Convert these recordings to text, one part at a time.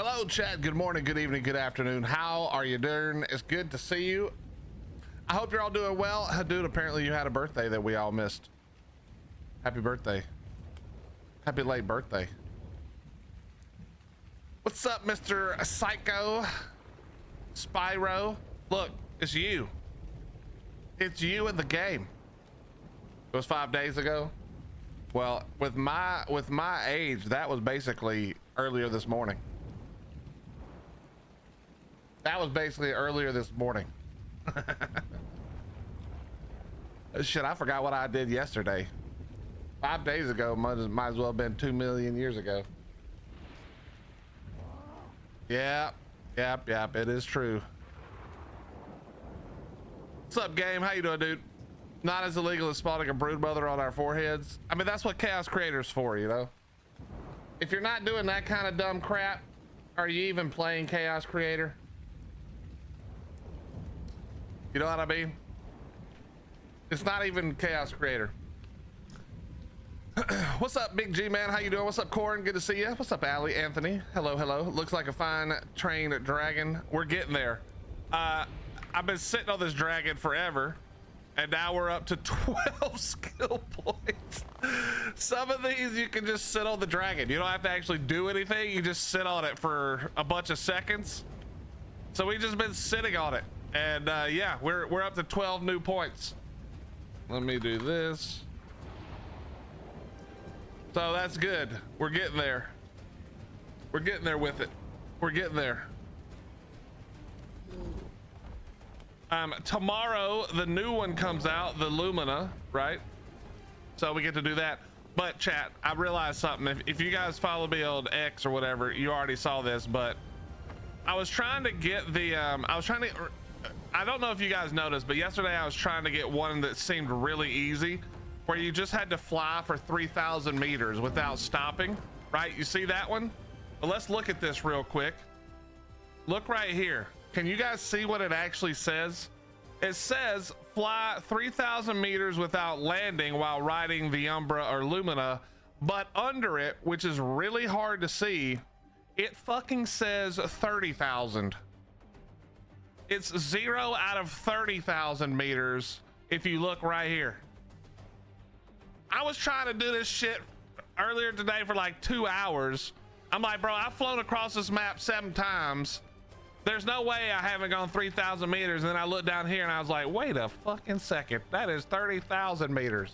Hello, chat. Good morning, good evening, good afternoon. How are you doing? It's good to see you. I hope you're all doing well. Dude, apparently you had a birthday that we all missed. Happy birthday. Happy late birthday. What's up, Mr. Psycho? Spyro? Look, it's you. It's you in the game. It was 5 days ago. Well, with my age, that was basically earlier this morning. That was basically earlier this morning. Shit, I forgot what I did yesterday. 5 days ago might as well have been 2 million years ago. Yeah, yep, it is true. What's up, game? How you doing, dude? Not as illegal as spawning a brood mother on our foreheads. I mean, that's what Chaos Creator's for, you know? If you're not doing that kind of dumb crap, are you even playing Chaos Creator? You know what I mean? It's not even Chaos Creator. What's up, Big G man? How you doing? What's up, Corin? Good to see you. What's up, Allie? Anthony? Hello, hello. Looks like a fine trained dragon. We're getting there. I've been sitting on this dragon forever, and now we're up to 12 skill points. Some of these you can just sit on the dragon. You don't have to actually do anything. You just sit on it for a bunch of seconds. So we've just been sitting on it. And yeah, we're up to 12 new points. Let me do this. So that's good. We're getting there. We're getting there with it. We're getting there. Tomorrow the new one comes out, the Lumina, right? So we get to do that. But chat, I realized something. If you guys follow me on X or whatever, you already saw this, but I was trying to get the I don't know if you guys noticed, but yesterday I was trying to get one that seemed really easy, where you just had to fly for 3,000 meters without stopping, right? You see that one? Well, let's look at this real quick. Look right here. Can you guys see what it actually says? It says fly 3,000 meters without landing while riding the Umbra or Lumina, but under it, which is really hard to see, it fucking says 30,000. It's 0 out of 30,000 meters if you look right here. I was trying to do this shit earlier today for like 2 hours. I'm like, bro, I've flown across this map 7 times. There's no way I haven't gone 3,000 meters. And then I looked down here and I was like, wait a fucking second. That is 30,000 meters.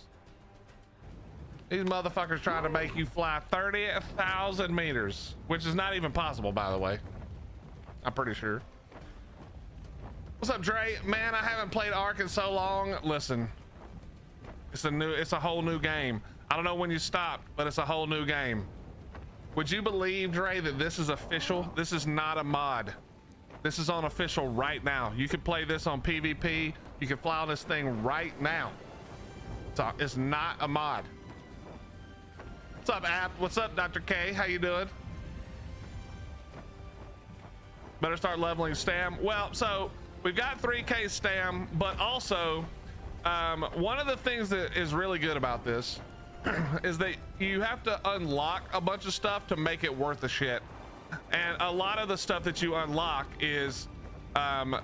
These motherfuckers trying to make you fly 30,000 meters, which is not even possible, by the way. I'm pretty sure. What's up, Dre? Man, I haven't played Ark in so long. Listen, it's a whole new game. I don't know when you stopped, but it's a whole new game. Would you believe, Dre, that this is official? This is not a mod. This is on official right now. You can play this on PvP. You can fly on this thing right now. So it's not a mod. What's up, App? What's up, Dr. K? How you doing? Better start leveling stam. Well, so we've got 3K stam, but also one of the things that is really good about this is that you have to unlock a bunch of stuff to make it worth the shit. And a lot of the stuff that you unlock is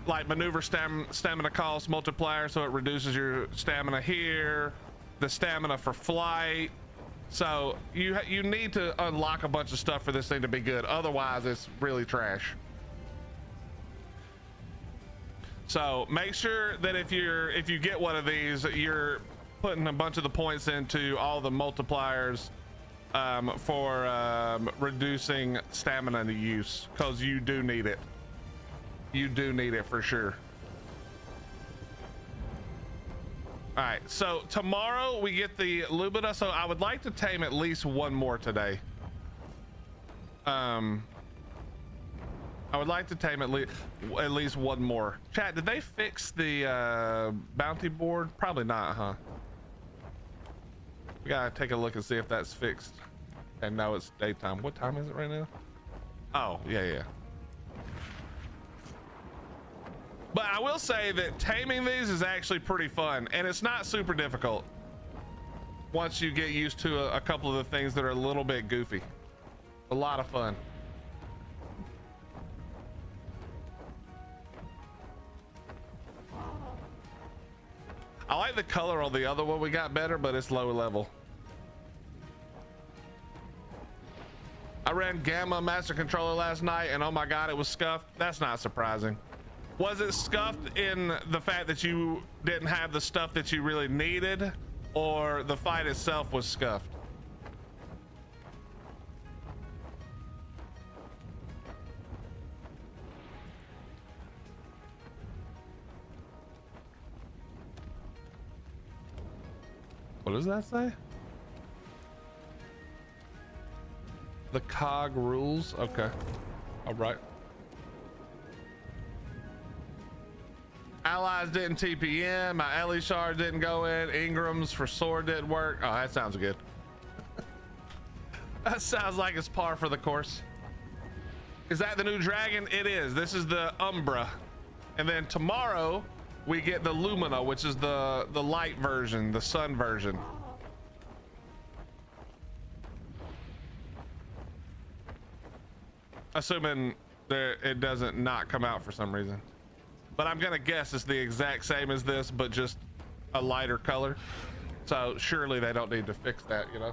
like maneuver stamina cost multiplier, so it reduces your stamina here, the stamina for flight. So you need to unlock a bunch of stuff for this thing to be good. Otherwise, it's really trash. So make sure that if you get one of these, you're putting a bunch of the points into all the multipliers for reducing stamina use, because you do need it. You do need it for sure. All right, so tomorrow we get the Lumina, so I would like to tame at least one more today. I would like to tame at least one more. Chat, did they fix the bounty board? Probably not, huh? We gotta take a look and see if that's fixed. And now it's daytime. What time is it right now? Oh, yeah. But I will say that taming these is actually pretty fun, and it's not super difficult once you get used to a couple of the things that are a little bit goofy. A lot of fun. I like the color on the other one we got better, but it's lower level. I ran Gamma Master Controller last night and oh my God, it was scuffed. That's not surprising. Was it scuffed in the fact that you didn't have the stuff that you really needed, or the fight itself was scuffed? What does that say? The cog rules. Okay. All right. Allies didn't TPM. My Ellie shard didn't go in. Ingram's for sword didn't work. Oh, that sounds good. That sounds like it's par for the course. Is that the new dragon? It is. This is the Umbra. And then tomorrow we get the Lumina, which is the light version, the sun version. Assuming that it doesn't not come out for some reason. But I'm gonna guess it's the exact same as this, but just a lighter color. So surely they don't need to fix that, you know?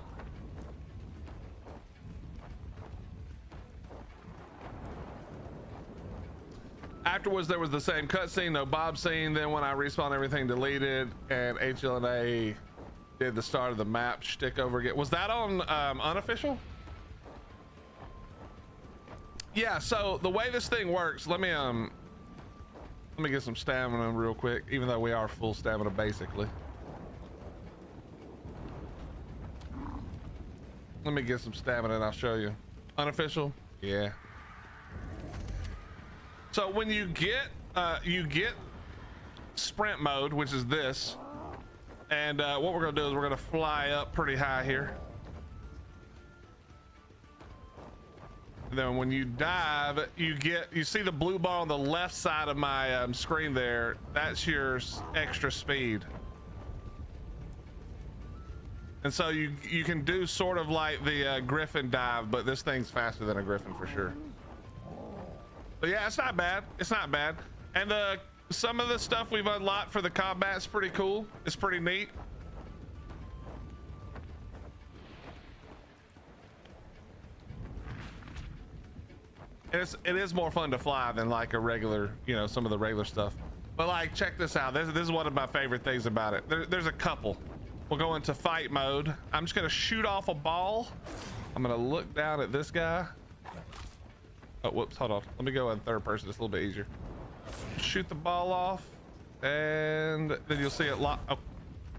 Afterwards, there was the same cutscene, no Bob scene. Then when I respawned, everything deleted, and HLNA did the start of the map shtick over again. Was that on unofficial? Yeah. So the way this thing works, let me get some stamina real quick, even though we are full stamina basically. Let me get some stamina and I'll show you. Unofficial, yeah. So when you get sprint mode, which is this, and what we're gonna do is we're gonna fly up pretty high here. And then when you dive, you see the blue bar on the left side of my screen there. That's your extra speed. And so you can do sort of like the Griffin dive, but this thing's faster than a Griffin for sure. But yeah, it's not bad. It's not bad. And some of the stuff we've unlocked for the combat's pretty cool. It's pretty neat. It is more fun to fly than like a regular, you know, some of the regular stuff. But like, check this out. This is one of my favorite things about it. There's a couple. We'll go into fight mode. I'm just gonna shoot off a ball. I'm gonna look down at this guy. Oh, whoops, hold on. Let me go in third person. It's a little bit easier. Shoot the ball off, and then you'll see it lock. Oh,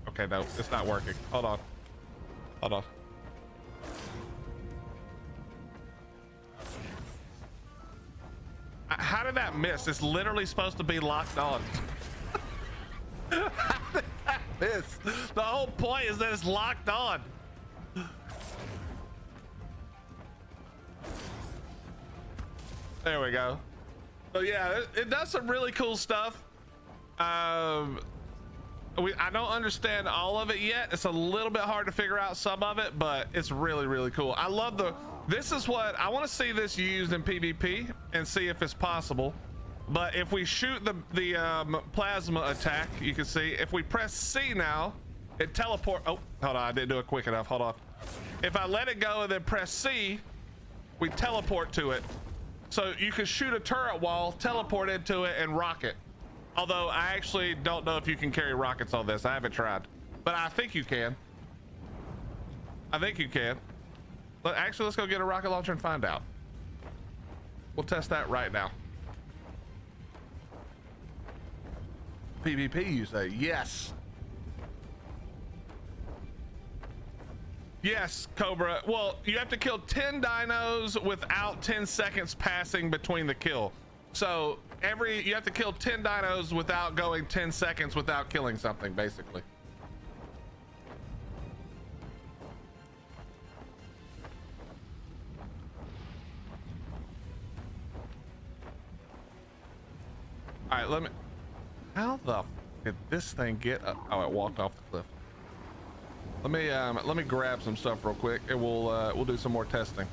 okay, no, it's not working. Hold on. Hold on. How did that miss? It's literally supposed to be locked on. How did that miss? The whole point is that it's locked on. There we go. So yeah, it does some really cool stuff. I don't understand all of it yet. It's a little bit hard to figure out some of it, but it's really, really cool. I love this is what I want to see this used in PvP and see if it's possible. But if we shoot the plasma attack, you can see if we press C now, it teleport. Oh, hold on, I didn't do it quick enough. Hold on. If I let it go and then press C, we teleport to it. So you can shoot a turret wall, teleport into it, and rock it. Although I actually don't know if you can carry rockets on this. I haven't tried, but I think you can. I think you can. But actually, let's go get a rocket launcher and find out. We'll test that right now. PvP, you say? Yes. Yes, Cobra. Well, you have to kill 10 dinos without 10 seconds passing between the kill. So you have to kill 10 dinos without going 10 seconds without killing something, basically. All right, let me. How the did this thing get up? Oh, it walked off the cliff. Let me grab some stuff real quick, and we'll do some more testing.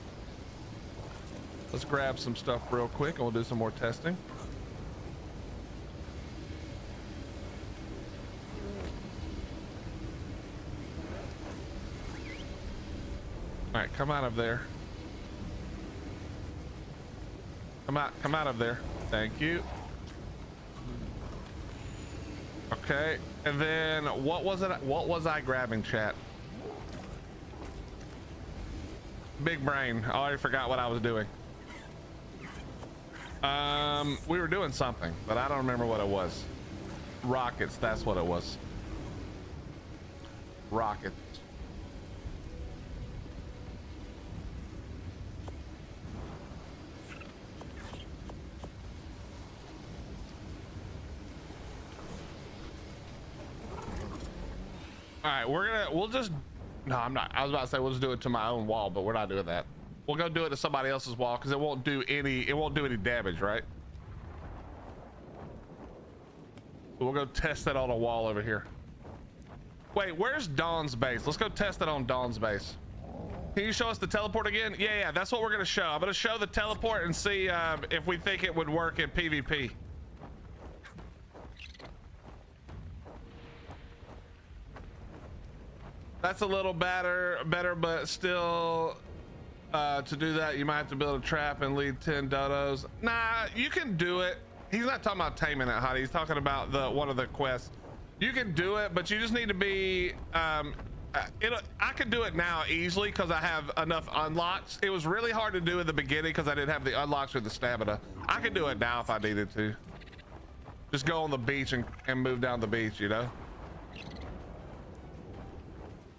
Let's grab some stuff real quick, and we'll do some more testing. come out of there. Come out of there. Thank you. Okay, and then what was it? What was I grabbing, chat? Big brain. I already forgot what I was doing. We were doing something, but I don't remember what it was. Rockets, that's what it was. Rockets. All right, we'll just, no, I'm not. I was about to say we'll just do it to my own wall, but we're not doing that. We'll go do it to somebody else's wall because it won't do any damage, right? We'll go test that on a wall over here. Wait, where's Dawn's base? Let's go test it on Dawn's base. Can you show us the teleport again? Yeah, that's what we're gonna show. I'm gonna show the teleport and see if we think it would work in PvP. That's a little better, but still, to do that, you might have to build a trap and lead 10 dodos. Nah, you can do it. He's not talking about taming it, Hottie. He's talking about one of the quests. You can do it, but you just need to be, I can do it now easily because I have enough unlocks. It was really hard to do in the beginning because I didn't have the unlocks or the stamina. I can do it now if I needed to. Just go on the beach and move down the beach, you know?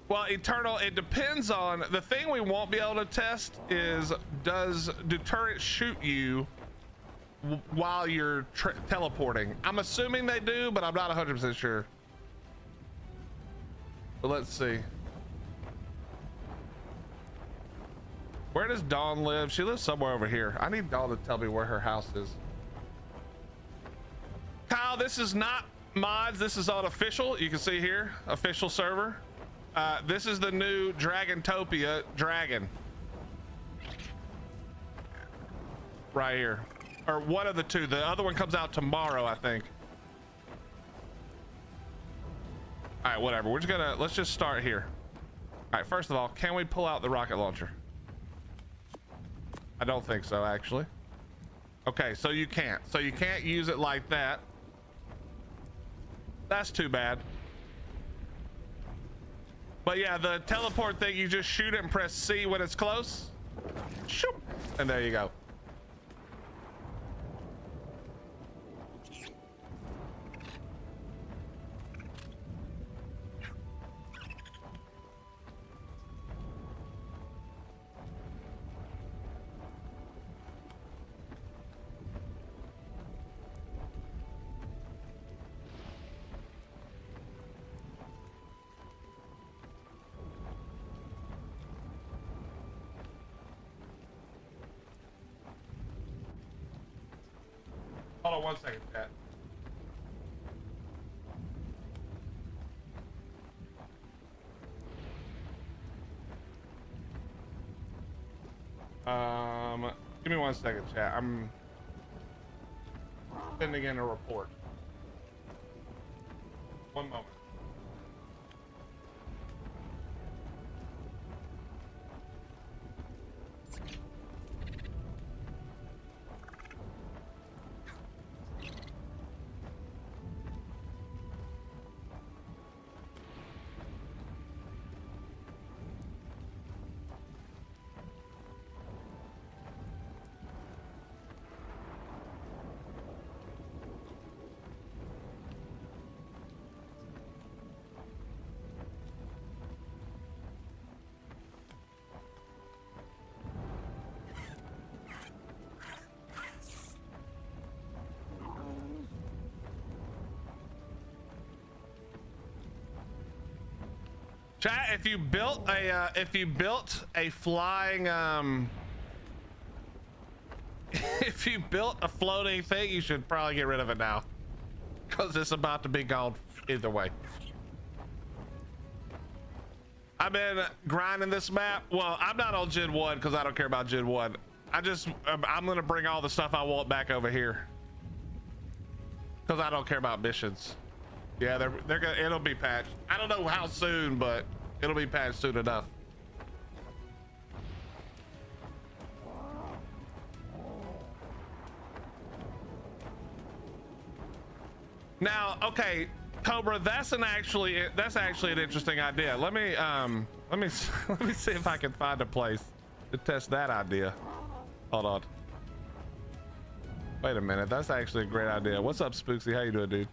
Well, Eternal, it depends on, the thing we won't be able to test is, do turrets shoot you while you're teleporting? I'm assuming they do, but I'm not 100% sure. But let's see. Where does Dawn live? She lives somewhere over here. I need Dawn to tell me where her house is. Kyle, this is not mods. This is on official. You can see here, official server. This is the new Dragantopia dragon. Right here. Or one of the two. The other one comes out tomorrow, I think. All right, whatever. We're just gonna, let's just start here. All right, first of all, can we pull out the rocket launcher? I don't think so, actually. Okay, so you can't. So you can't use it like that. That's too bad. But yeah, the teleport thing, you just shoot it and press C when it's close. Shoop, and there you go. Hold on 1 second, chat. Give me 1 second, chat. I'm sending in a report. 1 moment. Chat, if you built a flying if you built a floating thing, you should probably get rid of it now, because it's about to be gone either way. I've been grinding this map. Well, I'm not on Gen 1 because I don't care about Gen 1. I'm gonna bring all the stuff I want back over here because I don't care about missions. Yeah, they're gonna, it'll be patched. I don't know how soon, but it'll be patched soon enough. Now, okay, Cobra, that's actually an interesting idea. Let me let me see if I can find a place to test that idea. Hold on. Wait a minute, that's actually a great idea. What's up, Spooksy? How you doing, dude?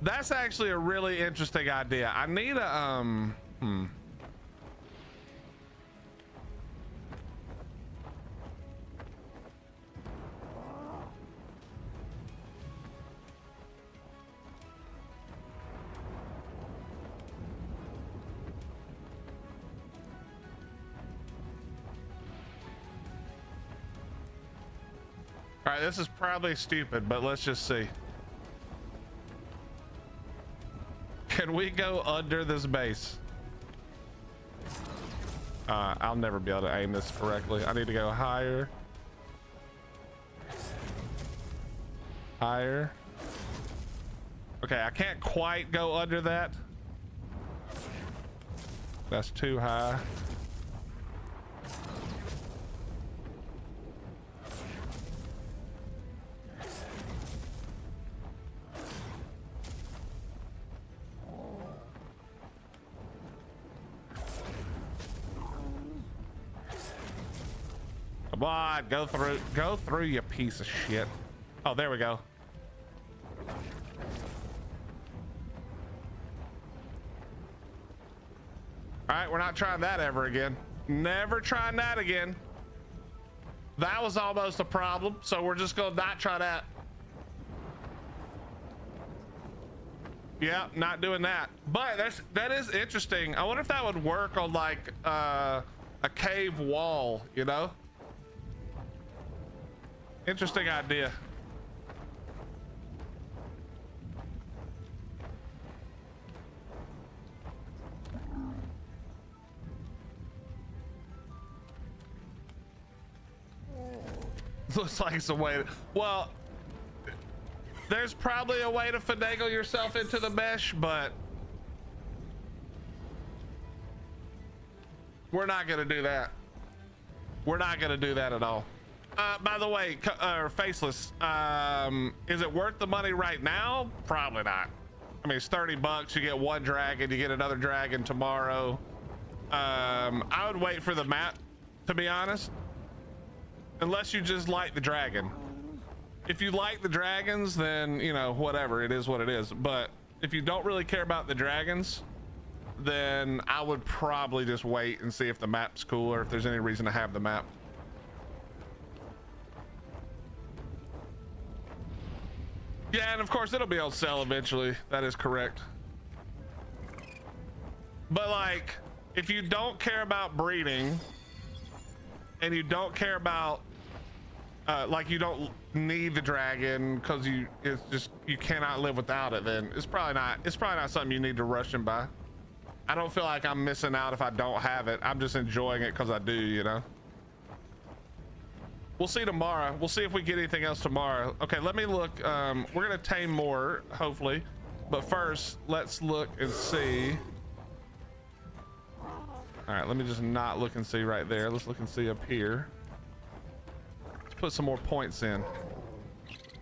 That's actually a really interesting idea. I need a All right, this is probably stupid, but let's just see. Can we go under this base? I'll never be able to aim this correctly. I need to go higher. Higher. Okay, I can't quite go under that. That's too high. Come on, go through, you piece of shit. Oh, there we go. All right, we're not trying that ever again. Never trying that again. That was almost a problem, so we're just gonna not try that. Yeah, not doing that. But that is interesting. I wonder if that would work on like a cave wall, you know? Interesting idea. Looks like it's a way. Well, there's probably a way to finagle yourself into the mesh, but we're not gonna do that. We're not gonna do that at all. By the way, Faceless, is it worth the money right now? Probably not. I mean, it's 30 bucks. You get one dragon, you get another dragon tomorrow. I would wait for the map, to be honest. Unless you just like the dragon. If you like the dragons, then, you know, whatever, it is what it is. But if you don't really care about the dragons, then I would probably just wait and see if the map's cool or if there's any reason to have the map. Yeah, and of course it'll be on sale eventually. That is correct. But like, if you don't care about breeding and you don't care about like you don't need the dragon because it's just you cannot live without it, then it's probably not something you need to rush and buy. I don't feel like I'm missing out if I don't have it. I'm just enjoying it because I do, you know. We'll see tomorrow. We'll see if we get anything else tomorrow. Okay, let me look. We're gonna tame more, hopefully. But first, let's look and see. All right, let me just not look and see right there. Let's look and see up here. Let's put some more points in.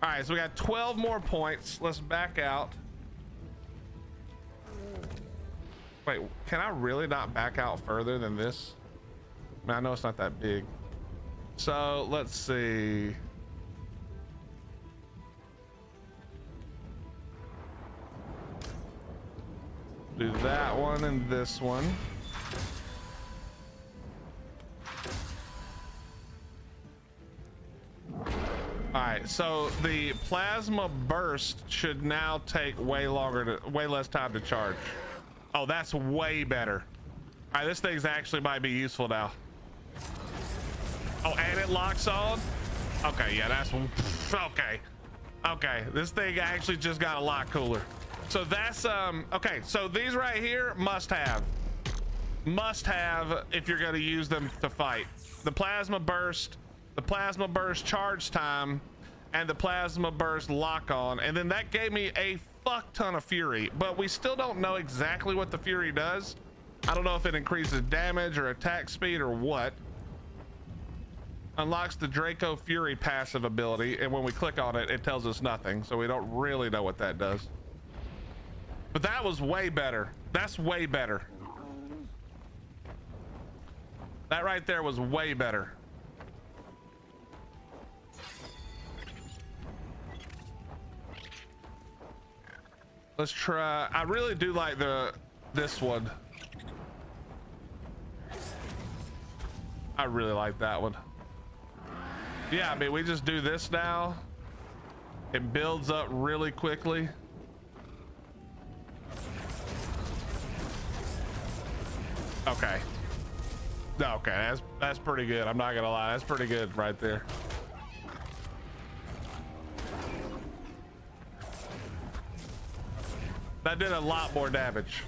All right, so we got 12 more points. Let's back out. Wait, can I really not back out further than this? I mean, I know it's not that big. So let's see. Do that one and this one. All right, so the plasma burst should now take way less time to charge. Oh, that's way better. All right, this thing's actually might be useful now. Oh, and it locks on? Okay, yeah, that's okay. Okay, this thing actually just got a lot cooler. So that's okay, so these right here must have if you're going to use them to fight. The plasma burst charge time, and the plasma burst lock on, and then that gave me a fuck ton of fury, but we still don't know exactly what the fury does. I don't know if it increases damage or attack speed or what. Unlocks the Draco Fury passive ability, and when we click on it, it tells us nothing, so we don't really know what that does. But that was way better. That's way better. That right there was way better. Let's try. I really do like this one. I really like that one. Yeah, I mean, we just do this now. It builds up really quickly. Okay. Okay, that's pretty good. I'm not gonna lie, that's pretty good right there. That did a lot more damage.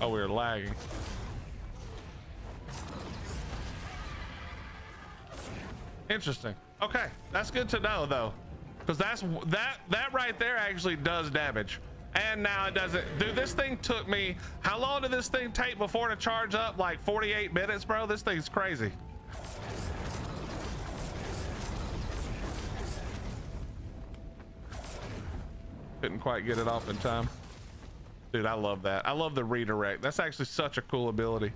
Oh, we were lagging. Interesting. Okay, that's good to know though, because that right there actually does damage. And now it doesn't. Dude, this thing took me, how long did this thing take before to charge up? Like 48 minutes, bro. This thing's crazy. Couldn't quite get it off in time. Dude, I love that. I love the redirect. That's actually such a cool ability.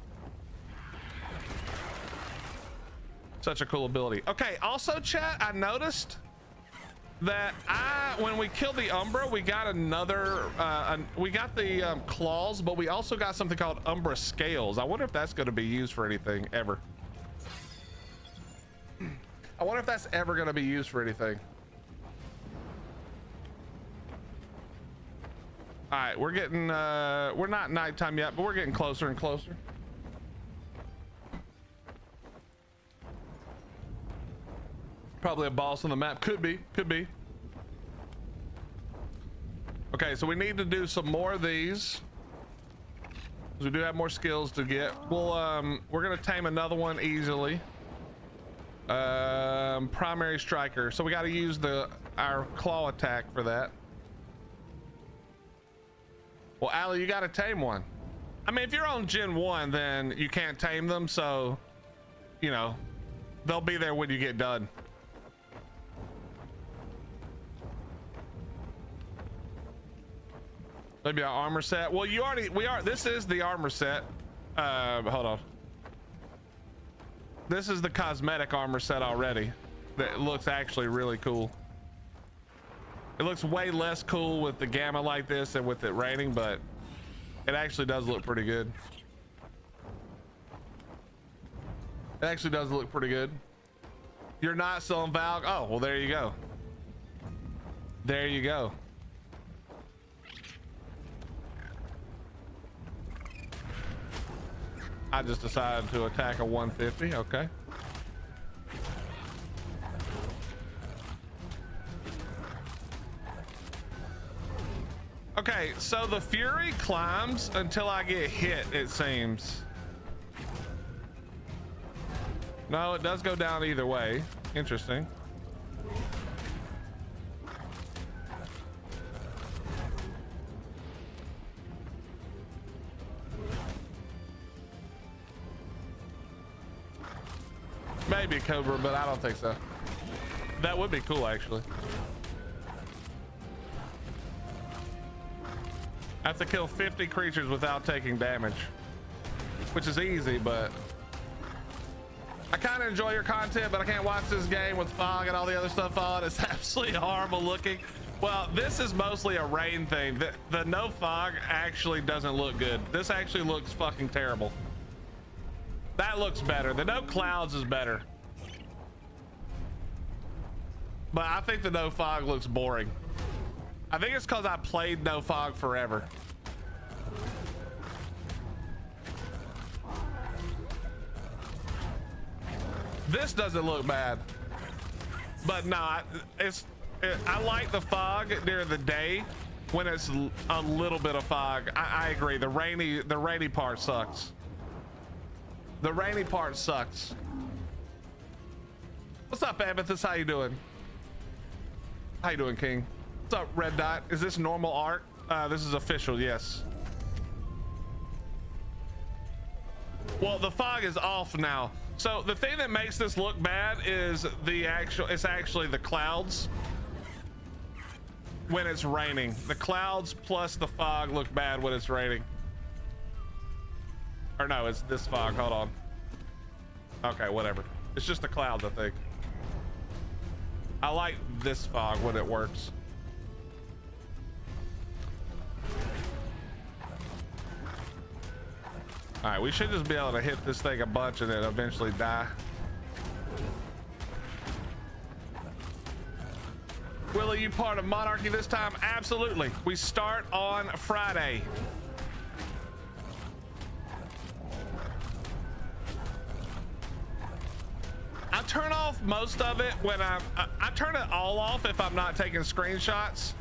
Such a cool ability. Okay, also chat, I noticed that when we killed the Umbra, we got another, we got the claws, but we also got something called Umbra scales. I wonder if that's going to be used for anything ever. I wonder if that's ever going to be used for anything. All right, we're getting, we're not nighttime yet, but we're getting closer and closer. Probably a boss on the map. Could be, could be. Okay, so we need to do some more of these. We do have more skills to get. We'll, we're gonna tame another one easily. Primary striker. So we got to use our claw attack for that. Well, Ali, you got to tame one. I mean, if you're on Gen 1, then you can't tame them, so, you know, they'll be there when you get done. Maybe our armor set. Well, this is the armor set. Hold on. This is the cosmetic armor set already. That looks actually really cool. It looks way less cool with the gamma like this and with it raining, but it actually does look pretty good. It actually does look pretty good. You're not selling Valk? Oh, well, there you go. There you go. I just decided to attack a 150. Okay. Okay, so the Fury climbs until I get hit, it seems. No, it does go down either way. Interesting. Maybe Cobra, but I don't think so. That would be cool, actually. I have to kill 50 creatures without taking damage, which is easy, but I kind of enjoy your content, but I can't watch this game with fog and all the other stuff on. It's absolutely horrible looking. Well, this is mostly a rain thing. The no fog actually doesn't look good. This actually looks fucking terrible. That looks better. The no clouds is better. But I think the no fog looks boring. I think it's because I played no fog forever. This doesn't look bad, but nah, I like the fog during the day when it's a little bit of fog. I agree. The rainy part sucks. The rainy part sucks. What's up, Amethyst? How you doing? How you doing, King? What's up, Red Dot? Is this normal art? This is official, yes. Well, the fog is off now. So the thing that makes this look bad is it's actually the clouds when it's raining. The clouds plus the fog look bad when it's raining. Or no, it's this fog. Hold on. Okay, whatever. It's just the clouds, I think. I like this fog when it works. All right, we should just be able to hit this thing a bunch and then eventually die. Will you part of Monarchy this time? Absolutely. We start on Friday. I turn off most of it when I turn it all off if I'm not taking screenshots.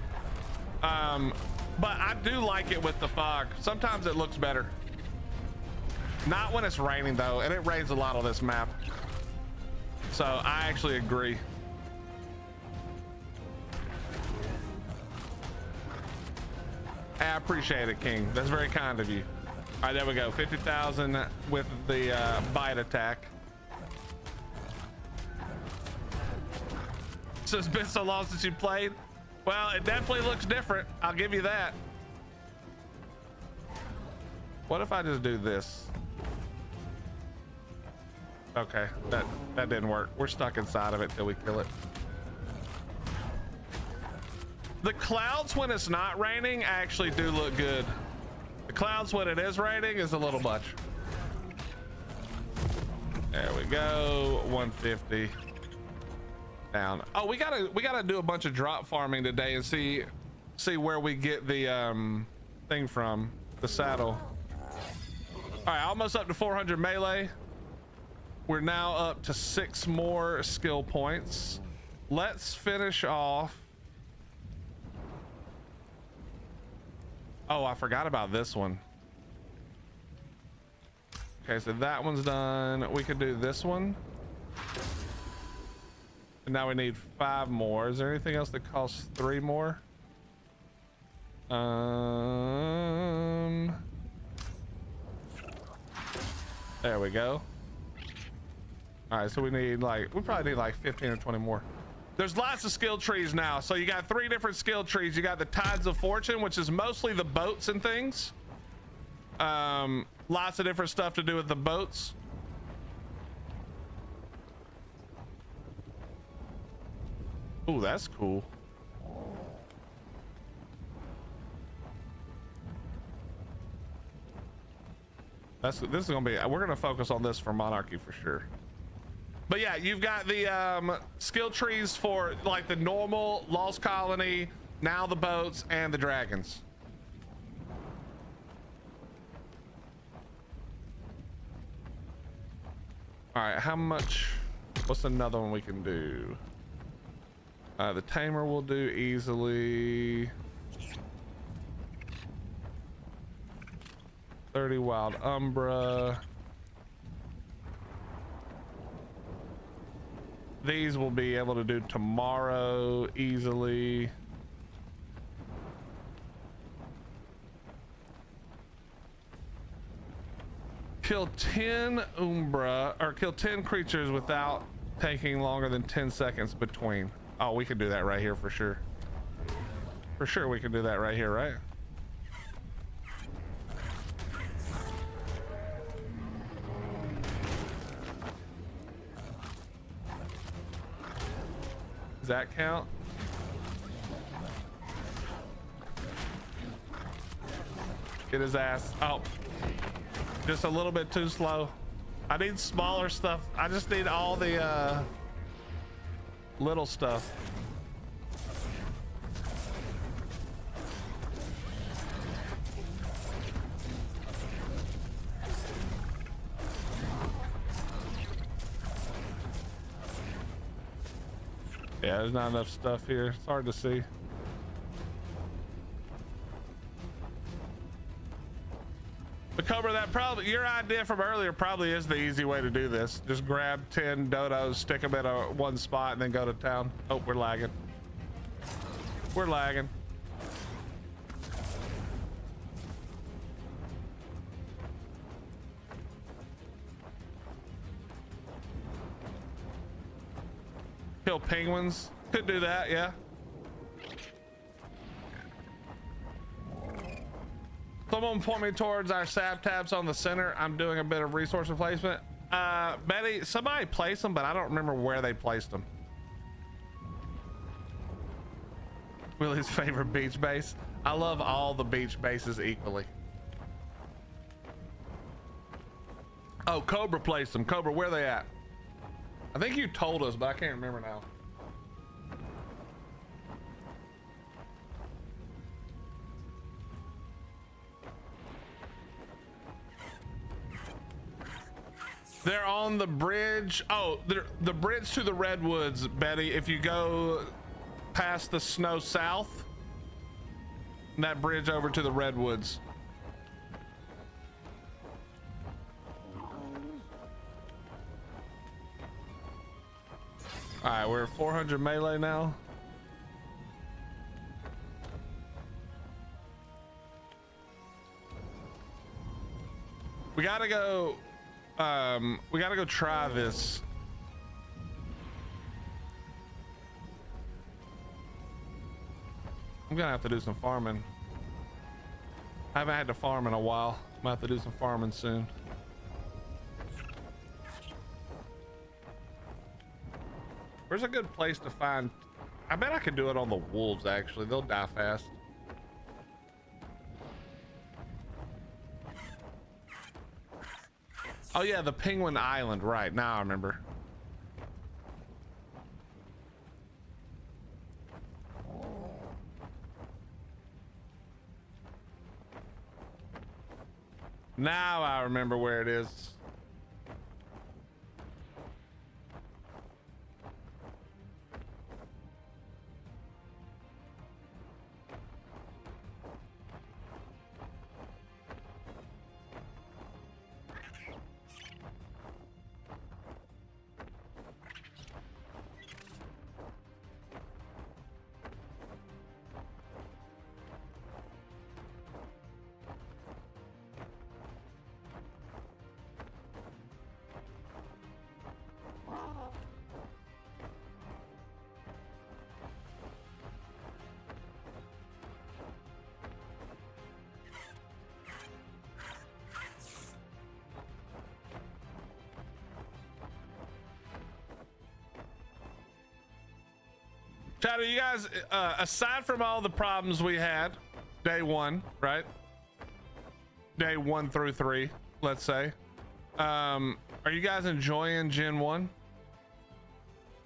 But I do like it with the fog. Sometimes it looks better. Not when it's raining though, and it rains a lot on this map. So I actually agree. I appreciate it, King. That's very kind of you. All right, there we go. 50,000 with the bite attack. So it's been so long since you played. Well, it definitely looks different. I'll give you that. What if I just do this? Okay, that didn't work. We're stuck inside of it till we kill it. The clouds when it's not raining actually do look good. The clouds when it is raining is a little much. There we go. 150 down. Oh, we gotta do a bunch of drop farming today and see where we get the thing from, the saddle. All right, almost up to 400 melee. We're now up to 6 more skill points. Let's finish off. Oh, I forgot about this one. Okay, so that one's done. We could do this one. And now we need 5 more. Is there anything else that costs 3 more? There we go. All right, so we probably need like 15 or 20 more. There's lots of skill trees now. So you got 3 different skill trees. You got the Tides of Fortune, which is mostly the boats and things. Lots of different stuff to do with the boats. Ooh, that's cool. This is gonna be, we're gonna focus on this for Monarchy for sure. But yeah, you've got the skill trees for like the normal Lost Colony, now the boats, and the dragons. All right, how much? What's another one we can do? The Tamer will do easily. 30 Wild Umbra. These will be able to do tomorrow easily. Kill 10 Umbra, or kill 10 creatures without taking longer than 10 seconds between. Oh, we can do that right here for sure. For sure we can do that right here, right? Does that count? Get his ass. Oh, just a little bit too slow. I need smaller stuff. I just need all the little stuff. Yeah, there's not enough stuff here. It's hard to see. But Cobra, that probably, your idea from earlier probably is the easy way to do this. Just grab 10 dodos, stick them in one spot, and then go to town. Oh, we're lagging. We're lagging. Kill penguins. Could do that, yeah. Someone point me towards our sab tabs on the center. I'm doing a bit of resource replacement. Betty, somebody placed them, but I don't remember where they placed them. Willie's favorite beach base. I love all the beach bases equally. Oh, Cobra placed them. Cobra, where are they at? I think you told us, but I can't remember now. They're on the bridge. Oh, the bridge to the Redwoods, Betty. If you go past the snow south, that bridge over to the Redwoods. All right, we're at 400 melee now. We gotta go try this. I'm gonna have to do some farming. I haven't had to farm in a while. I'm gonna have to do some farming soon. Where's a good place to find? I bet I could do it on the wolves, actually. They'll die fast. Oh yeah, the Penguin Island, right. Now I remember. Now I remember where it is. Chatter, you guys, aside from all the problems we had day one, right? Day 1 through 3, let's say. Are you guys enjoying Gen 1?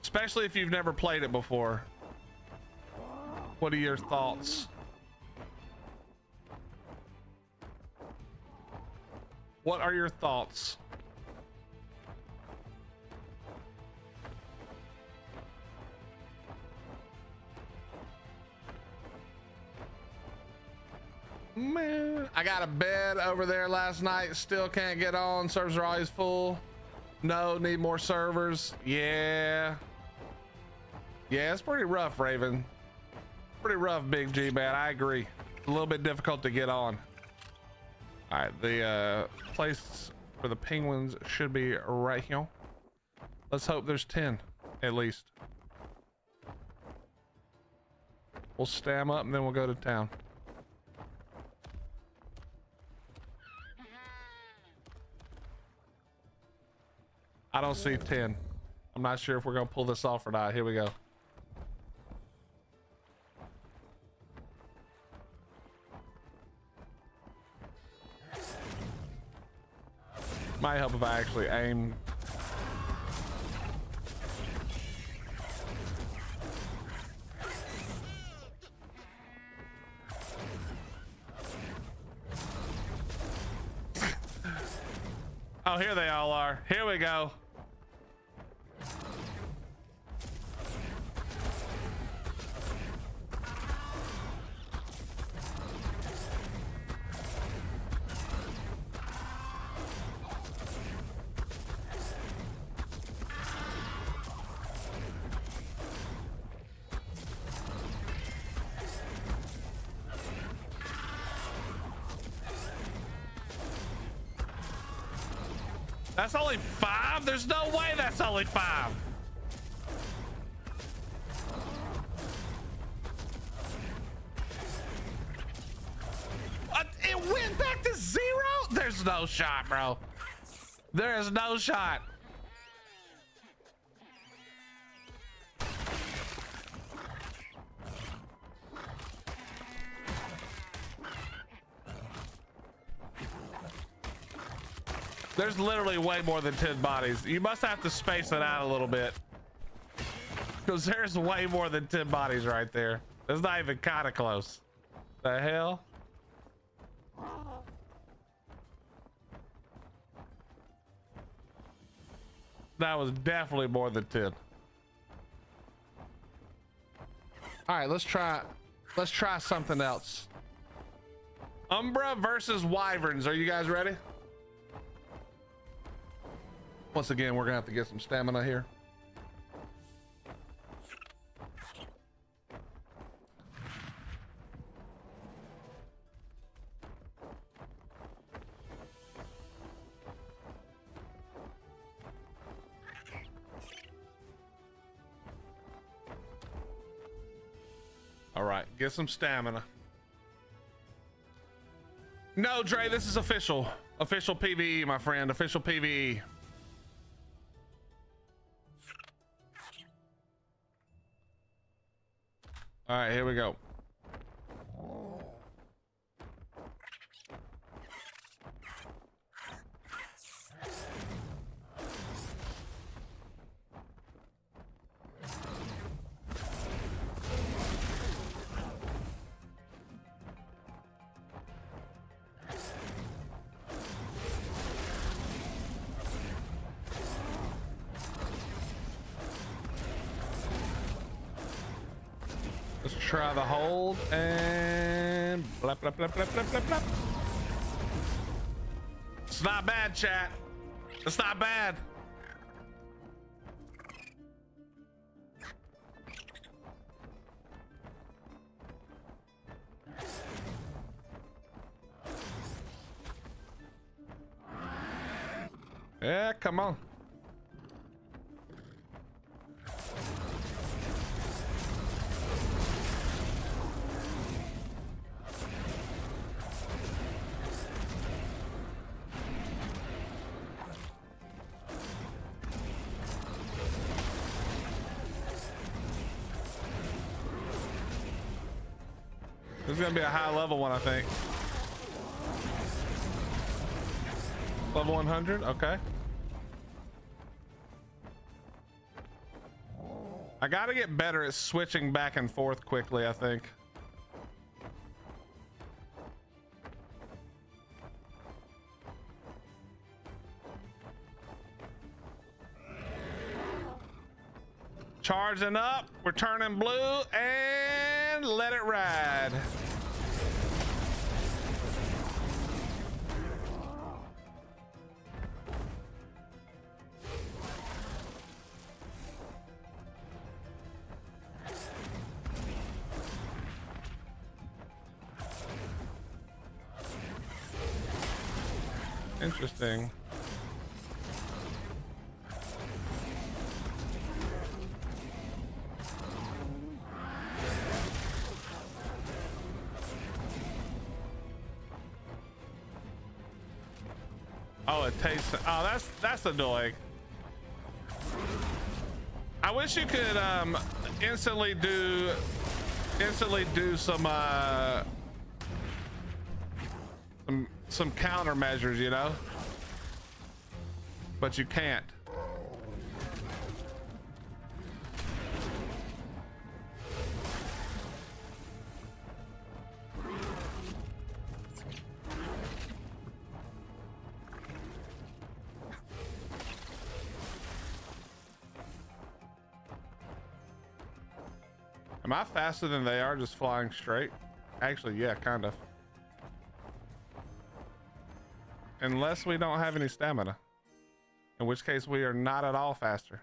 Especially if you've never played it before. What are your thoughts? What are your thoughts? Man, I got a bed over there last night. Still can't get on. Servers are always full. No, need more servers. Yeah, it's pretty rough, Raven. Pretty rough, Big G, man. I agree. It's a little bit difficult to get on. All right, the place for the penguins should be right here. Let's hope there's 10 at least. We'll stam up and then we'll go to town. I don't see 10. I'm not sure if we're gonna pull this off or not. Here we go. Might help if I actually aim. Oh, here they all are. Here we go. That's only 5? There's no way that's only 5. It went back to 0? There's no shot, bro. There is no shot. There's literally way more than 10 bodies. You must have to space it out a little bit, because there's way more than 10 bodies right there. It's not even kind of close. The hell? That was definitely more than 10. All right, let's try something else. Umbra versus Wyverns. Are you guys ready? Once again, we're gonna have to get some stamina here. All right, get some stamina. No, Dre, this is official. Official PVE, my friend. Official PVE. All right, here we go. Let's try the hold and blah, blah, blah, blah, blah, blah, blah. It's not bad, chat. It's not bad. Yeah, come on. This is gonna be a high level one, I think. Level 100, okay. I gotta get better at switching back and forth quickly, I think. Charging up, we're turning blue, and let it ride. Interesting. Oh, it tastes. Oh, that's annoying. I wish you could instantly do some countermeasures, you know, but you can't. Am I faster than they are just flying straight? Actually, yeah, kind of. Unless we don't have any stamina, in which case we are not at all faster.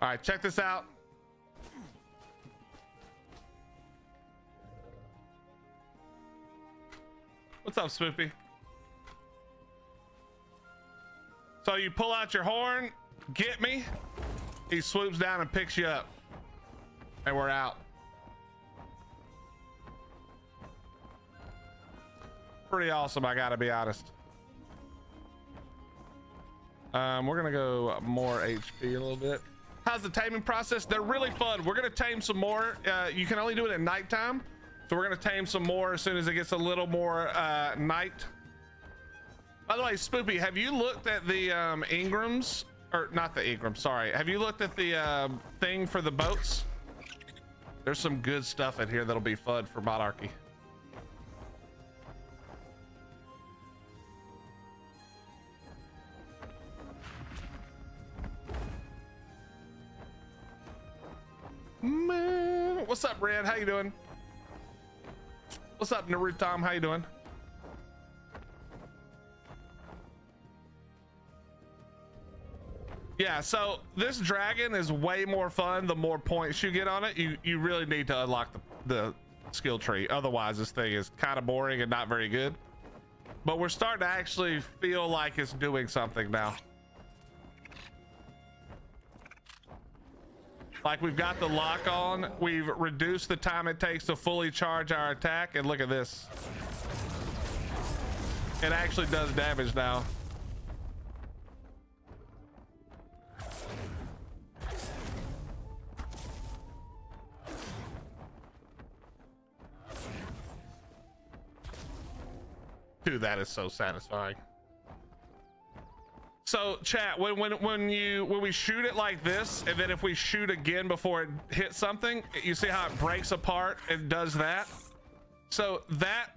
All right, check this out. What's up, Swoopy? So you pull out your horn, get me. He swoops down and picks you up. And we're out. Pretty awesome, I gotta be honest. We're gonna go more HP a little bit. How's the taming process? They're really fun. We're gonna tame some more. You can only do it at nighttime. So we're gonna tame some more as soon as it gets a little more night. By the way, Spoopy, have you looked at the Ingrams? Or not the Ingram, sorry. Have you looked at the thing for the boats? There's some good stuff in here that'll be fun for Monarchy. Man, what's up, Red? How you doing? What's up, Naruto Tom? How you doing? Yeah, so this dragon is way more fun the more points you get on it. You really need to unlock the skill tree. Otherwise, this thing is kind of boring and not very good. But we're starting to actually feel like it's doing something now. Like we've got the lock on, we've reduced the time it takes to fully charge our attack, and look at this. It actually does damage now. Dude, that is so satisfying. So chat, when we shoot it like this, and then if we shoot again before it hits something, you see how it breaks apart and does that? So that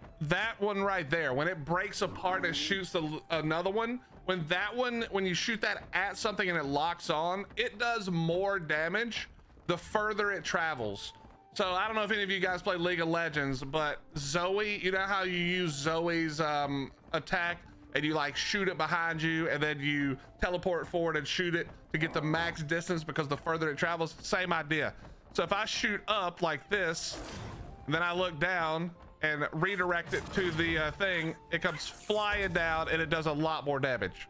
one right there, when it breaks apart and shoots another one, when you shoot that at something and it locks on, it does more damage the further it travels. So I don't know if any of you guys play League of Legends, but Zoe, you know how you use Zoe's attack and you like shoot it behind you and then you teleport forward and shoot it to get the max distance because the further it travels? Same idea. So if I shoot up like this, and then I look down and redirect it to the thing, it comes flying down and it does a lot more damage.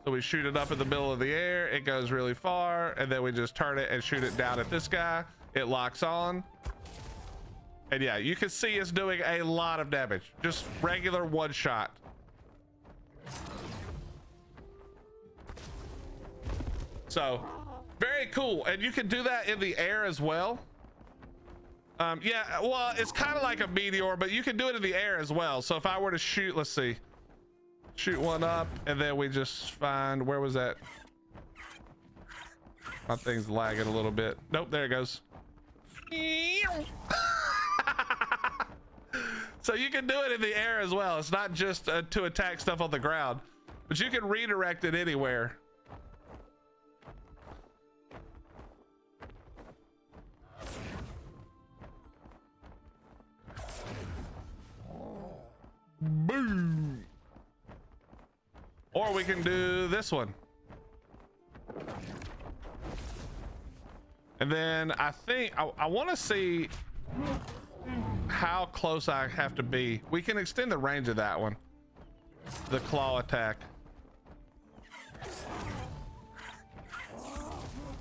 So we shoot it up in the middle of the air, it goes really far, and then we just turn it and shoot it down at this guy. It locks on. And yeah, you can see it's doing a lot of damage. Just regular one shot. So very cool. And you can do that in the air as well. Yeah, well, it's kind of like a meteor, but you can do it in the air as well. So if I were to shoot, let's see, shoot one up, and then we just find, where was that? My thing's lagging a little bit. Nope, there it goes. So you can do it in the air as well. It's not just to attack stuff on the ground, but you can redirect it anywhere. Boom. Or we can do this one. And then I think I want to see how close I have to be. We can extend the range of that one, the claw attack.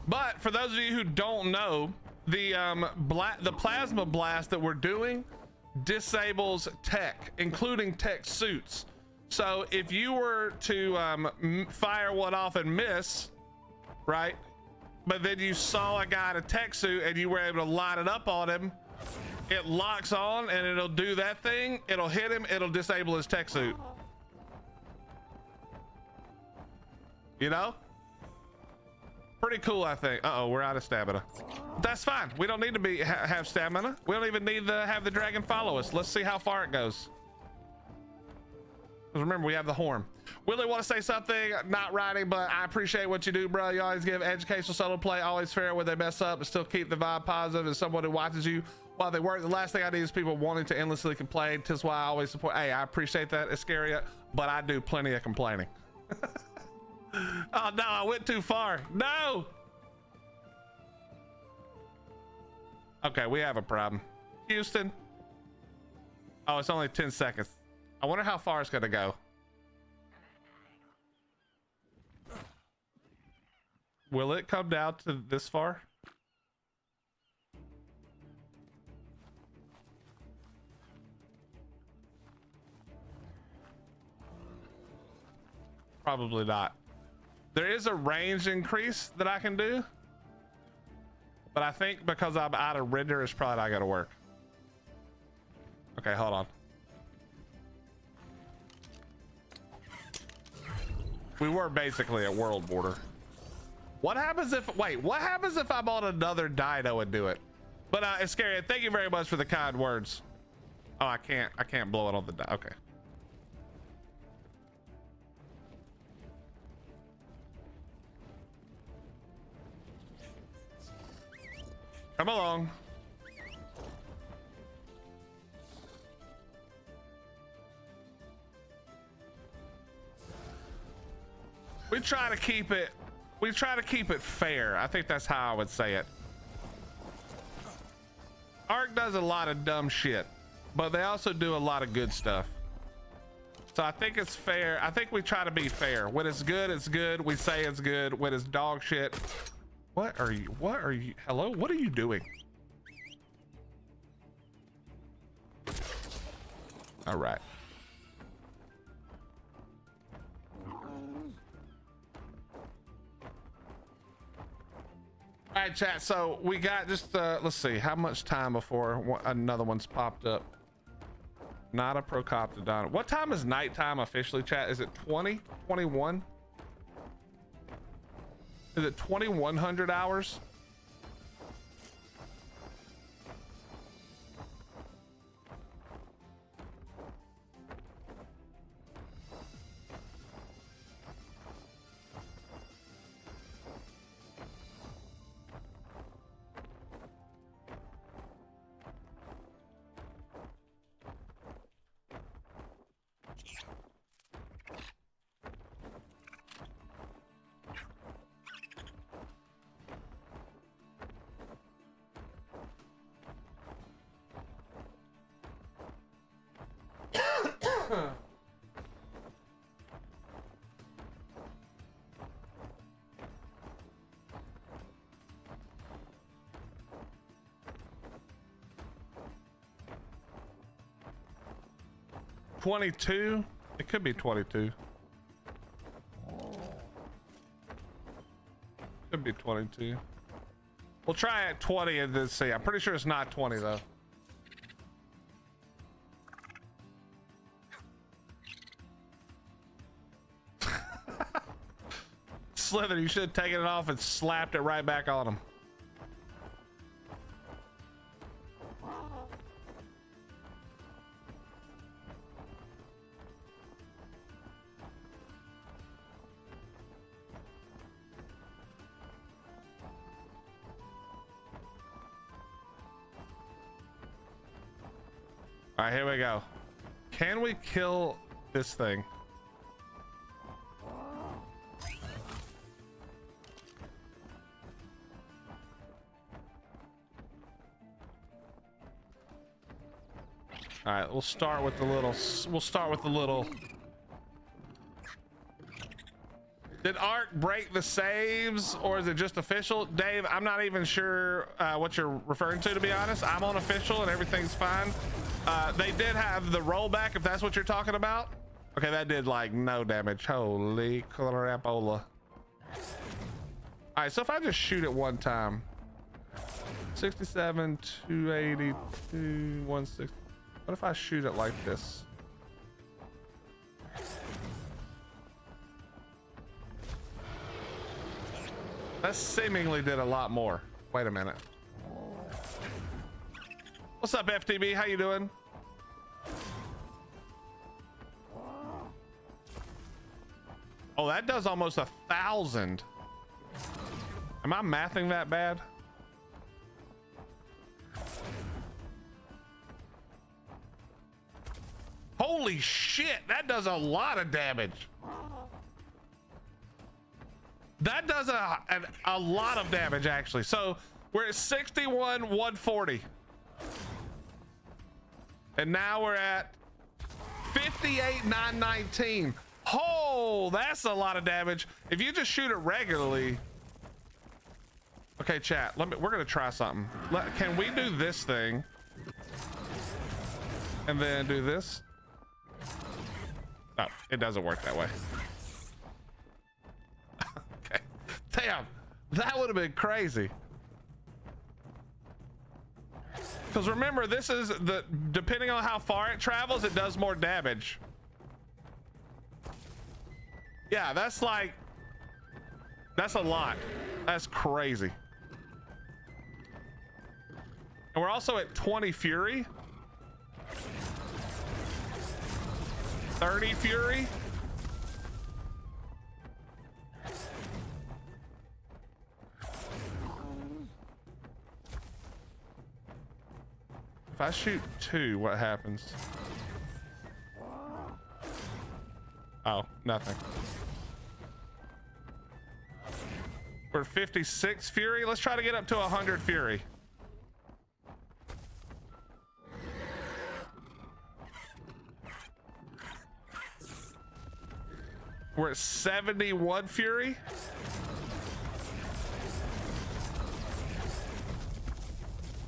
But for those of you who don't know, the plasma blast that we're doing disables tech, including tech suits. So if you were to fire one off and miss, right, but then you saw a guy in a tech suit and you were able to line it up on him, it locks on and it'll do that thing. It'll hit him, it'll disable his tech suit. You know? Pretty cool, I think. Uh-oh, we're out of stamina. That's fine. We don't need to have stamina. We don't even need to have the dragon follow us. Let's see how far it goes. Remember, we have the horn. Willie, want to say something? Not writing, but I appreciate what you do, bro. You always give educational solo play, always fair when they mess up, but still keep the vibe positive. As someone who watches you while they work, the last thing I need is people wanting to endlessly complain. Tis why I always support. Hey, I appreciate that, Iscariot, but I do plenty of complaining. Oh no, I went too far. No, Okay, we have a problem. Houston. Oh, it's only 10 seconds. I wonder how far it's gonna go. Will it come down to this far? Probably not. There is a range increase that I can do, but I think because I'm out of render, it's probably not gonna work. Okay, hold on. We were basically at world border. What happens if, wait, what happens if I'm on another dino and do it? But it's scary. Thank you very much for the kind words. Oh, I can't blow it on the dino. Okay. Come along. We try to keep it fair. I think that's how I would say it. Ark does a lot of dumb shit, but they also do a lot of good stuff. So I think it's fair. I think we try to be fair. When it's good, it's good. We say it's good. When it's dog shit. What are you? Hello? What are you doing? All right. All right, chat. So we got just let's see how much time before another one's popped up. Not a Procoptodon. What time is nighttime officially, chat? Is it 20, 21? Is it 2100 hours? $22? It could be 22. Could be 22. We'll try at 20 and then see. I'm pretty sure it's not 20 though. Slither, you should have taken it off and slapped it right back on him. All right, here we go. Can we kill this thing? All right, we'll start with the little. Did Ark break the saves or is it just official? Dave, I'm not even sure what you're referring to be honest. I'm on official and everything's fine. They did have the rollback if that's what you're talking about. Okay, that did like no damage. Holy crapola. All right, so if I just shoot it one time. 67, 282, 160. What if I shoot it like this? That seemingly did a lot more. Wait a minute. What's up, FTB? How you doing? Oh, that does almost 1,000. Am I mathing that bad? Holy shit, that does a lot of damage. That does a lot of damage actually. So We're at 61, 140. And now we're at 58, 919. Oh, that's a lot of damage. If you just shoot it regularly. Okay, chat, we're gonna try something. Can we do this thing? And then do this? No, it doesn't work that way. Okay, damn, that would have been crazy. Because remember, this is depending on how far it travels, it does more damage. Yeah, that's a lot. That's crazy. And we're also at 20 Fury. 30 Fury. If I shoot 2, what happens? Oh, nothing. We're 56 Fury. Let's try to get up to 100 Fury. We're at 71 Fury.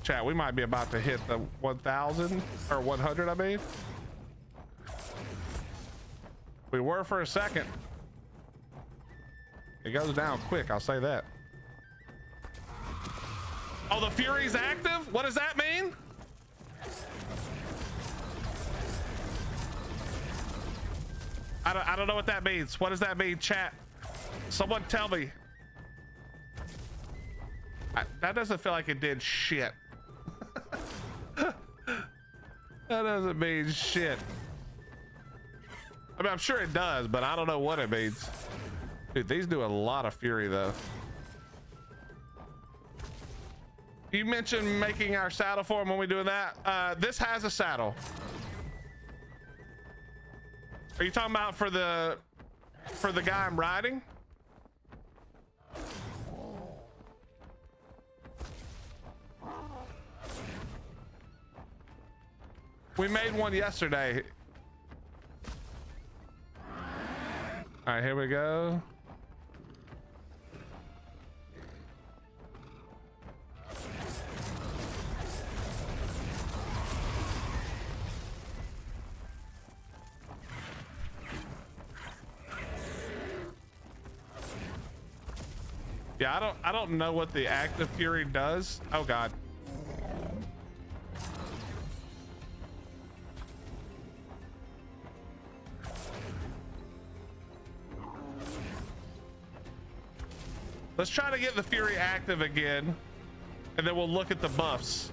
Chat, we might be about to hit the 1,000 or 100, I mean. We were for a second. It goes down quick, I'll say that. Oh, the Fury's active? What does that mean? I don't know what that means. What does that mean, chat? Someone tell me. That doesn't feel like it did shit. That doesn't mean shit. I mean, I'm sure it does, but I don't know what it means. Dude, these do a lot of Fury though. You mentioned making our saddle for him when we doing that. This has a saddle. Are you talking about for the guy I'm riding? We made one yesterday. All right, here we go. Yeah, I don't know what the active Fury does. Oh God. Let's try to get the Fury active again, and then we'll look at the buffs.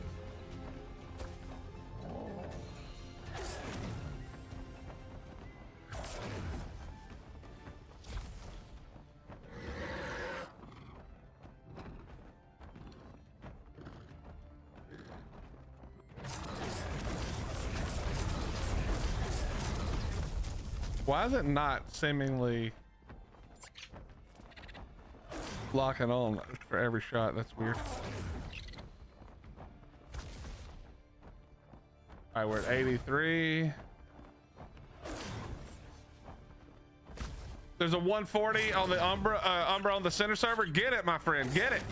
Why is it not seemingly locking on for every shot? That's weird. All right, we're at 83. There's a 140 on the Umbra on the center server. Get it, my friend, get it.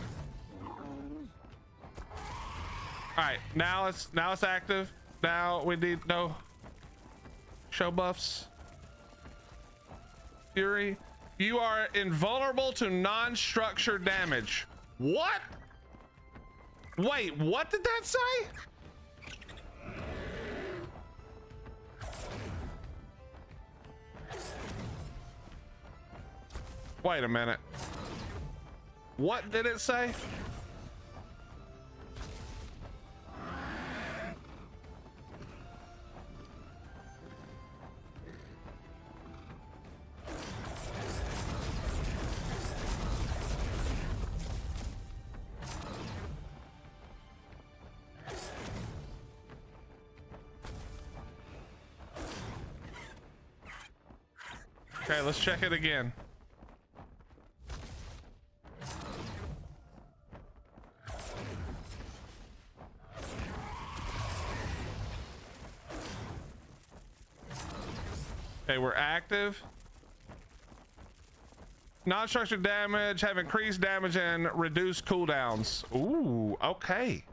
All right, now it's active. Now we need no show buffs. Fury, you are invulnerable to non-structure damage. What? Wait, what did that say? Wait a minute. What did it say? Okay, let's check it again. Okay, we're active. Non-structured damage, have increased damage and reduced cooldowns. Ooh, okay.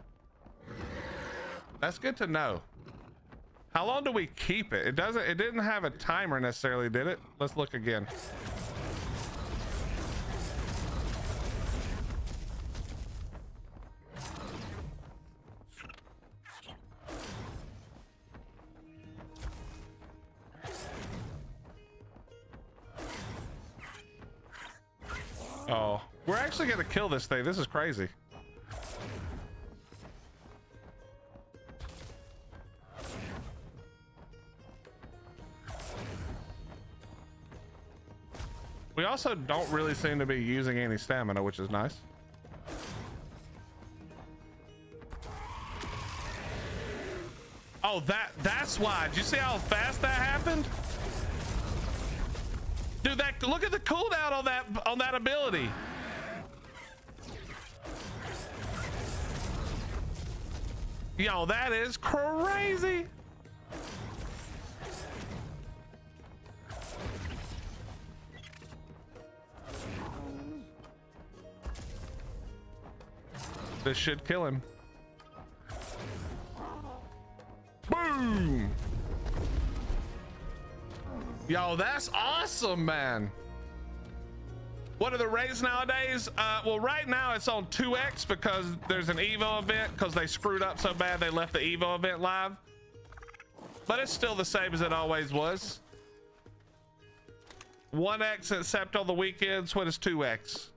That's good to know. How long do we keep it? It didn't have a timer necessarily, did it? Let's look again. Oh, we're actually gonna kill this thing. This is crazy. We also don't really seem to be using any stamina, which is nice. Oh, that's why. Did you see how fast that happened? Dude, look at the cooldown on that ability. Yo, that is crazy. This should kill him. Boom! Yo, that's awesome, man. What are the rates nowadays? Well, right now it's on 2x because there's an Evo event because they screwed up so bad they left the Evo event live. But it's still the same as it always was. 1x except on the weekends when it's 2x.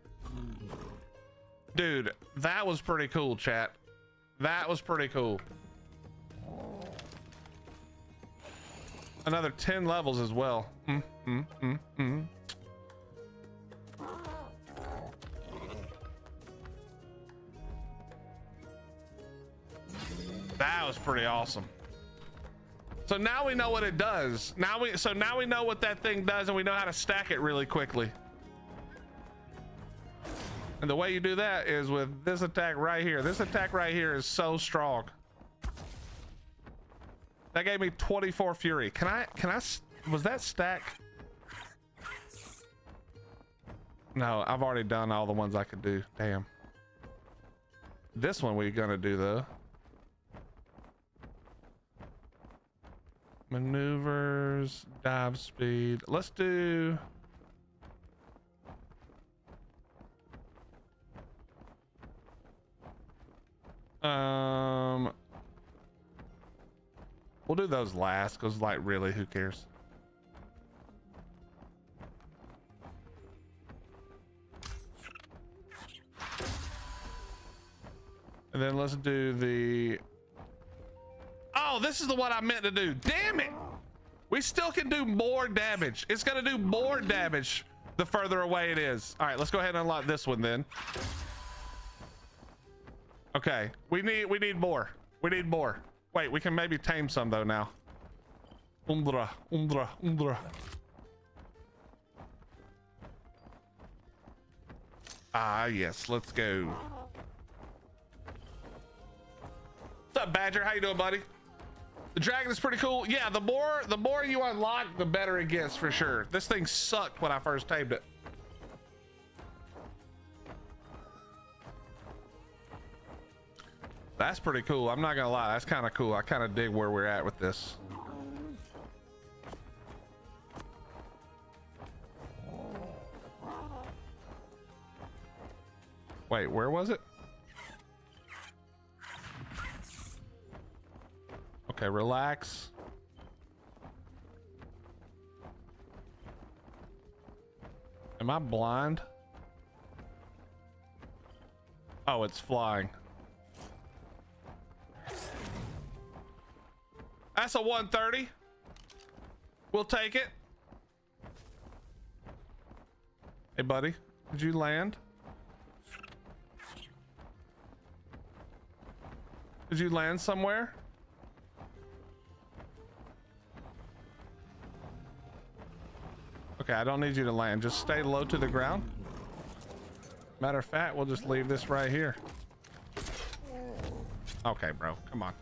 Dude, that was pretty cool, chat. That was pretty cool. Another 10 levels as well. That was pretty awesome. So now we know what it does. Now we know what that thing does and we know how to stack it really quickly. And the way you do that is with this attack right here. This attack right here is so strong. That gave me 24 fury. Can I, was that stack? No, I've already done all the ones I could do. Damn. This one we're gonna do though. Maneuvers, dive speed. Let's do. We'll do those last because, like, really, who cares? And then let's do the. Oh, this is the one I meant to do. Damn it! We still can do more damage. It's gonna do more damage the further away it is. All right, let's go ahead and unlock this one then. Okay, we need more. We need more. Wait, we can maybe tame some though now. Umbra. Ah, yes, let's go. What's up, Badger? How you doing, buddy? The dragon is pretty cool. Yeah, the more you unlock, the better it gets for sure. This thing sucked when I first tamed it. That's pretty cool. I'm not gonna lie, that's kind of cool. I kind of dig where we're at with this. Wait, where was it? Okay, relax. Am I blind? Oh, it's flying. That's a 130. We'll take it. Hey, buddy, did you land? Did you land somewhere? Okay, I don't need you to land. Just stay low to the ground. Matter of fact, we'll just leave this right here. Okay, bro, come on.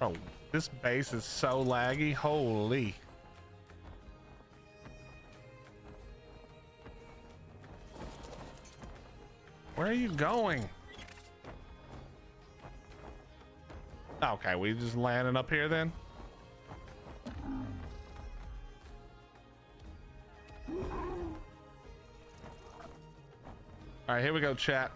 Oh, this base is so laggy. Holy. Where are you going? Okay, we just landing up here then. All right, here we go, chat.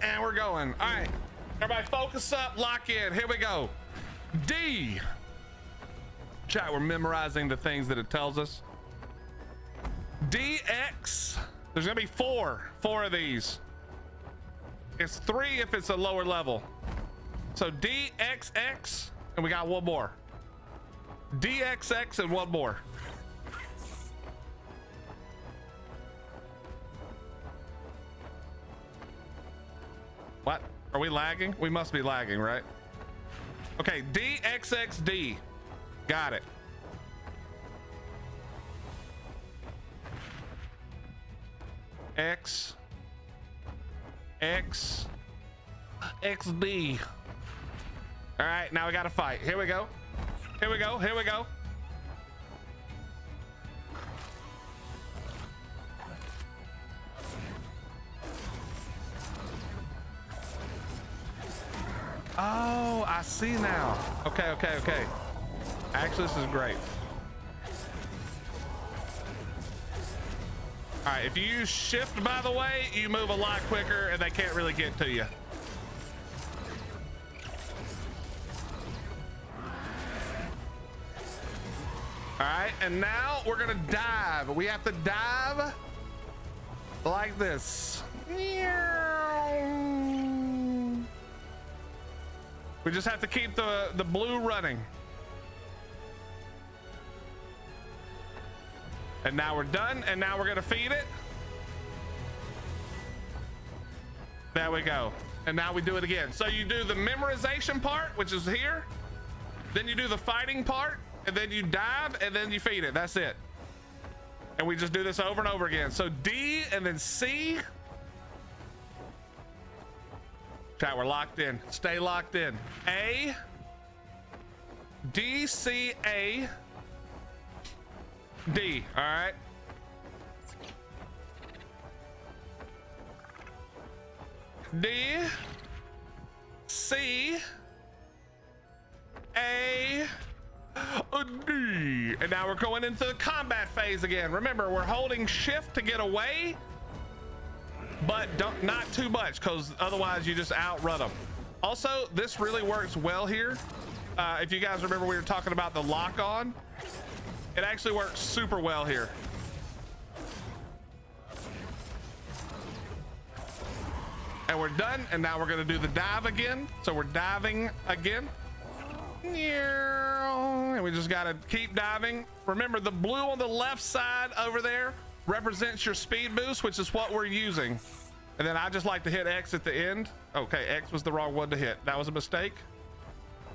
And we're going. All right, everybody focus up, lock in. Here we go. D. Chat, we're memorizing the things that it tells us. DX. There's gonna be four of these. It's 3 if it's a lower level. So DXX, and we got one more. DXX and one more. What? Are we lagging? We must be lagging, right? Okay, DXXD. Got it. X. X. XD. All right, now we got to fight. Here we go. Here we go. Here we go. Oh, I see now. Okay, okay, okay. Actually, this is great. All right, if you use shift, by the way, you move a lot quicker and they can't really get to you. All right, and now we're gonna dive. We have to dive like this. We just have to keep the blue running. And now we're done, and now we're gonna feed it. There we go. And now we do it again. So you do the memorization part, which is here. Then you do the fighting part, and then you dive, and then you feed it. That's it. And we just do this over and over again. So D and then C. Chat, we're locked in. Stay locked in. A. D, C, A. D. All right. D. C. A. D. And now we're going into the combat phase again. Remember, we're holding shift to get away, but not too much, because otherwise you just outrun them. Also, this really works well here. If you guys remember, we were talking about the lock on. It actually works super well here. And we're done. And now we're going to do the dive again. So we're diving again. And we just got to keep diving. Remember, the blue on the left side over there represents your speed boost, which is what we're using. And then I just like to hit X at the end. Okay, X was the wrong one to hit. That was a mistake.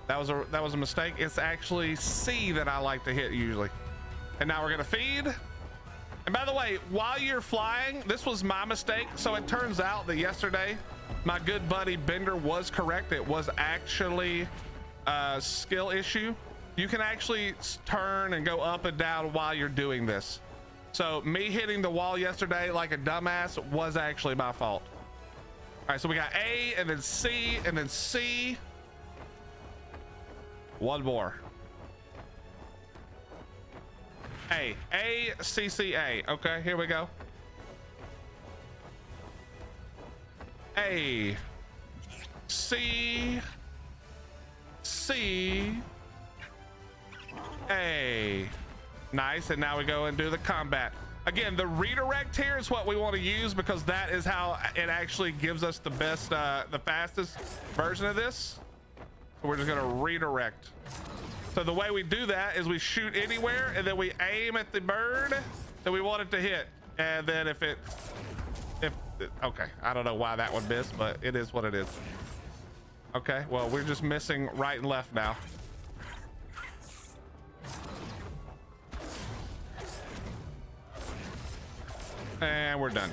That was a mistake. It's actually C that I like to hit usually. And now we're gonna feed. And by the way, while you're flying, this was my mistake. So it turns out that yesterday, my good buddy Bender was correct. It was actually a skill issue. You can actually turn and go up and down while you're doing this. So me hitting the wall yesterday like a dumbass was actually my fault. All right, so we got A and then C and then C. One more. A, C, C, A. Okay, here we go. A, C, C, A. Nice, and now we go and do the combat. Again, the redirect here is what we want to use because that is how it actually gives us the best, the fastest version of this. So we're just gonna redirect. So the way we do that is we shoot anywhere and then we aim at the bird that we want it to hit. And then okay, I don't know why that one missed, but it is what it is. Okay, well, we're just missing right and left now. And we're done.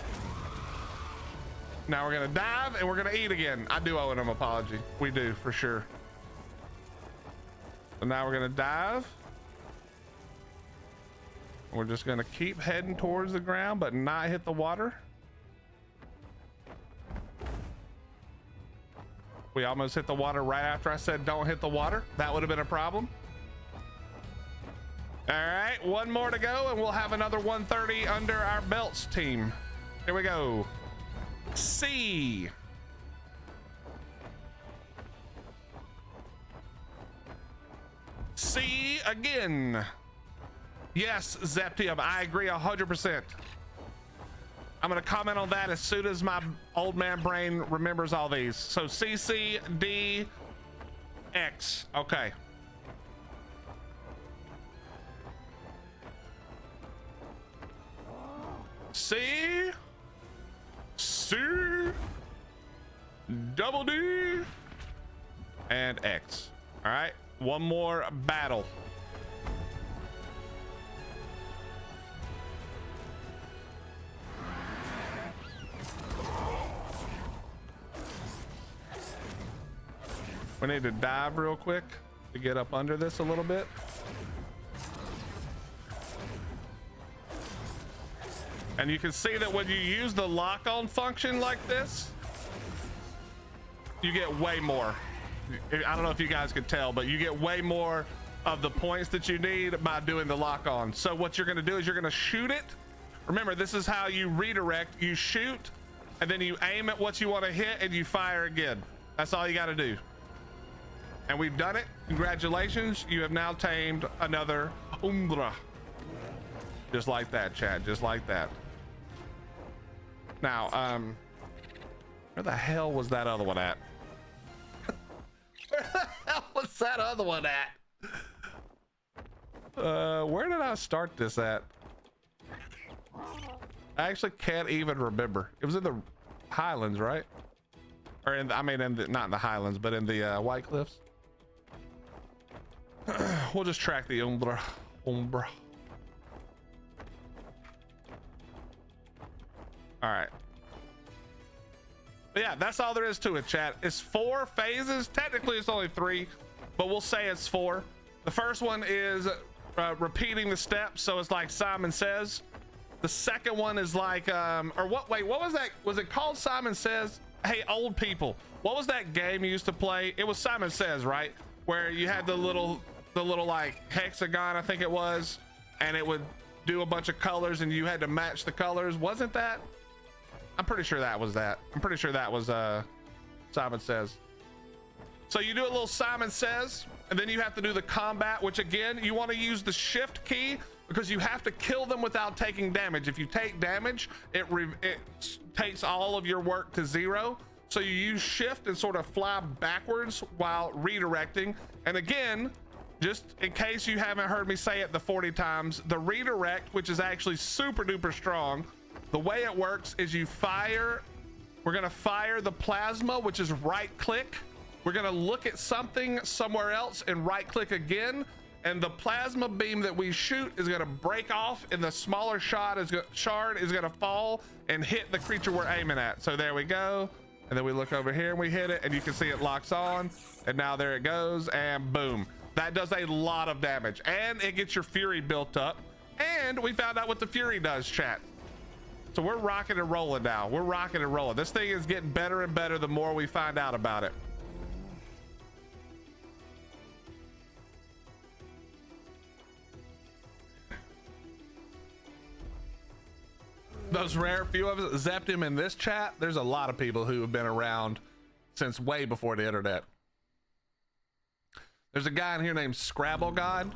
Now we're gonna dive and we're gonna eat again. I do owe him an apology. We do, for sure. So now we're gonna dive. We're just gonna keep heading towards the ground, but not hit the water. We almost hit the water right after I said don't hit the water. That would have been a problem. All right, one more to go and we'll have another 130 under our belts, team. Here we go. C. C again. Yes, Zeptium, I agree 100%. I'm gonna comment on that as soon as my old man brain remembers all these. So C, C, D, X, okay. C, C, double D, and X. All right, one more battle. We need to dive real quick to get up under this a little bit. And you can see that when you use the lock-on function like this, you get way more. I don't know if you guys could tell, but you get way more of the points that you need by doing the lock-on. So what you're gonna do is you're gonna shoot it. Remember, this is how you redirect. You shoot, and then you aim at what you wanna hit, and you fire again. That's all you gotta do. And we've done it. Congratulations. You have now tamed another Umbra. Just like that, chat, just like that. Now, where the hell was that other one at? Where the hell was that other one at? Where did I start this at? I actually can't even remember. It was in the Highlands, right? Or in the, I mean, in the, not in the Highlands, but in the White Cliffs. We'll just track the Umbra. All right. But yeah, that's all there is to it, chat. It's 4 phases. Technically, it's only 3, but we'll say it's 4. The first one is repeating the steps, so it's like Simon Says. The second one is like, or what? Wait, what was that? Was it called Simon Says? Hey, old people, what was that game you used to play? It was Simon Says, right? Where you had the little like hexagon, I think it was, and it would do a bunch of colors, and you had to match the colors. Wasn't that? I'm pretty sure that was that. I'm pretty sure that was Simon Says. So you do a little Simon Says, and then you have to do the combat, which again, you want to use the shift key because you have to kill them without taking damage. If you take damage, it takes all of your work to 0. So you use shift and sort of fly backwards while redirecting. And again, just in case you haven't heard me say it the 40 times, the redirect, which is actually super duper strong, the way it works is you fire, we're gonna fire the plasma, which is right click. We're gonna look at something somewhere else and right click again. And the plasma beam that we shoot is gonna break off, and the smaller shard is gonna fall and hit the creature we're aiming at. So there we go. And then we look over here and we hit it, and you can see it locks on, and now there it goes, and boom. That does a lot of damage, and it gets your fury built up. And we found out what the fury does, chat. So we're rocking and rolling now. We're rocking and rolling. This thing is getting better and better the more we find out about it. Those rare few of us zapped him in this chat. There's a lot of people who have been around since way before the internet. There's a guy in here named Scrabble God.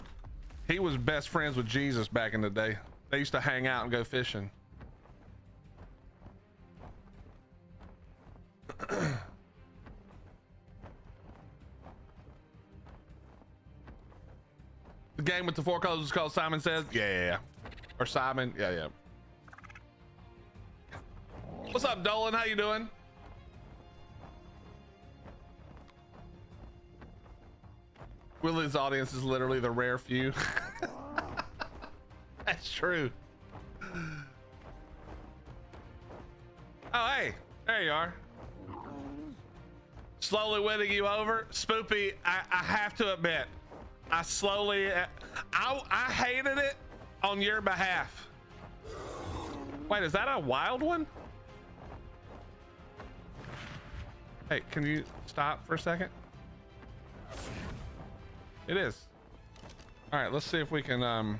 He was best friends with Jesus back in the day. They used to hang out and go fishing. The game with the 4 colors is called Simon Says. Yeah. Or Simon. Yeah. What's up, Dolan? How you doing? Willie's audience is literally the rare few. That's true. Oh, hey, There you are. Slowly winning you over. Spoopy, I have to admit, I hated it on your behalf. Wait, is that a wild one? Hey, can you stop for a second? It is. All right, let's see if we can,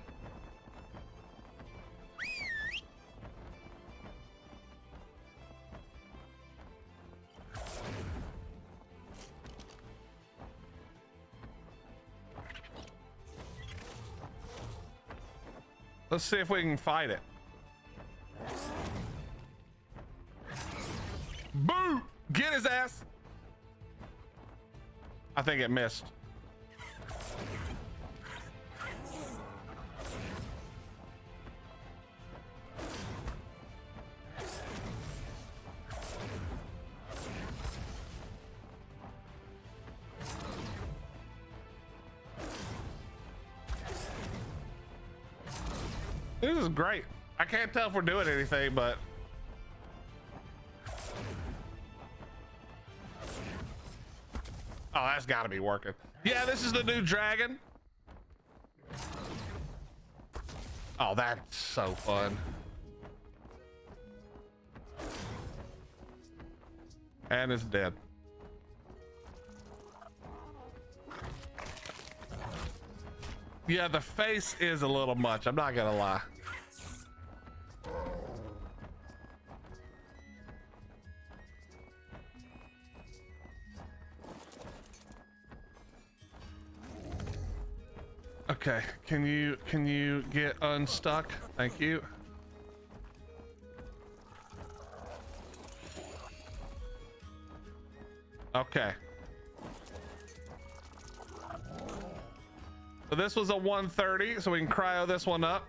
let's see if we can fight it. Boo! Get his ass. I think it missed. This is great. I can't tell if we're doing anything, but oh, that's got to be working. Yeah, this is the new dragon. Oh, that's so fun. And it's dead. Yeah, the face is a little much. I'm not gonna lie. Okay, can you get unstuck? Thank you. Okay. So this was a 130, so we can cryo this one up.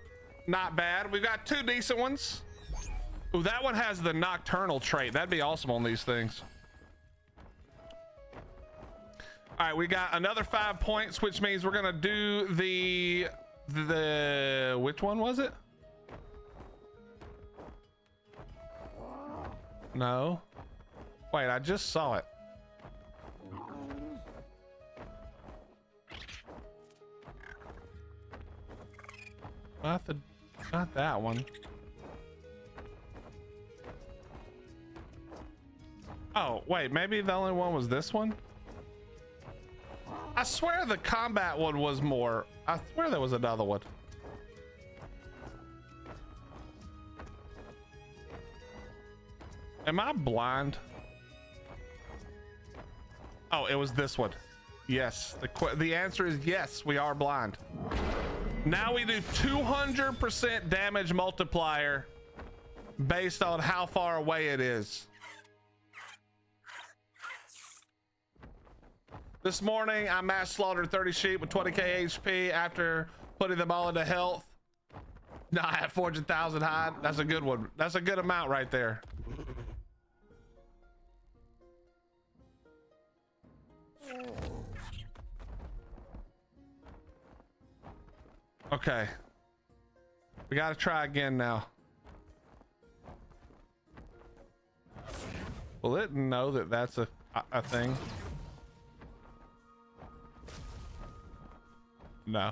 Not bad. We've got two decent ones. Ooh, that one has the nocturnal trait. That'd be awesome on these things. All right, we got another 5 points, which means we're gonna do the which one was it? No. Wait, I just saw it. Not that one. Oh, wait, maybe the only one was this one? I swear the combat one was more. I swear there was another one. Am I blind? Oh, it was this one. Yes, the answer is yes, we are blind. Now we do 200% damage multiplier based on how far away it is. This morning, I mass slaughtered 30 sheep with 20k HP after putting them all into health. Now I have 400,000 hide. That's a good one. That's a good amount right there. Okay. We got to try again now. Will it know that that's a thing? No.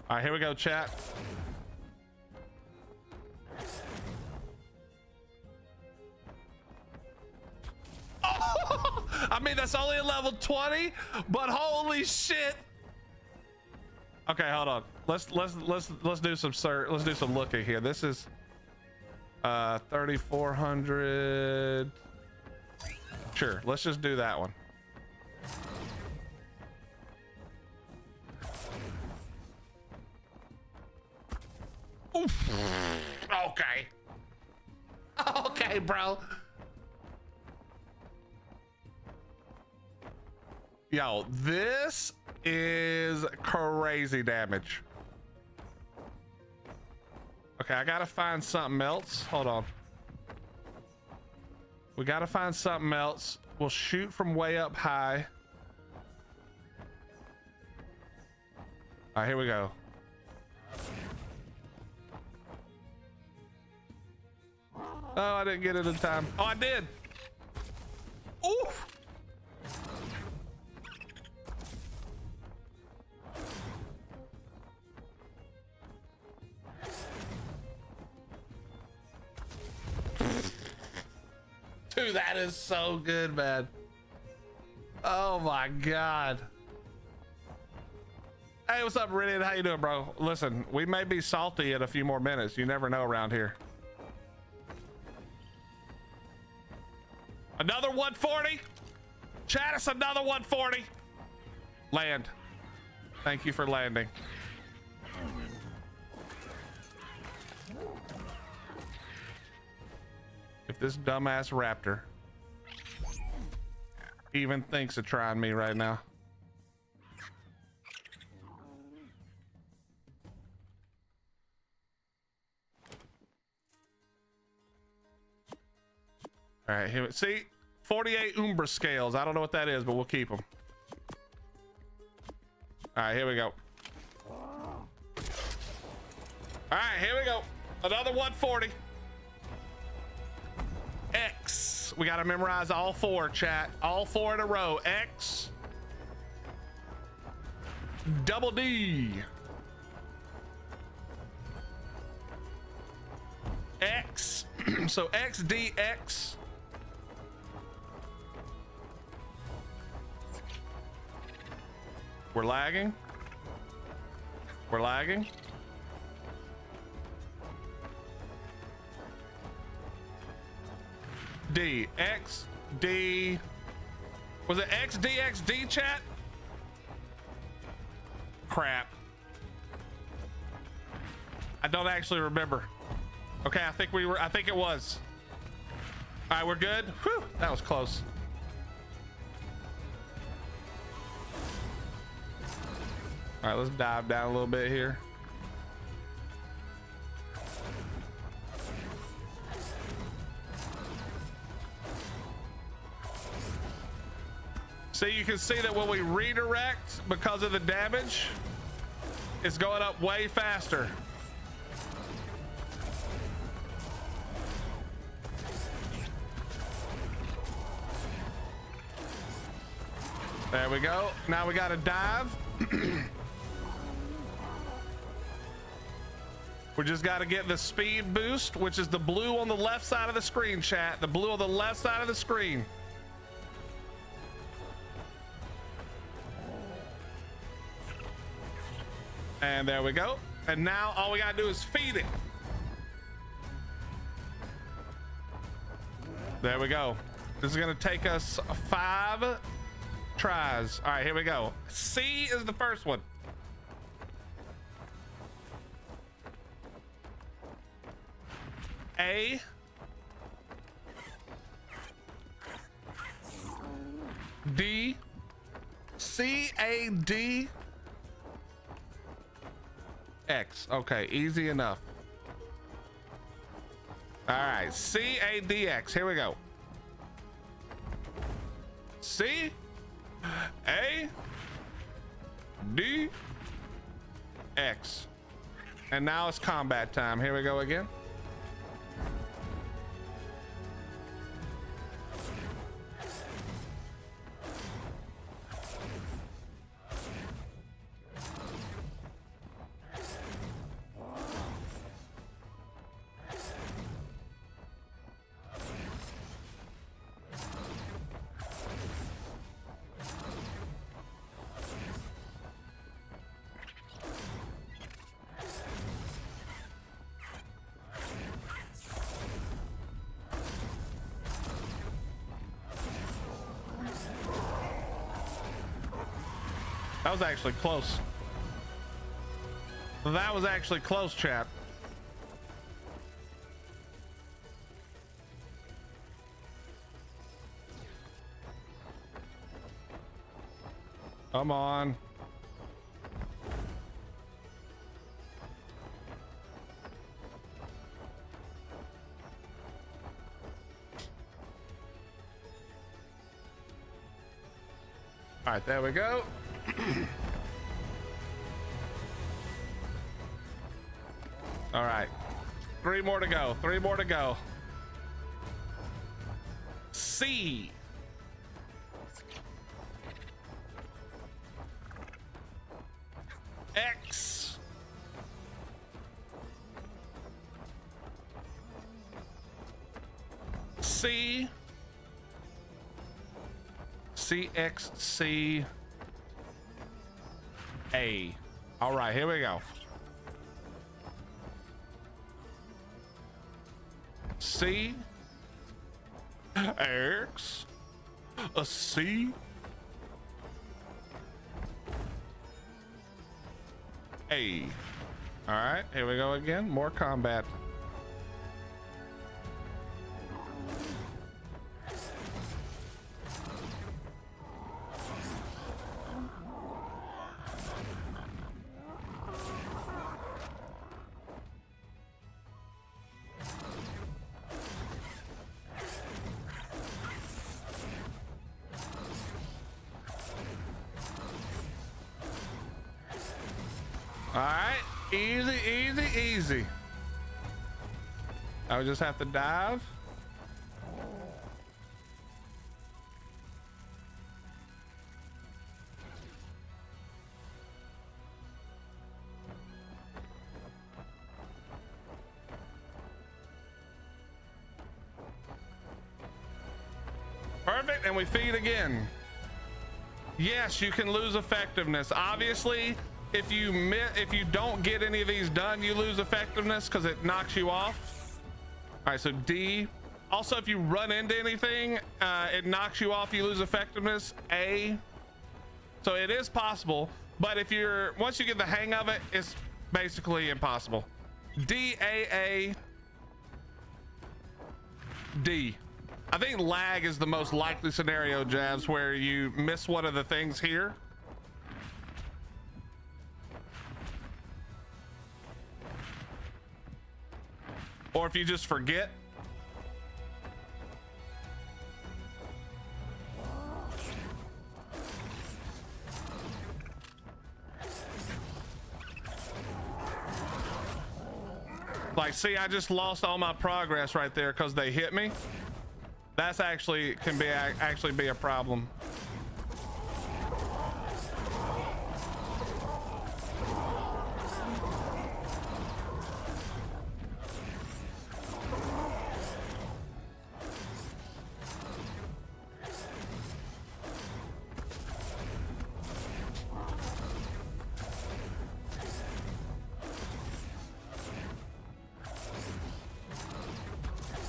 All right, here we go, chat. Oh, I mean, that's only a level 20, but holy shit. Okay, hold on. Let's do some let's do some looking here. This is 3,400. Sure, let's just do that one. Oof. Okay. Okay, bro. Yo, this is crazy damage. Okay, I gotta find something else. Hold on. We gotta find something else. We'll shoot from way up high. All right, here we go. Oh, I didn't get it in time. Oh, I did. Ooh. Dude, that is so good, man. Oh my God. Hey, what's up, Meridian? How you doing, bro? Listen, we may be salty in a few more minutes. You never know around here. Another 140. Chat us another 140. Land. Thank you for landing. If this dumbass raptor even thinks of trying me right now. All right, here. See, 48 Umbra scales. I don't know what that is, but we'll keep them. All right, here we go. All right, here we go. Another 140. X. We got to memorize all four, chat. All four in a row. X. Double D. X. So X, D, X. We're lagging. We're lagging. D, X, D. Was it X, D, X, D, chat? Crap. I don't actually remember. Okay, I think it was. All right, we're good. Whew, that was close. All right, let's dive down a little bit here. So you can see that when we redirect, because of the damage, it's going up way faster. There we go. Now we got to dive. We just got to get the speed boost, which is the blue on the left side of the screen, chat. The blue on the left side of the screen. And there we go. And now all we got to do is feed it. There we go. This is going to take us 5 tries. All right, here we go. C is the first one. A. D. C, A, D. X. Okay, easy enough. All right, C, A, D, X. Here we go. C, A, D, X. And now it's combat time. Here we go again. That was actually close. That was actually close, chat. Come on. All right, there we go. All right, 3 more to go. 3 more to go. C. X. C. C, X, C, A. All right, here we go. C, X, a C, A. All right, here we go again. More combat. All right, easy, easy, easy. I would just have to dive. Perfect, and we feed again. Yes, you can lose effectiveness. Obviously, if you don't get any of these done, you lose effectiveness because it knocks you off. All right, so D. Also, if you run into anything, it knocks you off, you lose effectiveness. A. So it is possible, but once you get the hang of it, it's basically impossible. D, A, D. I think lag is the most likely scenario, Javs, where you miss one of the things here. Or if you just forget. Like, see, I just lost all my progress right there because they hit me. That's actually can be actually be a problem.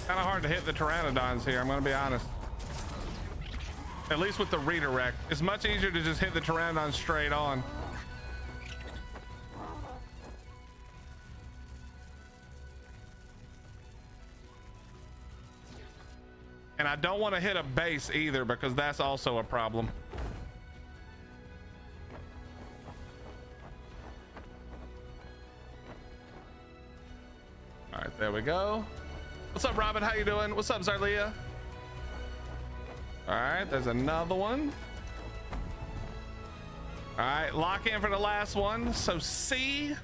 Kind of hard to hit the pteranodons here, I'm gonna be honest. At least with the redirect. It's much easier to just hit the pteranodon straight on. And I don't want to hit a base either because that's also a problem. All right, there we go. What's up, Robin? How you doing? What's up, Zarlia? All right, there's another one. All right, lock in for the last one. So C.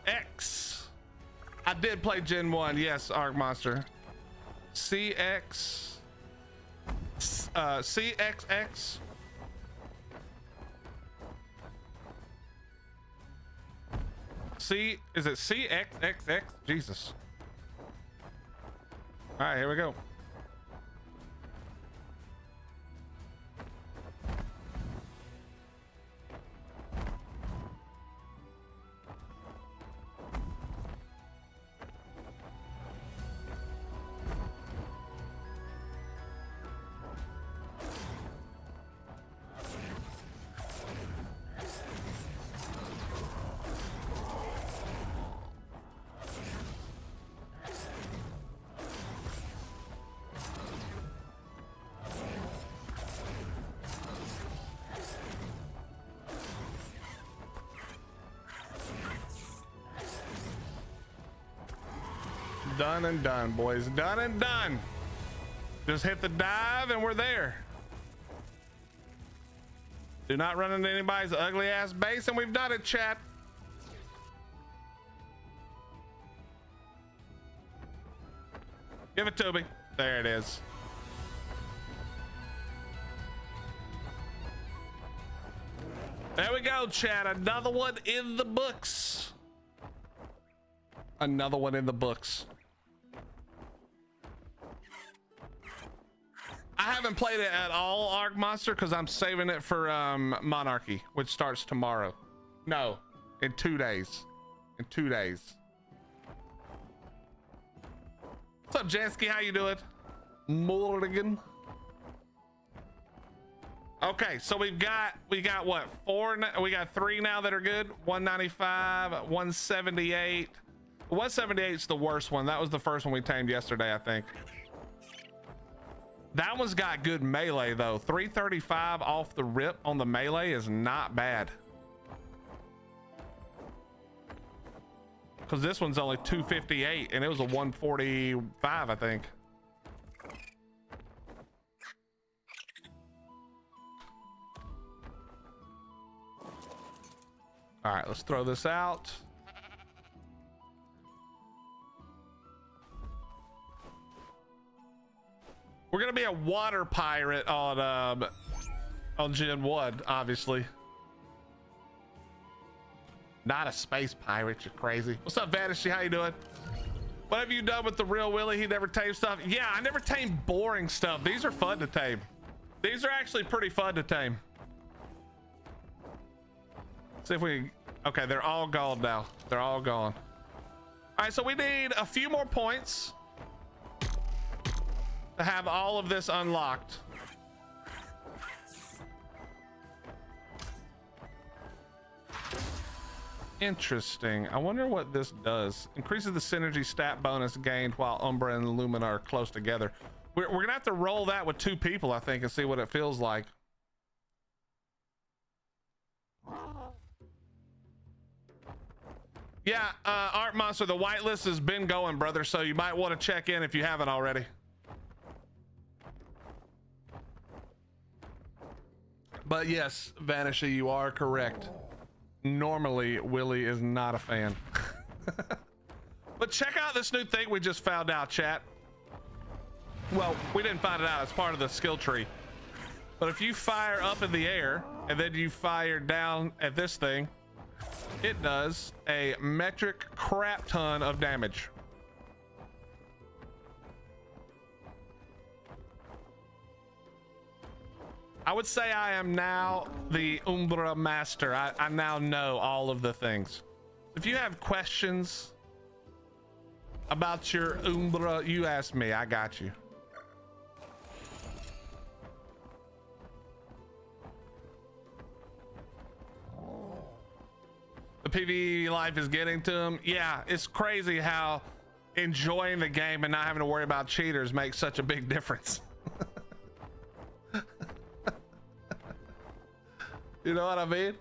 X. I did play Gen 1. Yes, Arc Monster. CX. CXX. C, is it CXXX? Jesus. All right, here we go. Done and done, boys. Done and done. Just hit the dive and we're there. Do not run into anybody's ugly ass base, and we've done it, chat. Give it to me. There it is. There we go, chat. Another one in the books. Another one in the books. I haven't played it at all, Arc Monster, because I'm saving it for Monarchy, which starts tomorrow. No, in 2 days. In 2 days. What's up, Jansky? How you doing? Morgan. Okay, so we got what, 4? We got 3 now that are good. 195, 178. 178 is the worst one. That was the first one we tamed yesterday, I think. That one's got good melee though. 335 off the rip on the melee is not bad. Because this one's only 258 and it was a 145, I think. All right, let's throw this out. We're gonna be a water pirate on Gen 1, obviously. Not a space pirate, you're crazy. What's up, Vanishing? How you doing? What have you done with the real Willie? He never tamed stuff. Yeah, I never tamed boring stuff. These are fun to tame. These are actually pretty fun to tame. See if we, okay, they're all gone now. They're all gone. All right, so we need a few more points to have all of this unlocked. Interesting. I wonder what this does. Increases the synergy stat bonus gained while Umbra and Lumina are close together. We're gonna have to roll that with 2 people, I think, and see what it feels like. Yeah, Art Monster, the whitelist has been going, brother, so you might want to check in if you haven't already. But yes, Vanishy, you are correct. Normally, Willie is not a fan. But check out this new thing we just found out, chat. Well, we didn't find it out. It's part of the skill tree. But if you fire up in the air and then you fire down at this thing, it does a metric crap ton of damage. I would say I am now the Umbra master. I now know all of the things. If you have questions about your Umbra, you ask me. I got you. The PVE life is getting to him. Yeah, it's crazy how enjoying the game and not having to worry about cheaters makes such a big difference. You know what I mean?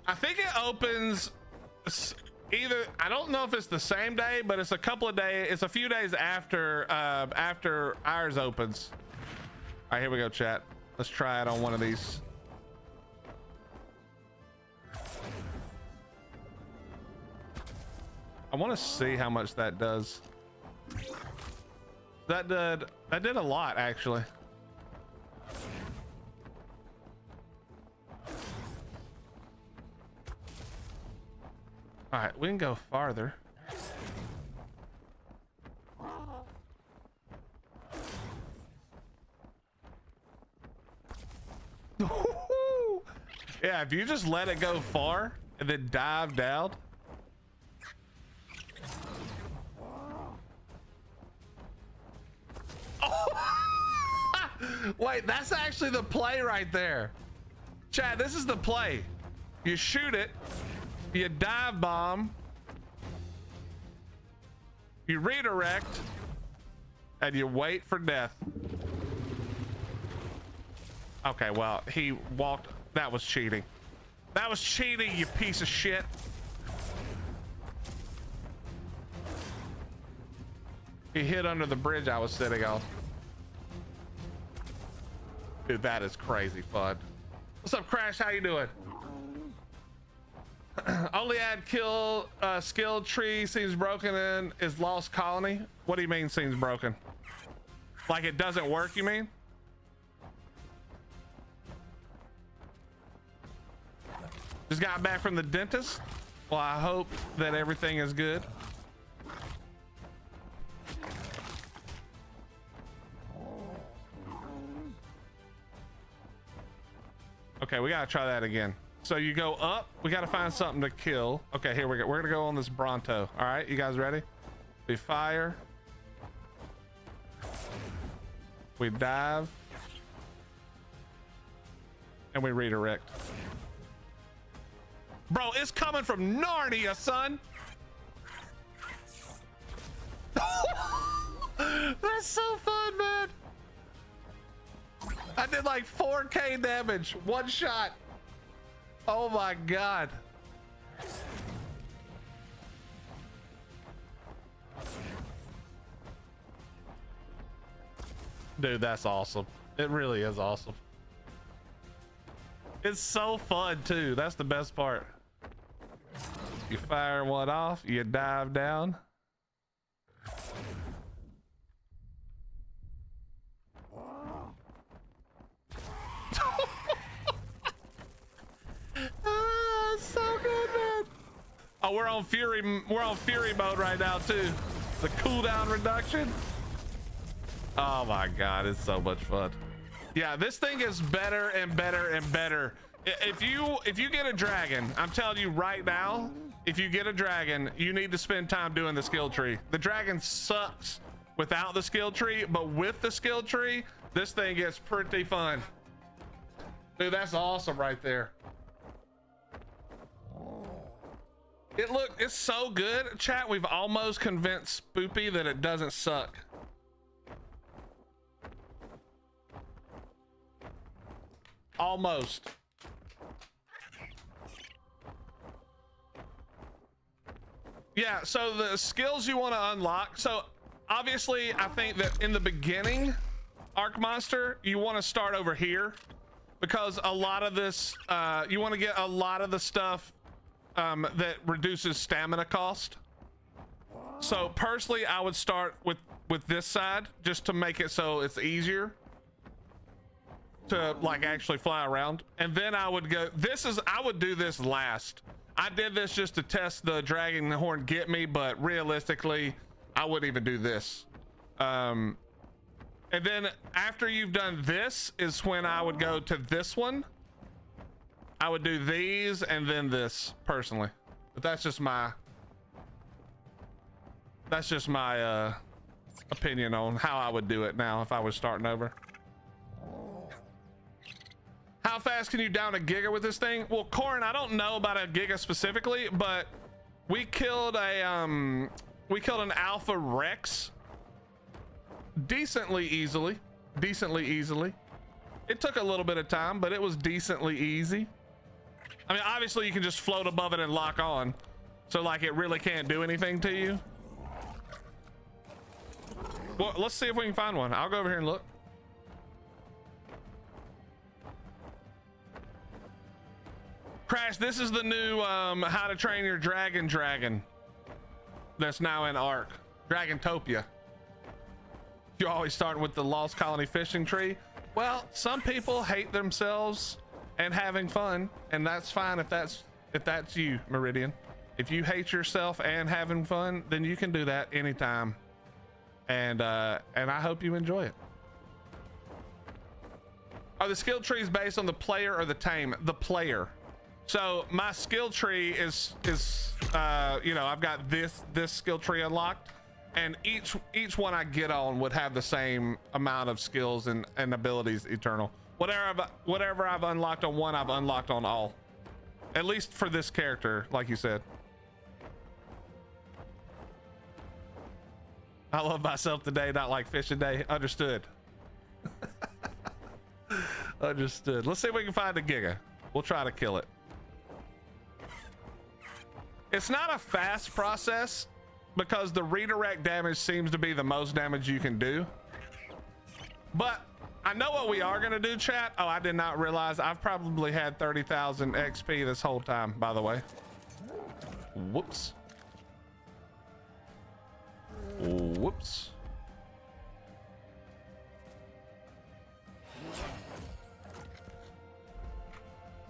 I think it opens either, I don't know if it's the same day, but it's a couple of days, it's a few days after after ours opens. All right, here we go, chat. Let's try it on one of these. I want to see how much that does. That did a lot, actually. All right, we can go farther. Yeah, if you just let it go far and then dive down. Oh. Wait, that's actually the play right there. Chad, this is the play. You shoot it. You dive bomb, you redirect, and you wait for death. Okay, well, he walked. That was cheating. That was cheating, you piece of shit. He hit under the bridge I was sitting on. Dude, that is crazy fun. What's up, Crash? How you doing? Only add kill skill tree seems broken in is lost colony. What do you mean seems broken? Like it doesn't work, you mean? Just got back from the dentist. Well, I hope that everything is good. Okay, we gotta try that again. So you go up, we gotta find something to kill. Okay, here we go. We're gonna go on this Bronto. All right, you guys ready? We fire. We dive. And we redirect. Bro, it's coming from Narnia, son. That's so fun, man. I did like 4K damage, one shot. Oh my God. Dude, that's awesome. It really is awesome. It's so fun too. That's the best part. You fire one off, you dive down. So good, man. Oh, we're on fury mode right now too. The cooldown reduction. Oh my God, it's so much fun. Yeah, this thing is better and better and better. If you get a dragon, I'm telling you right now, if you get a dragon, you need to spend time doing the skill tree. The dragon sucks without the skill tree, but with the skill tree, this thing gets pretty fun. Dude, that's awesome right there. It's so good. Chat, we've almost convinced Spoopy that it doesn't suck. Almost. Yeah, so the skills you want to unlock. So obviously, I think that in the beginning, Arc Monster, you want to start over here because a lot of this, you want to get a lot of the stuff that reduces stamina cost. So personally, I would start with this side just to make it so it's easier to like actually fly around. And then I would go, I would do this last. I did this just to test the dragon horn get me, but realistically, I wouldn't even do this. And then after you've done this is when I would go to this one. I would do these and then this personally, but that's just my opinion on how I would do it now if I was starting over. How fast can you down a giga with this thing? Well, Corin, I don't know about a giga specifically, but we killed an alpha Rex decently easily. It took a little bit of time, but it was decently easy. I mean, obviously you can just float above it and lock on. So like it really can't do anything to you. Well, let's see if we can find one. I'll go over here and look. Crash, this is the new How to Train Your Dragon that's now in Arc. Dragantopia. You're always starting with the Lost Colony fishing tree. Well, some people hate themselves and having fun, and that's fine if that's you, Meridian. If you hate yourself and having fun, then you can do that anytime. And I hope you enjoy it. Are the skill trees based on the player or the tame? The player. So my skill tree is you know, I've got this skill tree unlocked, and each one I get on would have the same amount of skills and abilities eternal. Whatever I've unlocked on one, I've unlocked on all. At least for this character, like you said. I love myself today, not like fishing day. Understood. Understood. Let's see if we can find a giga. We'll try to kill it. It's not a fast process because the redirect damage seems to be the most damage you can do. But I know what we are gonna do, chat. Oh, I did not realize I've probably had 30,000 XP this whole time, by the way. Whoops. Whoops.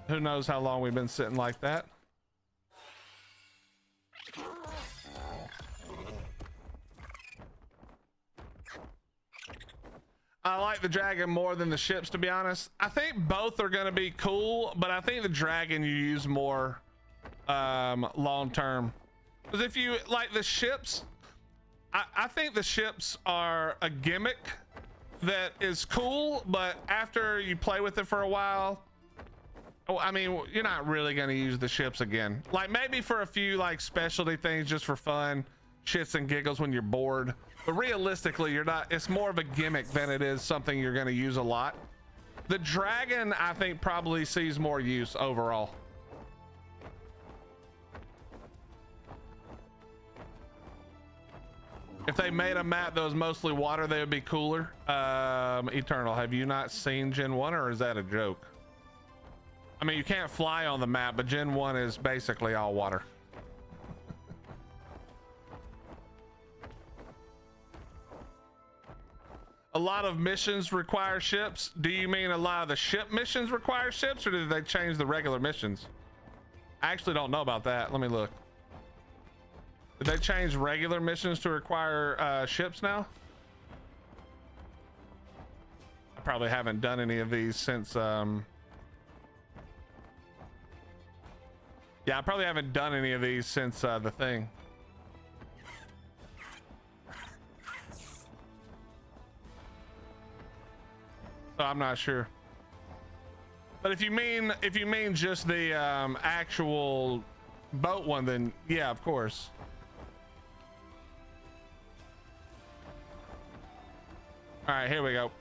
Who knows how long we've been sitting like that? I like the dragon more than the ships, to be honest. I think both are going to be cool, but I think the dragon you use more long term. Because if you like the ships, I think the ships are a gimmick that is cool, but after you play with it for a while, I mean, you're not really going to use the ships again. Like maybe for a few like specialty things just for fun, shits and giggles when you're bored. But realistically, you're not. It's more of a gimmick than it is something you're going to use a lot. The dragon, I think, probably sees more use overall. If they made a map that was mostly water, they would be cooler. Eternal, have you not seen Gen 1, or is that a joke? I mean, you can't fly on the map, but Gen 1 is basically all water. A lot of missions require ships. Do you mean a lot of the ship missions require ships, or did they change the regular missions? I actually don't know about that. Let me look. Did they change regular missions to require ships now? I probably haven't done any of these since yeah, I probably haven't done any of these since the thing. So I'm not sure. But if you mean just the actual boat one, then yeah, of course. All right, here we go.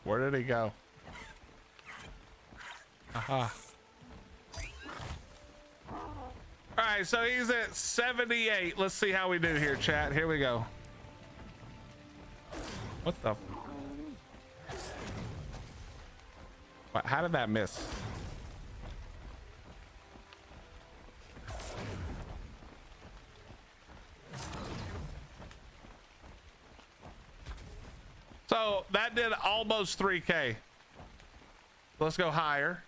Where did he go? Aha. All right, so he's at 78. Let's see how we do here, chat. Here we go. What the? What, how did that miss? So that did almost 3K. Let's go higher.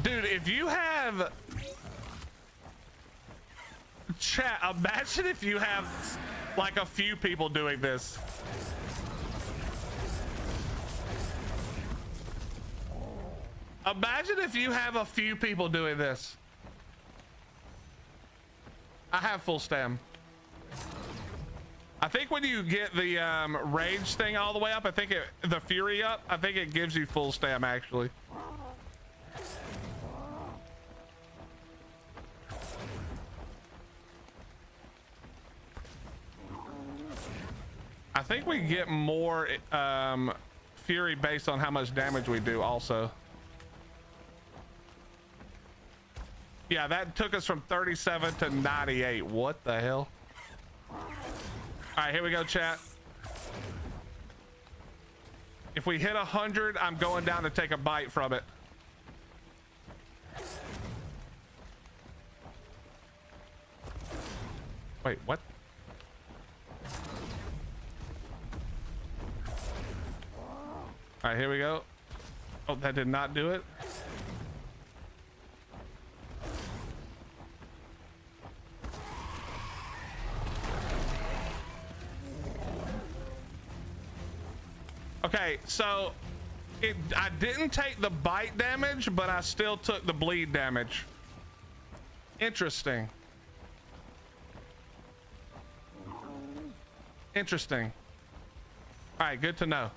Dude, if you have chat, imagine if you have like a few people doing this. Imagine if you have a few people doing this. I have full stam. I think when you get the rage thing all the way up, I think the fury up, I think it gives you full stam actually. I think we get more fury based on how much damage we do also. Yeah, that took us from 37 to 98. What the hell? All right, here we go, chat. If we hit 100, I'm going down to take a bite from it. Wait, what? All right, here we go. Oh, that did not do it. Okay, so I didn't take the bite damage, but I still took the bleed damage. Interesting. Interesting. All right, good to know.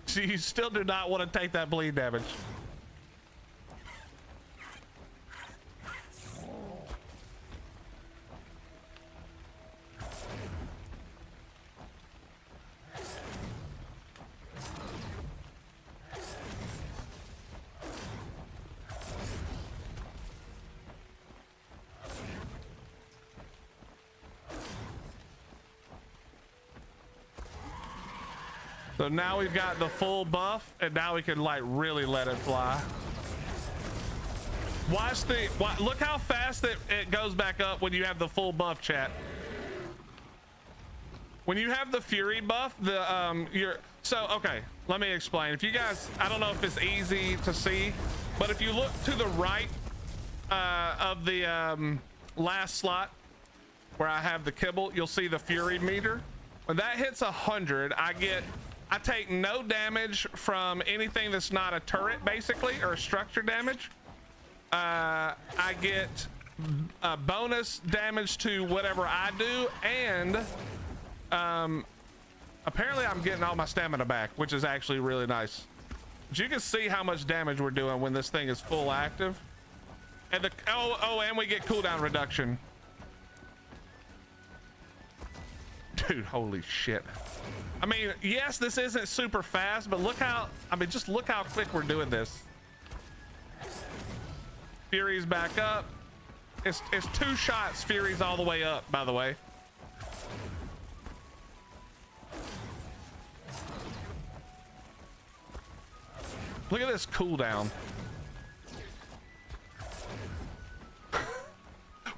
So you still do not want to take that bleed damage. So now we've got the full buff, and now we can like really let it fly. Look how fast it goes back up when you have the full buff, chat. When you have the Fury buff, okay, let me explain. If you guys, I don't know if it's easy to see, but if you look to the right of the last slot where I have the kibble, you'll see the Fury meter. When that hits 100, I take no damage from anything that's not a turret, basically, or structure damage. I get a bonus damage to whatever I do, and apparently I'm getting all my stamina back, which is actually really nice. But you can see how much damage we're doing when this thing is full active. And and we get cooldown reduction. Dude, holy shit. I mean, yes, this isn't super fast, but look how, just look how quick we're doing this. Fury's back up. It's 2 shots, Fury's all the way up, by the way. Look at this cooldown.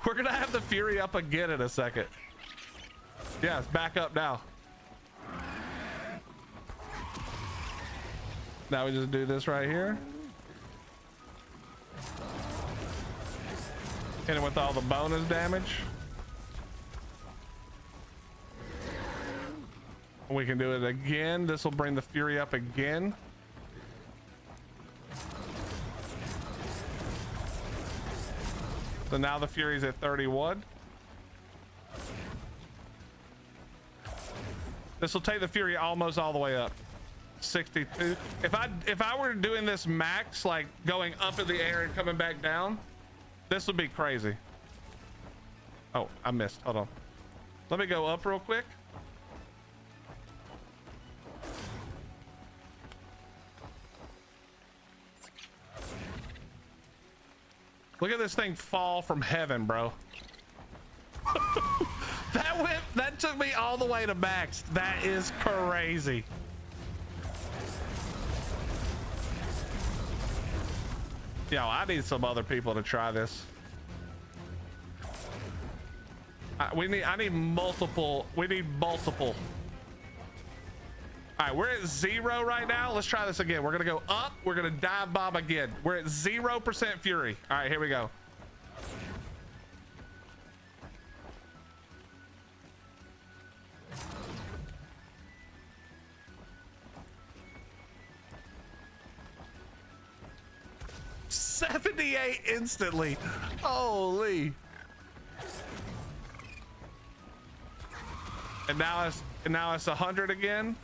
We're gonna have the Fury up again in a second. Yeah, it's back up now. Now we just do this right here. Hit him with all the bonus damage. We can do it again. This will bring the Fury up again. So now the Fury's at 31. This will take the Fury almost all the way up. 62. If I were doing this max, like going up in the air and coming back down, this would be crazy. Oh, I missed. Hold on. Let me go up real quick. Look at this thing fall from heaven, bro. That took me all the way to max. That is crazy. Yo, I need some other people to try this. I need multiple. We need multiple. All right, we're at 0 right now. Let's try this again. We're gonna go up. We're gonna dive bomb again. We're at 0% Fury. All right, here we go. $78 instantly. Holy. And now it's 100 again.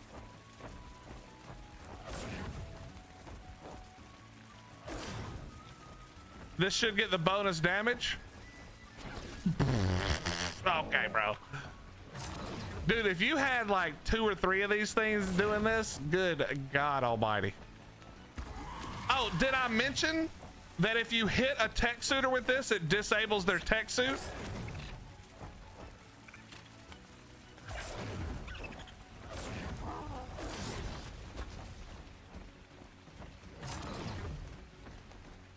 This should get the bonus damage. Okay, bro. Dude, if you had like 2 or 3 of these things doing this, good God almighty. Oh, did I mention that if you hit a tech suiter with this, it disables their tech suit?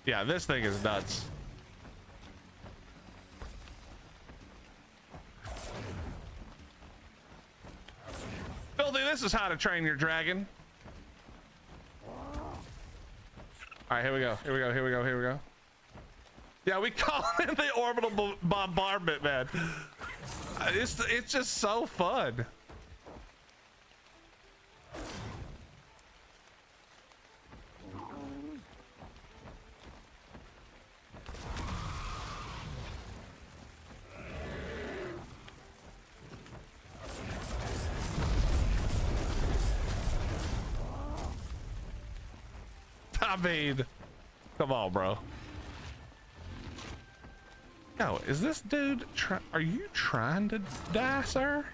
Yeah, this thing is nuts. Filthy, this is how to train your dragon. All right, here we go. Here we go. Here we go. Here we go. Yeah, we call it the orbital bombardment, man. It's just so fun. I mean, come on, bro. Yo, is this dude are you trying to die, sir?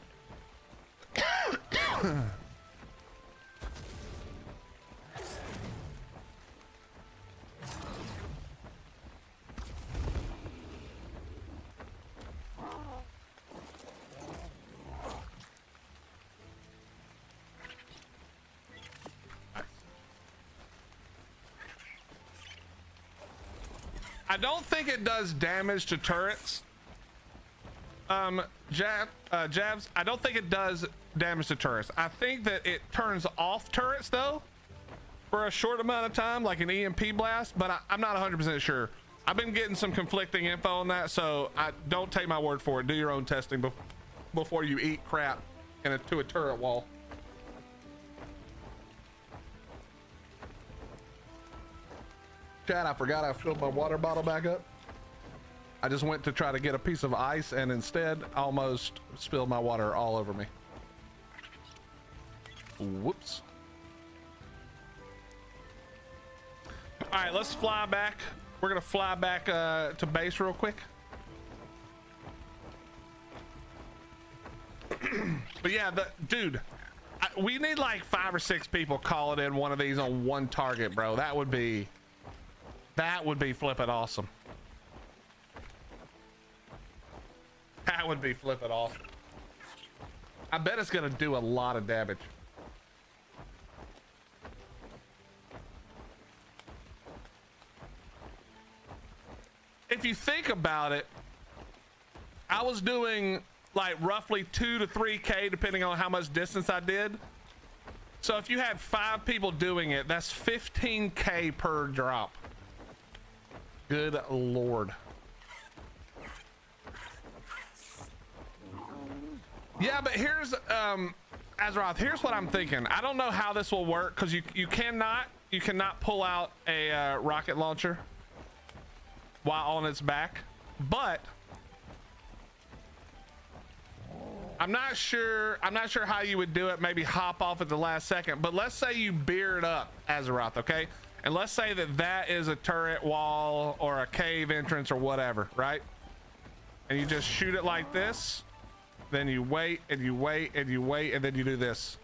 I don't think it does damage to turrets. Jabs, I don't think it does damage to turrets. I think that it turns off turrets though for a short amount of time, like an EMP blast, but I'm not 100% sure. I've been getting some conflicting info on that, so don't take my word for it. Do your own testing before you eat crap to a turret wall. Chad, I forgot I filled my water bottle back up. I just went to try to get a piece of ice and instead almost spilled my water all over me. Whoops. All right, let's fly back. We're gonna fly back to base real quick. But yeah, dude, we need like 5 or 6 people calling in one of these on one target, bro. That would be flipping awesome. That would be flipping awesome. I bet it's gonna do a lot of damage. If you think about it, I was doing like roughly 2 to 3K depending on how much distance I did. So if you had 5 people doing it, that's 15K per drop. Good Lord. Yeah, but here's Azeroth, here's what I'm thinking. I don't know how this will work because you cannot pull out a rocket launcher while on its back, but I'm not sure how you would do it. Maybe hop off at the last second, but let's say you beard up Azeroth, okay? And let's say that is a turret wall or a cave entrance or whatever, right? And you just shoot it like this, then you wait and you wait and you wait, and then you do this.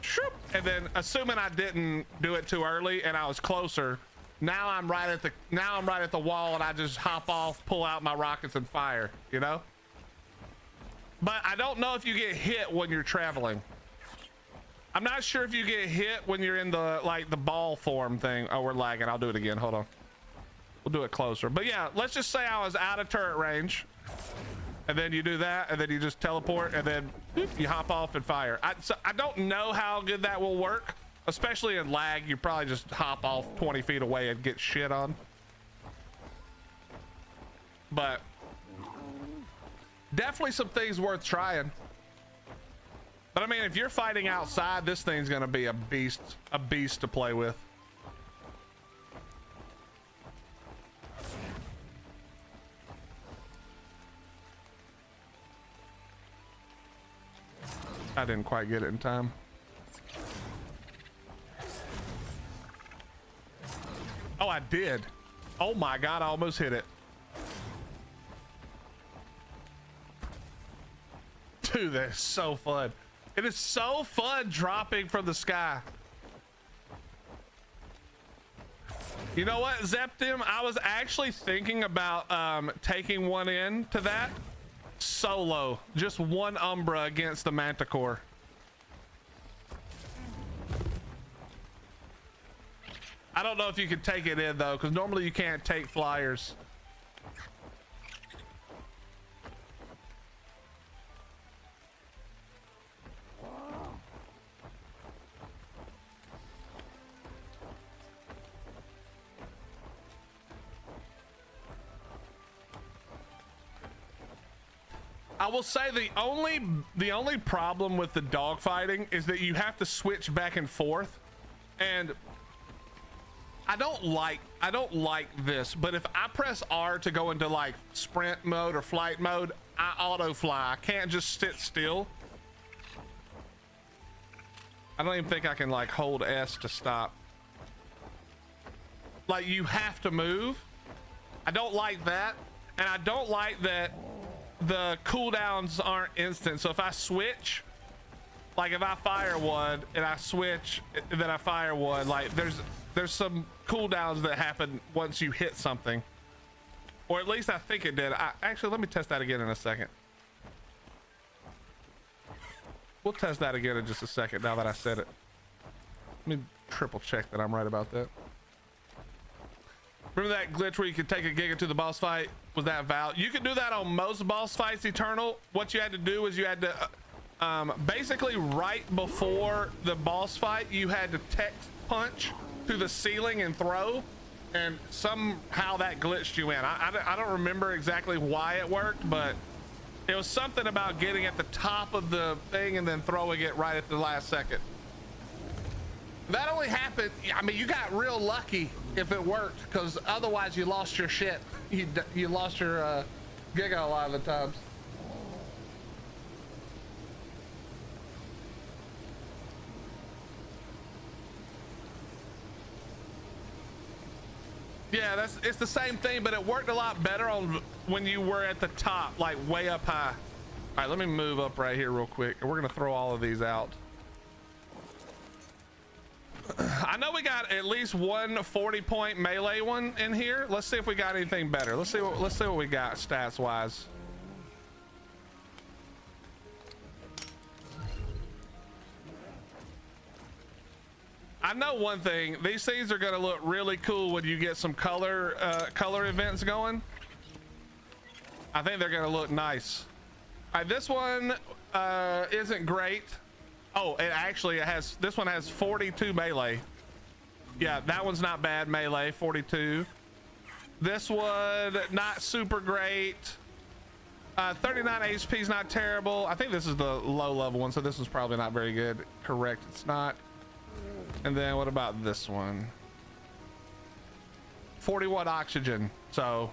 Shoop. And then assuming I didn't do it too early and I was closer, now I'm right at the wall and I just hop off, pull out my rockets and fire, you know? But I don't know if you get hit when you're traveling. I'm not sure if you get hit when you're in the the ball form thing. Oh, we're lagging. I'll do it again. Hold on. We'll do it closer. But yeah, let's just say I was out of turret range, and then you do that, and then you just teleport, and then you hop off and fire. So I don't know how good that will work, especially in lag. You probably just hop off 20 feet away and get shit on. But definitely some things worth trying. But I mean, if you're fighting outside, this thing's gonna be a beast to play with. I didn't quite get it in time. Oh, I did. Oh my God, I almost hit it. Dude, that's so fun. It is so fun dropping from the sky. You know what, Zeptim? I was actually thinking about taking one in to that solo. Just one Umbra against the Manticore. I don't know if you could take it in though, because normally you can't take flyers. I will say the only problem with the dogfighting is that you have to switch back and forth, and I don't like this, but if I press R to go into like sprint mode or flight mode, I auto fly. I can't just sit still. I don't even think I can like hold S to stop. like you have to move. I don't like that, and I don't like that the cooldowns aren't instant. So if I switch, like if I fire one and I switch and then I fire one, like there's some cooldowns that happen once you hit something, or at least I think it did. Actually, let me test that again in a second. We'll test that again in just a second now that I said it. Let me triple check that I'm right about that. Remember that glitch where you could take a Giga to the boss fight? Was that Val? You can do that on most boss fights, Eternal. What you had to do is you had to basically right before the boss fight, you had to tech punch to the ceiling and throw, and somehow that glitched you in. I don't remember exactly why it worked, but it was something about getting at the top of the thing and then throwing it right at the last second. That only happened, I mean, you got real lucky if it worked, because otherwise you lost your shit. You lost your Giga a lot of the times. Yeah, it's the same thing, but it worked a lot better on when you were at the top, like way up high. All right, let me move up right here real quick, and we're gonna throw all of these out. I know we got at least one 40-point melee one in here. Let's see if we got anything better. Let's see what we got stats wise. I know one thing, these things are gonna look really cool when you get some color events going. I think they're gonna look nice. All right, this one isn't great. Oh, this one has 42 melee. Yeah, that one's not bad, melee, 42. This one, not super great. 39 HP is not terrible. I think this is the low level one, so this is probably not very good. Correct, it's not. And then what about this one? 41 oxygen, so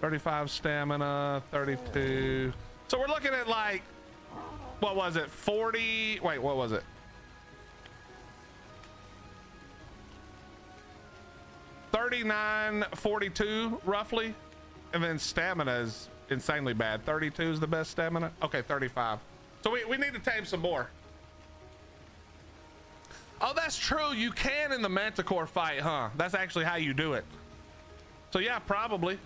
35 stamina, 32. So we're looking at like, what was it? 40, wait, what was it? $39, 42 roughly. And then stamina is insanely bad. 32 is the best stamina. Okay, 35. So we need to tame some more. Oh, that's true. You can in the Manticore fight, huh? That's actually how you do it. So yeah, probably.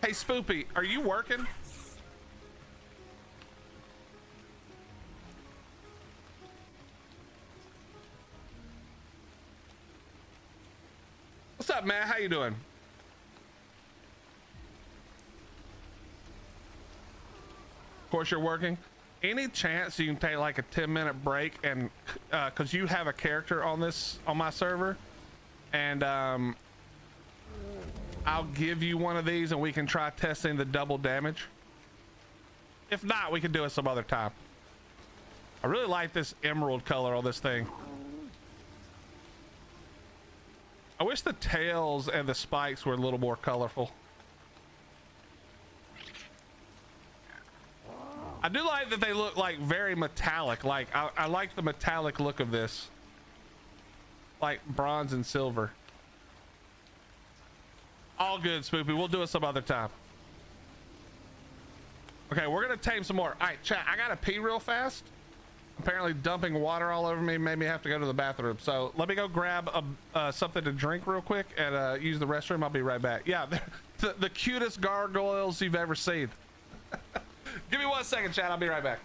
Hey, Spoopy, are you working? What's up, man? How you doing? Of course you're working. Any chance you can take like a 10-minute break and because you have a character on my server, and I'll give you one of these and we can try testing the double damage. If not, we can do it some other time. I really like this emerald color on this thing. I wish the tails and the spikes were a little more colorful. I do like that they look like very metallic. Like I like the metallic look of this, like bronze and silver. All good, Spoopy. We'll do it some other time. Okay, we're gonna tame some more. All right, chat, I gotta pee real fast. Apparently dumping water all over me made me have to go to the bathroom, so let me go grab something to drink real quick and use the restroom. I'll be right back. Yeah, the cutest gargoyles you've ever seen. Give me 1 second, chat. I'll be right back.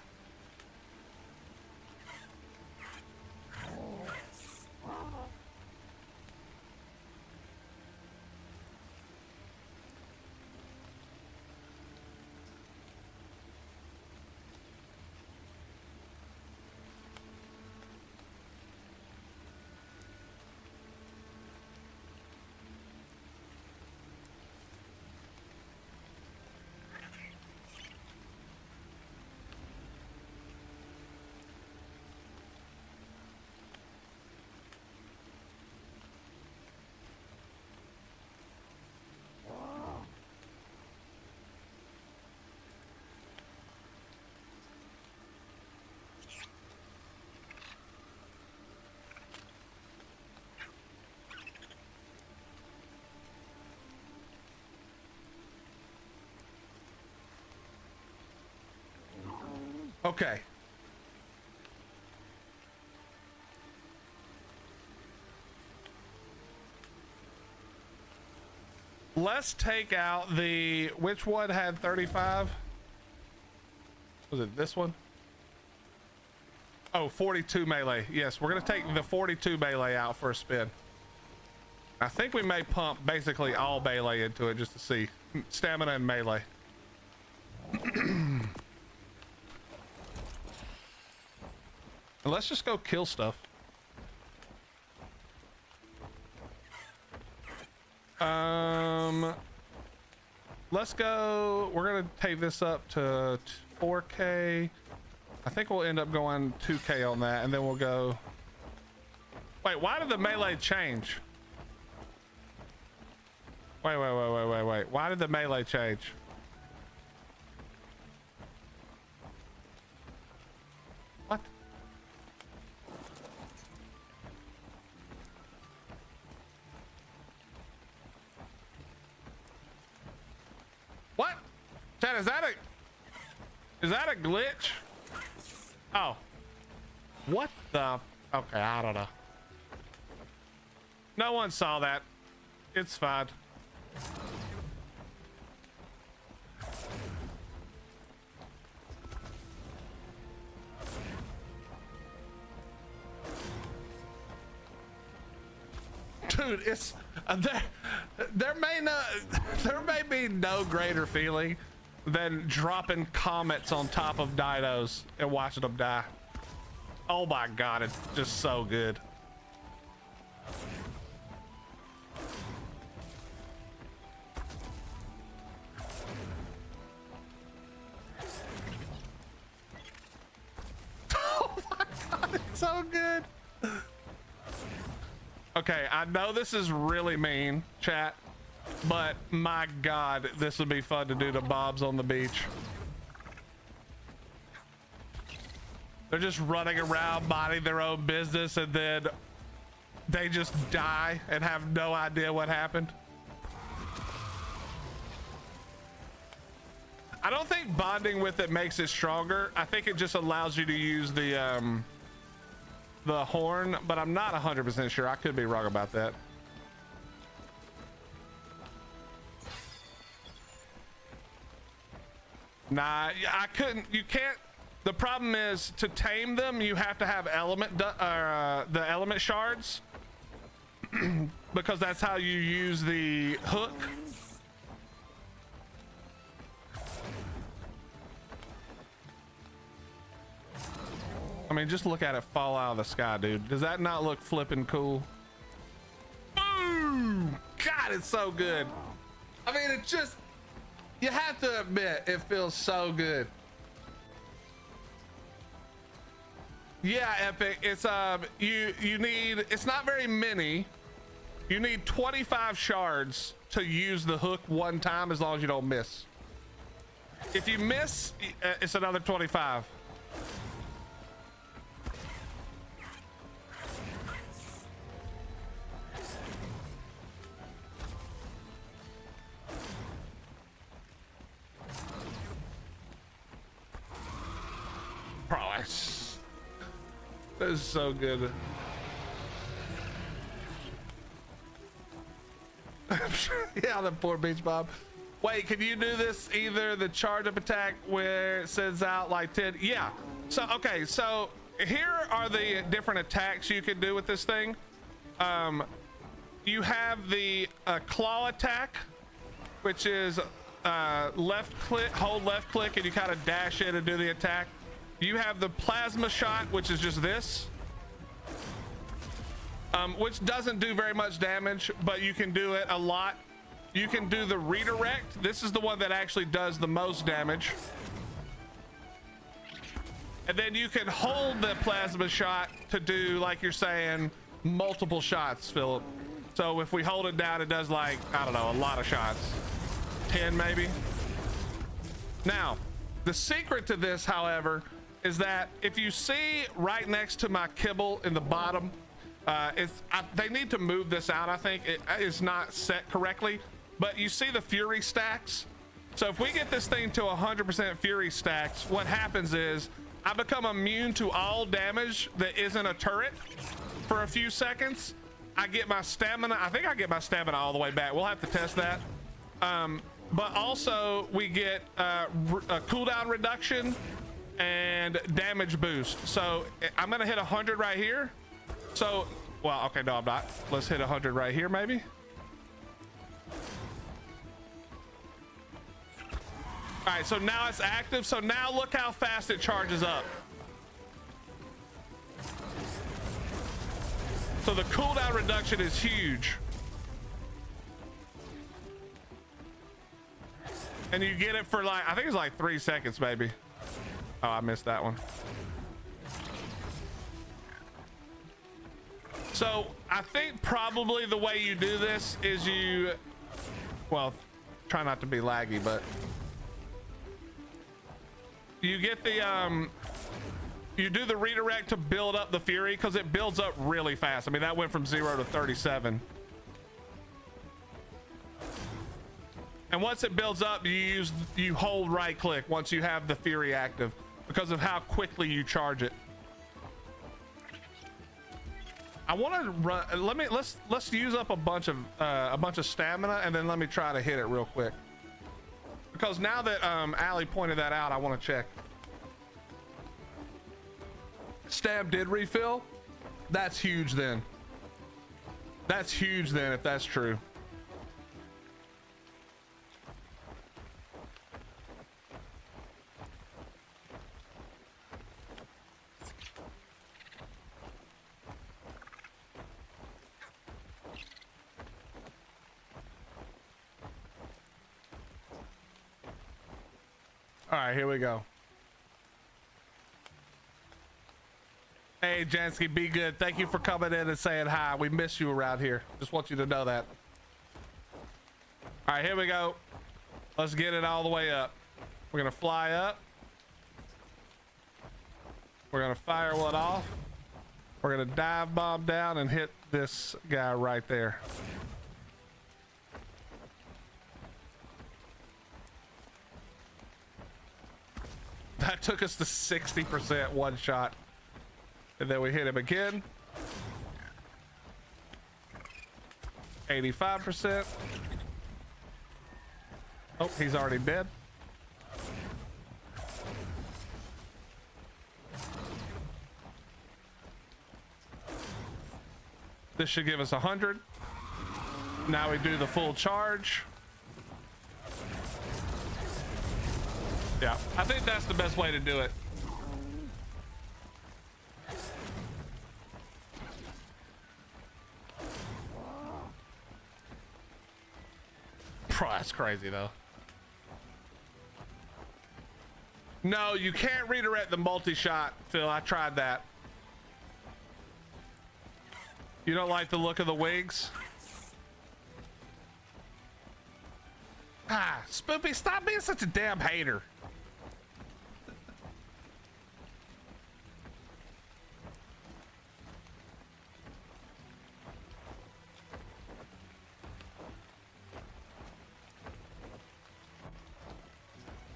Okay. Let's take out the, which one had 35? Was it this one? Oh, 42 melee. Yes, we're gonna take the 42 melee out for a spin. I think we may pump basically all melee into it just to see. Stamina and melee. And let's just go kill stuff. Let's go. We're gonna take this up to 4K. I think we'll end up going 2K on that, and then we'll go. Wait, why did the melee change? Wait. Why did the melee change? What? What? Chad, is that a glitch? Oh. What the? Okay, I don't know. No one saw that. It's fine. Dude, it's there may be no greater feeling than dropping comets on top of dinos and watching them die. Oh my god, it's just so good. Oh my god, it's so good. Okay, I know this is really mean, chat, but my god, this would be fun to do to mobs on the beach. They're just running around minding their own business, and then they just die and have no idea what happened. I don't think bonding with it makes it stronger. I think it just allows you to use the horn, but I'm not 100% sure. I could be wrong about that. Nah, I couldn't. You can't. The problem is, to tame them, you have to have the element shards, because that's how you use the hook. I mean, just look at it fall out of the sky, dude. Does that not look flipping cool? Boom! God, it's so good. I mean, it's just, you have to admit, it feels so good. Yeah, Epic. It's you need, it's not very many. You need 25 shards to use the hook one time, as long as you don't miss. If you miss, it's another 25. That is so good. Yeah, the poor beach bob. Wait, can you do this either the charge up attack where it sends out like 10? Yeah. So, okay, so here are the different attacks you can do with this thing. You have the claw attack, which is left click, hold left click, and you kind of dash in and do the attack. You have the plasma shot, which is just this, which doesn't do very much damage, but you can do it a lot. You can do the redirect. This is the one that actually does the most damage. And then you can hold the plasma shot to do, like you're saying, multiple shots, Philip. So if we hold it down, it does, like, I don't know, a lot of shots. 10 maybe. Now, the secret to this, however, is that if you see right next to my kibble in the bottom, they need to move this out. I think it is not set correctly, but you see the fury stacks. So if we get this thing to 100% fury stacks, what happens is I become immune to all damage that isn't a turret for a few seconds. I get my stamina. I think I get my stamina all the way back. We'll have to test that. But also we get a cooldown reduction and damage boost. So I'm gonna hit 100 right here. So, well, okay, no, I'm not. Let's hit 100 right here, maybe. All right, so now it's active. So now look how fast it charges up. So the cooldown reduction is huge. And you get it for like, I think it's like 3 seconds, maybe. Oh, I missed that one. So I think probably the way you do this is you, well, try not to be laggy, but you get the, you do the redirect to build up the fury because it builds up really fast. I mean, that went from 0 to 37. And once it builds up, you hold right click once you have the fury active because of how quickly you charge it. I want to run. Let's use up a bunch of stamina, and then let me try to hit it real quick. Because now that Allie pointed that out, I want to check. Stab did refill. That's huge then. That's huge then if that's true. All right, here we go. Hey, Jansky, be good. Thank you for coming in and saying hi. We miss you around here. Just want you to know that. All right, here we go. Let's get it all the way up. We're gonna fly up. We're gonna fire one off. We're gonna dive bomb down and hit this guy right there. That took us to 60% one shot. And then we hit him again. 85%. Oh, he's already dead. This should give us 100. Now we do the full charge. Yeah, I think that's the best way to do it. Bro, that's crazy though. No, you can't redirect the multi-shot, Phil. I tried that. You don't like the look of the wings? Ah, Spoopy, stop being such a damn hater.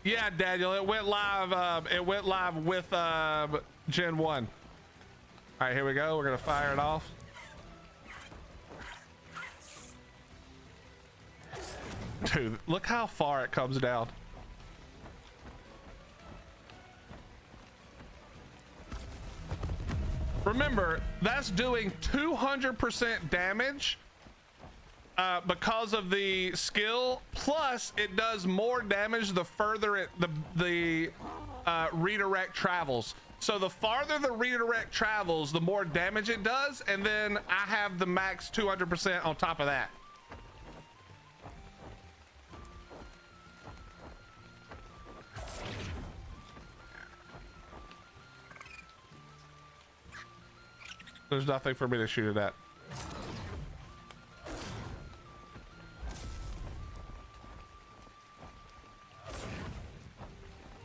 Yeah, Daniel, it went live. It went live with Gen 1. All right, here we go. We're gonna fire it off. Dude, look how far it comes down. Remember, that's doing 200% damage because of the skill, plus it does more damage the further the redirect travels. So the farther the redirect travels, the more damage it does, and then I have the max 200% on top of that. There's nothing for me to shoot it at.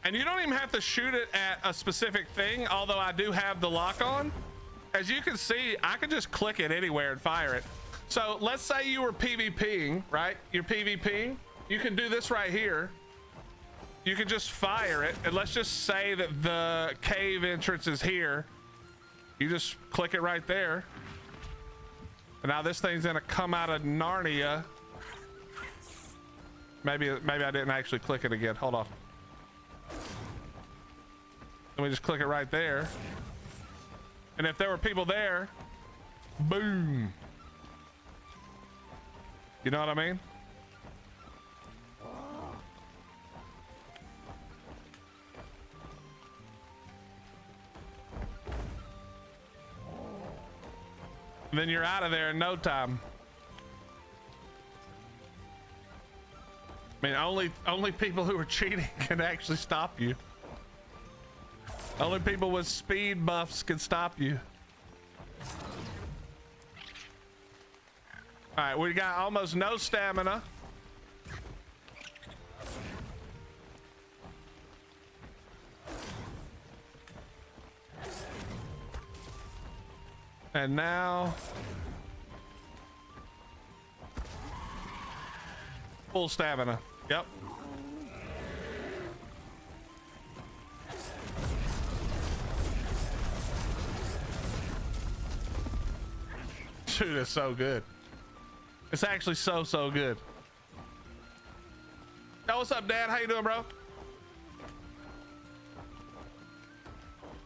And you don't even have to shoot it at a specific thing, although I do have the lock on. As you can see, I can just click it anywhere and fire it. So let's say you were PvPing, right? You're PvPing. You can do this right here. you can just fire it, and let's just say that the cave entrance is here. You just click it right there, and now this thing's gonna come out of Narnia. Maybe I didn't actually click it again. Hold on. And we just click it right there, and if there were people there, boom. You know what I mean? And then you're out of there in no time. I mean, only people who are cheating can actually stop you. Only people with speed buffs can stop you. All right, we got almost no stamina. And now full stamina. Yep. Dude, it's so good. It's actually so good. Yo, what's up, Dan? How you doing, bro?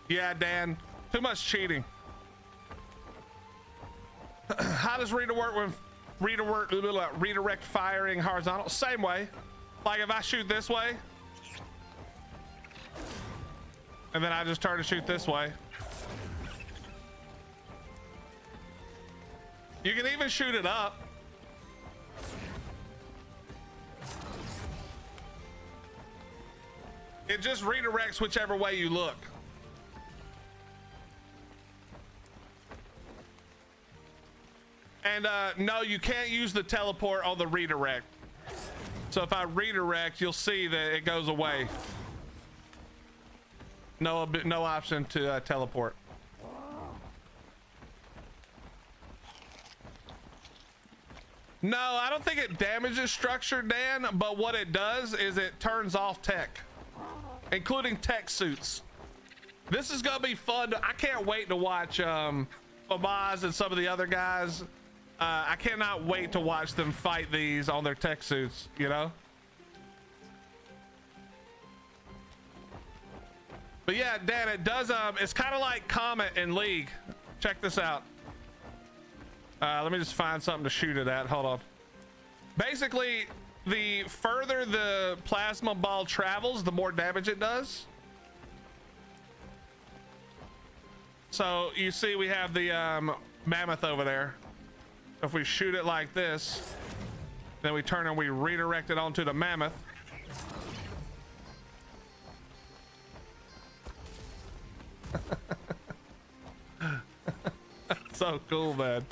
Yeah, Dan. Too much cheating. How does redirect firing horizontal? Same way. Like if I shoot this way, and then I just turn to shoot this way. You can even shoot it up. It just redirects whichever way you look. And no, you can't use the teleport on the redirect. So if I redirect, you'll see that it goes away. No option to teleport. No, I don't think it damages structure, Dan, but what it does is it turns off tech, including tech suits. This is gonna be fun. I can't wait to watch Famaz and some of the other guys. I cannot wait to watch them fight these on their tech suits, you know? But yeah, Dan, it does, it's kind of like Comet in League. Check this out. Let me just find something to shoot it at. Hold on. Basically, the further the plasma ball travels, the more damage it does. So you see we have the mammoth over there. If we shoot it like this, then we turn and we redirect it onto the mammoth. So cool, man.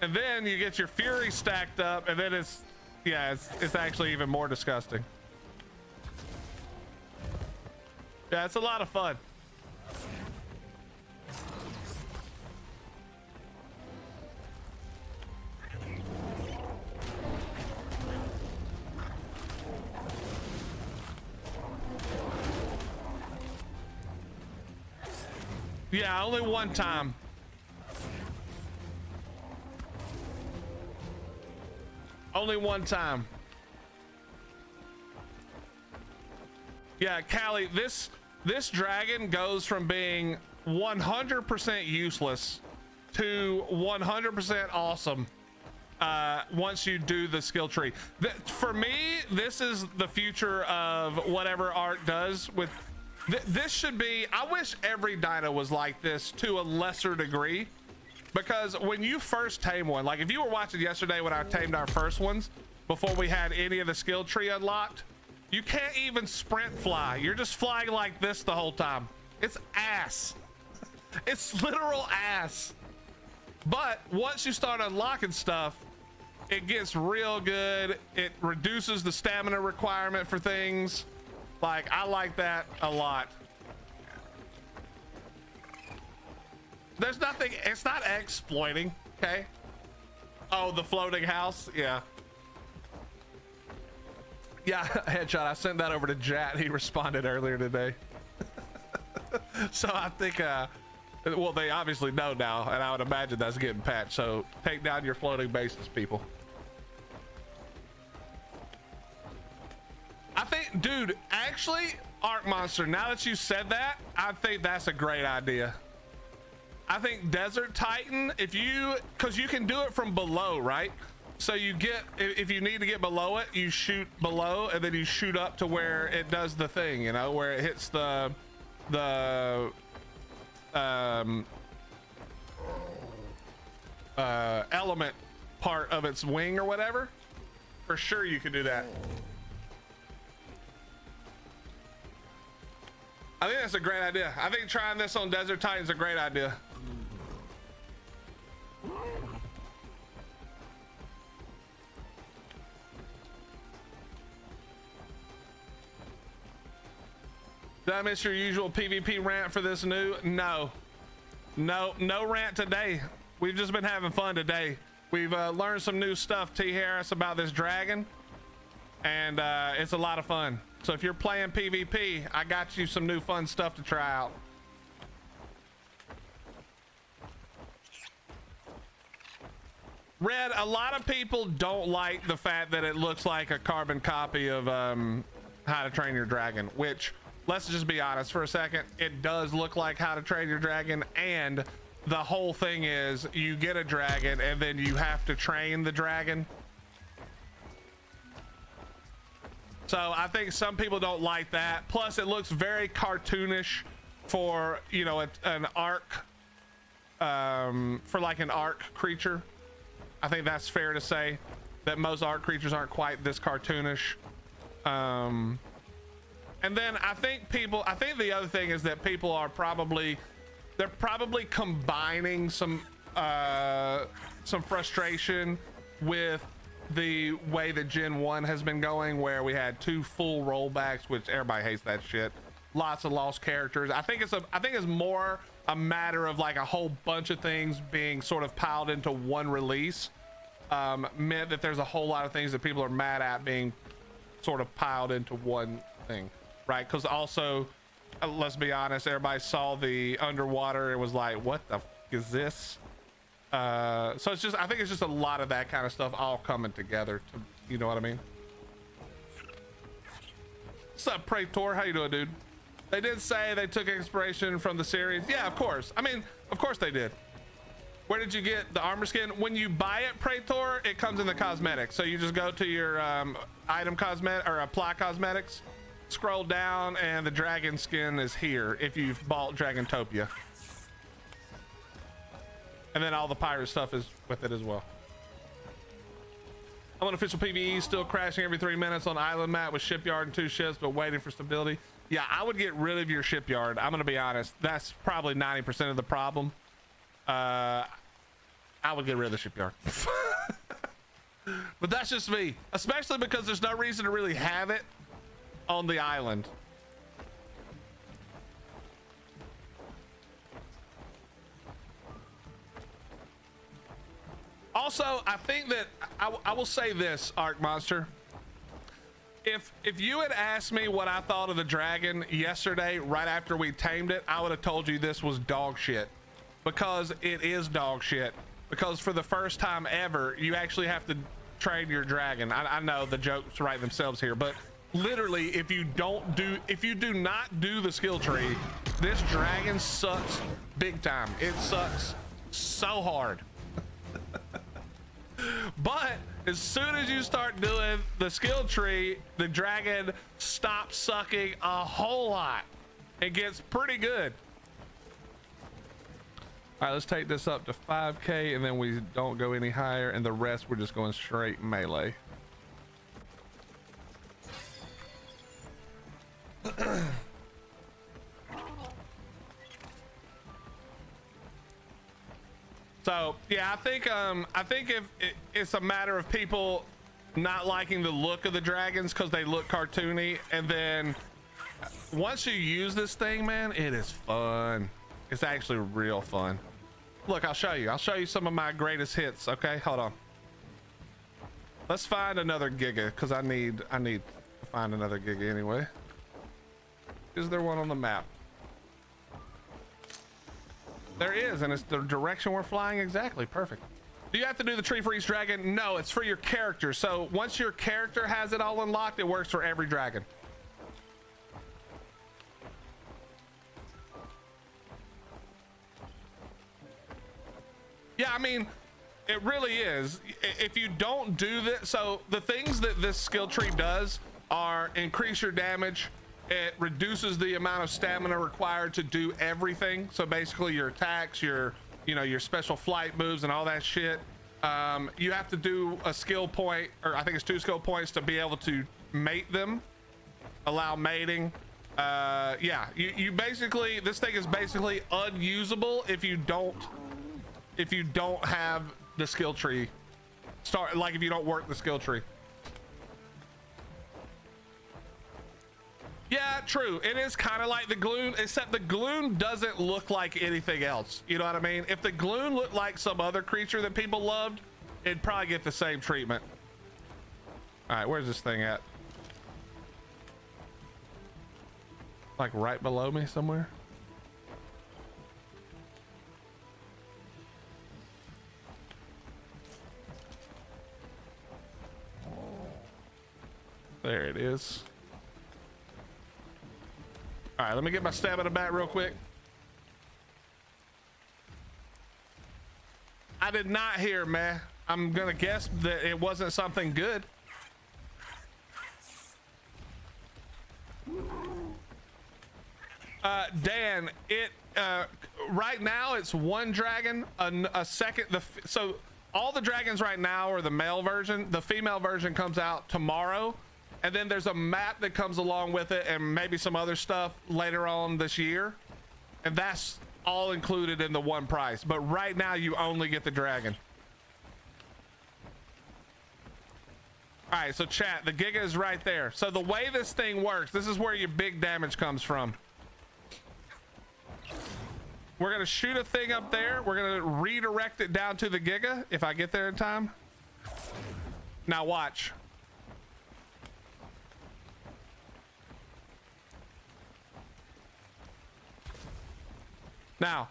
And then you get your fury stacked up, and then it's actually even more disgusting. Yeah, it's a lot of fun. Yeah, only one time. Only one time. Yeah, Callie, this dragon goes from being 100% useless to 100% awesome once you do the skill tree. For me, this is the future of whatever Art does with this. Should be, I wish every dino was like this to a lesser degree. Because when you first tame one, like if you were watching yesterday when I tamed our first ones, before we had any of the skill tree unlocked, you can't even sprint fly. You're just flying like this the whole time. It's ass. It's literal ass. But once you start unlocking stuff, it gets real good. It reduces the stamina requirement for things. Like, I like that a lot. There's nothing, it's not exploiting, okay? Oh, the floating house, yeah. Yeah, headshot, I sent that over to Jat, he responded earlier today. So I think, well, they obviously know now, and I would imagine that's getting patched, so take down your floating bases, people. I think, dude, actually, Arc Monster, now that you said that, I think that's a great idea. I think Desert Titan, if you, because you can do it from below, right? So you get, if you need to get below it, you shoot below, and then you shoot up to where it does the thing, you know, where it hits the element part of its wing or whatever. For sure you could do that. I think that's a great idea. I think trying this on Desert Titan is a great idea. Did I miss your usual PvP rant for this new? No rant today. We've just been having fun today. We've learned some new stuff, T Harris, about this dragon, and it's a lot of fun. So if you're playing PvP, I got you some new fun stuff to try out. Red, a lot of people don't like the fact that it looks like a carbon copy of How to Train Your Dragon, which, let's just be honest for a second, it does look like How to Train Your Dragon, and the whole thing is you get a dragon and then you have to train the dragon. So I think some people don't like that. Plus it looks very cartoonish for, you know, an arc, for like an arc creature. I think that's fair to say that most arc creatures aren't quite this cartoonish. And then I think the other thing is that people are probably, they're probably combining some frustration with the way that Gen 1 has been going, where we had 2 full rollbacks, which everybody hates that shit. Lots of lost characters. I think it's more a matter of like a whole bunch of things being sort of piled into one release, meant that there's a whole lot of things that people are mad at being sort of piled into one thing, right? Because also, let's be honest, everybody saw the underwater and was like, what the f is this? So it's just, I think it's just a lot of that kind of stuff all coming together to, you know what I mean? What's up, Praetor? How you doing, dude? They did say they took inspiration from the series. Yeah, of course. I mean, of course they did. Where did you get the armor skin? When you buy it, Praetor, it comes in the cosmetics. So you just go to your item cosmetic or apply cosmetics, scroll down, and the dragon skin is here if you've bought Dragantopia. And then all the pirate stuff is with it as well. I'm on official PVE, still crashing every 3 minutes on island map with shipyard and 2 ships, but waiting for stability. Yeah, I would get rid of your shipyard. I'm gonna be honest. That's probably 90% of the problem. I would get rid of the shipyard. But that's just me, especially because there's no reason to really have it on the island. Also, I think that I will say this, Arc Monster. If you had asked me what I thought of the dragon yesterday, right after we tamed it, I would have told you this was dog shit. Because it is dog shit. Because for the first time ever, you actually have to train your dragon. I know the jokes write themselves here, but literally, if you do not do the skill tree, this dragon sucks big time. It sucks so hard. But as soon as you start doing the skill tree, the dragon stops sucking a whole lot. It gets pretty good. All right, let's take this up to 5K, and then we don't go any higher, and the rest we're just going straight melee. So yeah, I think if it's a matter of people not liking the look of the dragons because they look cartoony, and then once you use this thing, man, it is fun. It's actually real fun. Look, I'll show you. I'll show you some of my greatest hits. Okay, hold on. Let's find another Giga because I need to find another Giga anyway. Is there one on the map? There is, and it's the direction we're flying exactly. Perfect. Do you have to do the tree for each dragon? No, it's for your character. So once your character has it all unlocked, it works for every dragon. Yeah, I mean, it really is. If you don't do this, so the things that this skill tree does are increase your damage. It reduces the amount of stamina required to do everything. So basically your attacks, your special flight moves and all that shit. You have to do a skill point, or I think it's 2 skill points to be able to mate them, allow mating. Yeah, you basically, this thing is basically unusable if you don't have the skill tree like if you don't work the skill tree. Yeah, true. It is kind of like the Gloon, except the Gloon doesn't look like anything else. You know what I mean? If the Gloon looked like some other creature that people loved, it'd probably get the same treatment. All right, where's this thing at? Like right below me somewhere? There it is. All right, let me get my stamina back real quick. I did not hear, man. I'm gonna guess that it wasn't something good. Dan, right now it's one dragon, a second. So all the dragons right now are the male version. The female version comes out tomorrow. And then there's a map that comes along with it and maybe some other stuff later on this year. And that's all included in the one price. But right now you only get the dragon. All right, so chat, the Giga is right there. So the way this thing works, this is where your big damage comes from. We're gonna shoot a thing up there. We're gonna redirect it down to the Giga if I get there in time. Now watch. Now,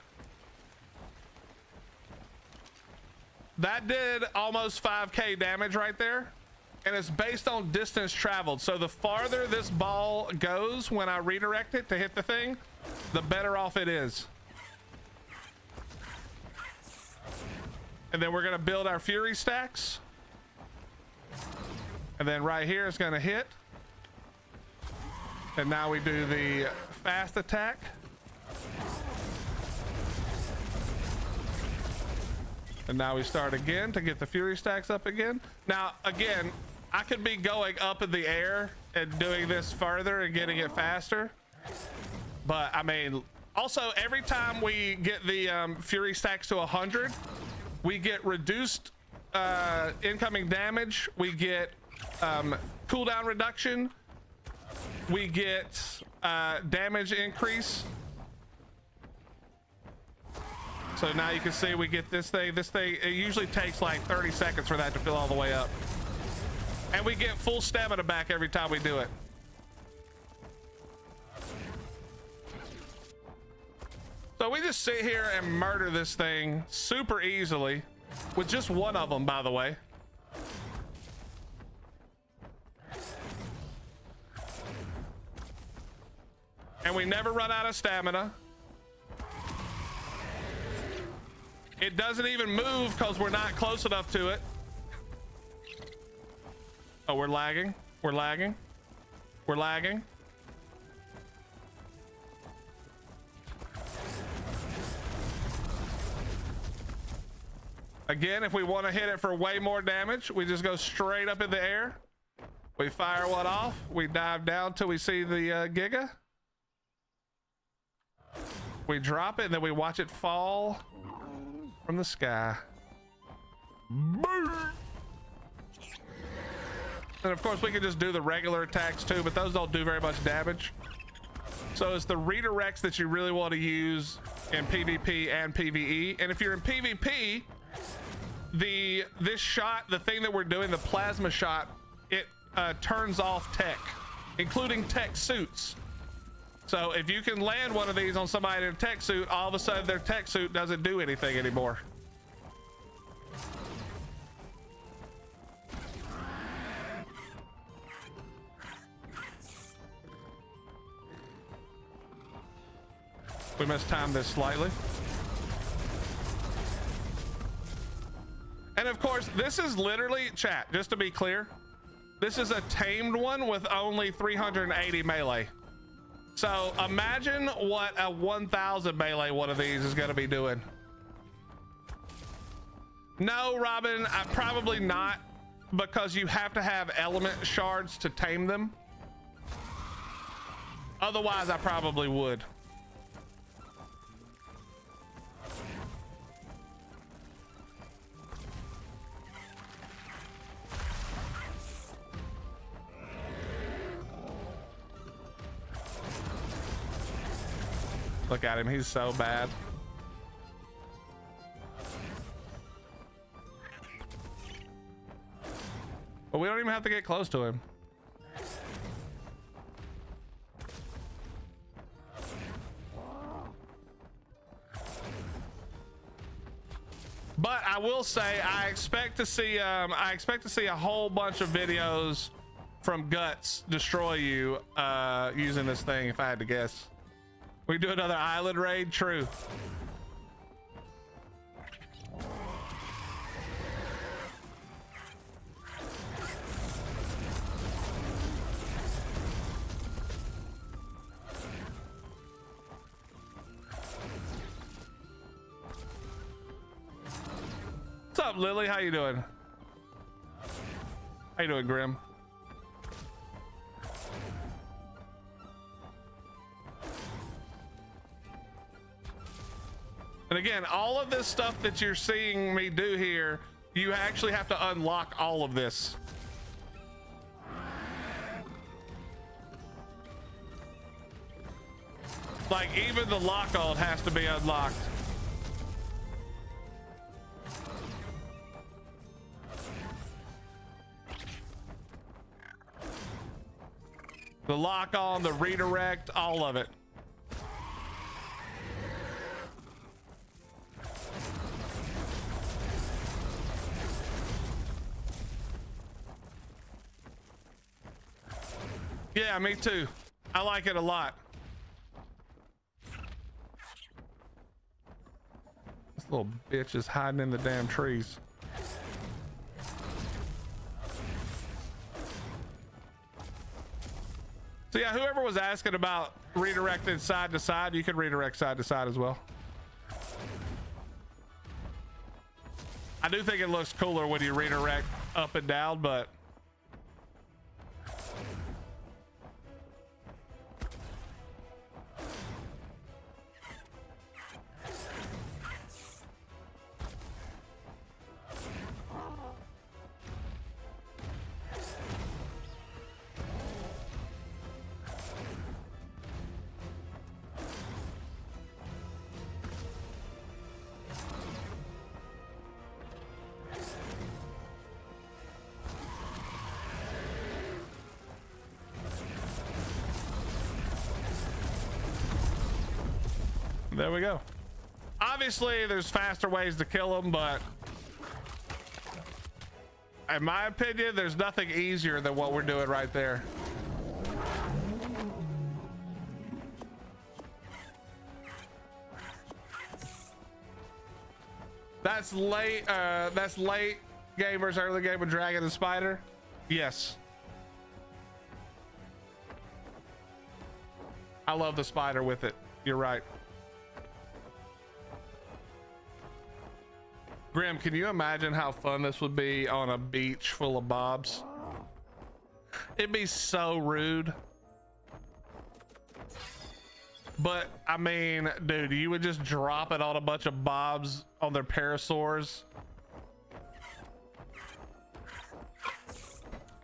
that did almost 5k damage right there, and it's based on distance traveled. So the farther this ball goes when I redirect it to hit the thing, the better off it is. And then we're gonna build our fury stacks. And then right here it's gonna hit. And now we do the fast attack. And now we start again to get the fury stacks up again. Now, again, I could be going up in the air and doing this further and getting it faster. But I mean, also every time we get the fury stacks to 100, we get reduced incoming damage. We get cooldown reduction. We get damage increase. So now you can see we get this thing. This thing, it usually takes like 30 seconds for that to fill all the way up. And we get full stamina back every time we do it. So we just sit here and murder this thing super easily with just one of them, by the way. And we never run out of stamina. It doesn't even move because we're not close enough to it. Oh, we're lagging. We're lagging. We're lagging. Again, if we want to hit it for way more damage, we just go straight up in the air. We fire one off. We dive down till we see the Giga. We drop it and then we watch it fall from the sky. And of course we can just do the regular attacks too, but those don't do very much damage. So it's the redirects that you really want to use in PvP and PvE. And if you're in PvP, this shot, the thing that we're doing, the plasma shot, it turns off tech, including tech suits. So if you can land one of these on somebody in a tech suit, all of a sudden their tech suit doesn't do anything anymore. We must time this slightly. And of course, this is literally, chat, just to be clear, this is a tamed one with only 380 melee. So imagine what a 1000 melee one of these is going to be doing. No, Robin, probably not, because you have to have element shards to tame them. Otherwise, I probably would. Look at him, he's so bad. But we don't even have to get close to him. But I will say, I expect to see a whole bunch of videos from Guts destroy you using this thing, if I had to guess. We do another island raid? True. What's up, Lily? How you doing? How you doing, Grim? And again, all of this stuff that you're seeing me do here, you actually have to unlock all of this. Like, even the lock-on has to be unlocked. The lock-on, the redirect, all of it. Yeah, me too. I like it a lot. This little bitch is hiding in the damn trees. So yeah, whoever was asking about redirected side to side, you can redirect side to side as well. I do think it looks cooler when you redirect up and down, but there we go. Obviously, there's faster ways to kill them, but in my opinion, there's nothing easier than what we're doing right there. That's late. That's late gamers, early game with Dragon and Spider. Yes. I love the spider with it. You're right. Grim, can you imagine how fun this would be on a beach full of bobs? It'd be so rude. But I mean, dude, you would just drop it on a bunch of bobs on their parasaurs.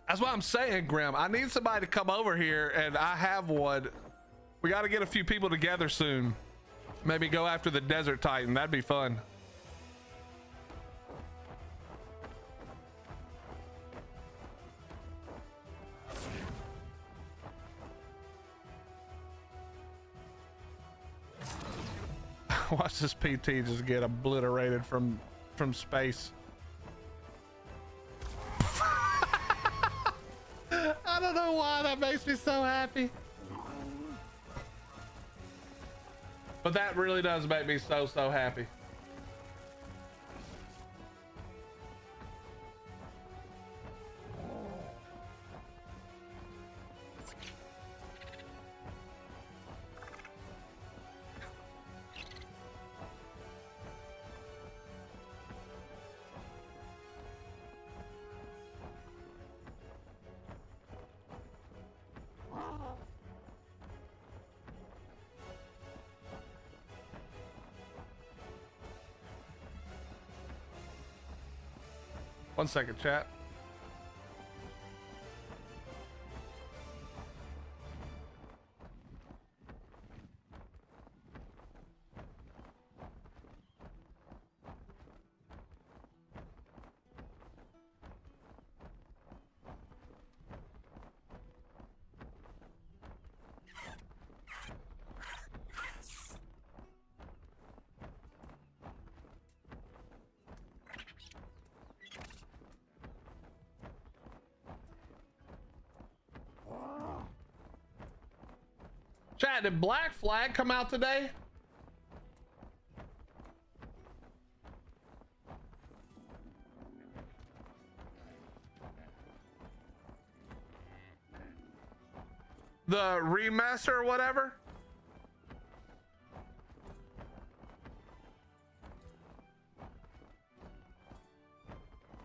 That's what I'm saying, Grim. I need somebody to come over here, and I have one. We got to get a few people together soon. Maybe go after the Desert Titan. That'd be fun. Watch this PT just get obliterated from space. I don't know why that makes me so happy. But that really does make me so happy. One second, chat. Chat, did Black Flag come out today? The remaster or whatever?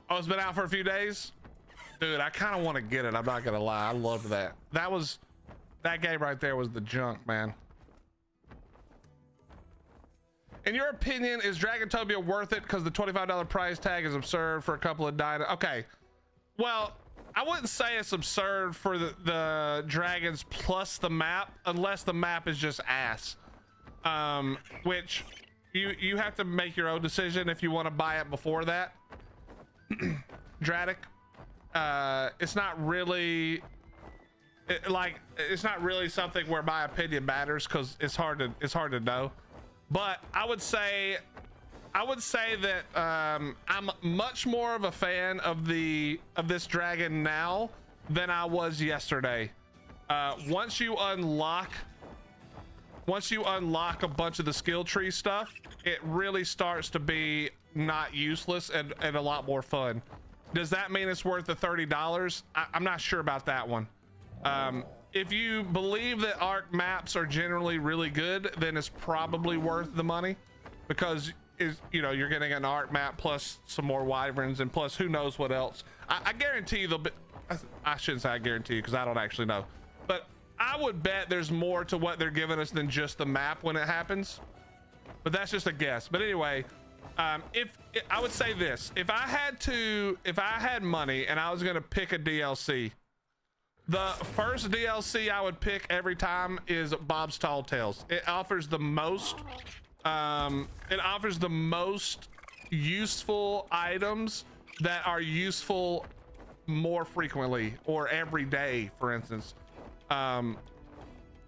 Oh, it's been out for a few days? Dude, I kind of want to get it. I'm not going to lie. I loved that. That game right there was the junk, man. In your opinion, is Dragantopia worth it? Because the $25 price tag is absurd for a couple of dinos. Okay. Well, I wouldn't say it's absurd for the dragons plus the map, unless the map is just ass. Which you have to make your own decision if you want to buy it before that. Dradic. It's not really... it's not really something where my opinion matters, because it's hard to know. But I would say that I'm much more of a fan of this dragon now than I was yesterday. Once you unlock a bunch of the skill tree stuff, it really starts to be not useless and a lot more fun. Does that mean it's worth the $30? I'm not sure about that one. If you believe that ARC maps are generally really good, then it's probably worth the money, because you're getting an ARC map plus some more wyverns and plus who knows what else. I guarantee they'll be, I shouldn't say I guarantee, because I don't actually know, but I would bet there's more to what they're giving us than just the map when it happens, but that's just a guess. But anyway, I would say this, if I had money and I was going to pick a DLC, the first DLC I would pick every time is Bob's Tall Tales. It offers the most useful items that are useful more frequently or every day, for instance.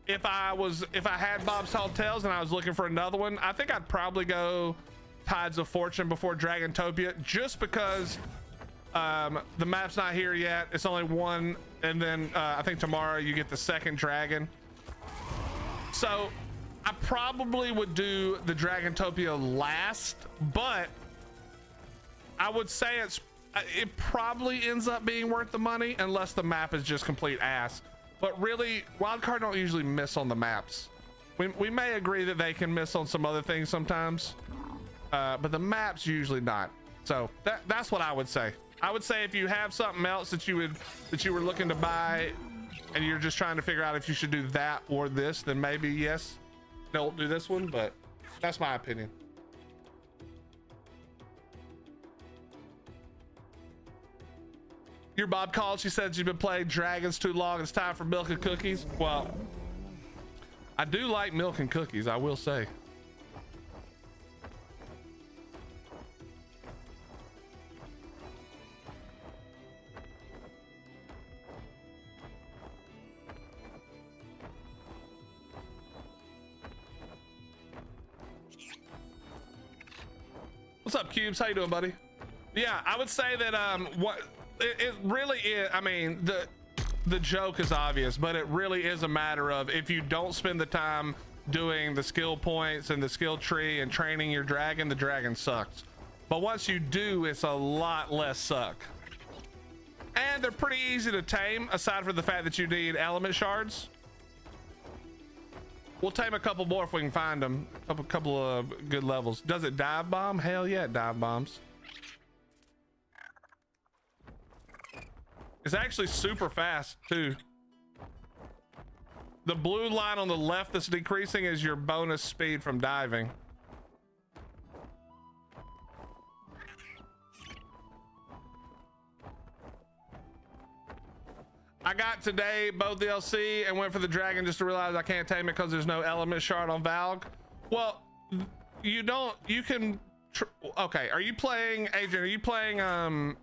If I had Bob's Tall Tales and I was looking for another one, I think I'd probably go Tides of Fortune before Dragantopia, just because the map's not here yet. It's only one, and then I think tomorrow you get the second dragon. So I probably would do the Dragantopia last, but I would say it probably ends up being worth the money unless the map is just complete ass. But really, Wildcard don't usually miss on the maps. We may agree that they can miss on some other things sometimes, but the maps usually not. So that's what I would say. I would say if you have something else that you were looking to buy and you're just trying to figure out if you should do that or this, then maybe yes, don't do this one, but that's my opinion. Your Bob called. She said you've been playing dragons too long. It's time for milk and cookies. Well, I do like milk and cookies, I will say. What's up, Cubes? How you doing, buddy? Yeah, I would say that what it really is. I mean, the joke is obvious, but it really is a matter of if you don't spend the time doing the skill points and the skill tree and training your dragon, the dragon sucks. But once you do, it's a lot less suck. And they're pretty easy to tame, aside from the fact that you need element shards. We'll tame a couple more if we can find them. A couple of good levels. Does it dive bomb? Hell yeah, it dive bombs. It's actually super fast too. The blue line on the left that's decreasing is your bonus speed from diving. I got today both DLC and went for the dragon just to realize I can't tame it because there's no element shard on Valg. Well, you can, okay. Are you playing, Adrian, are you playing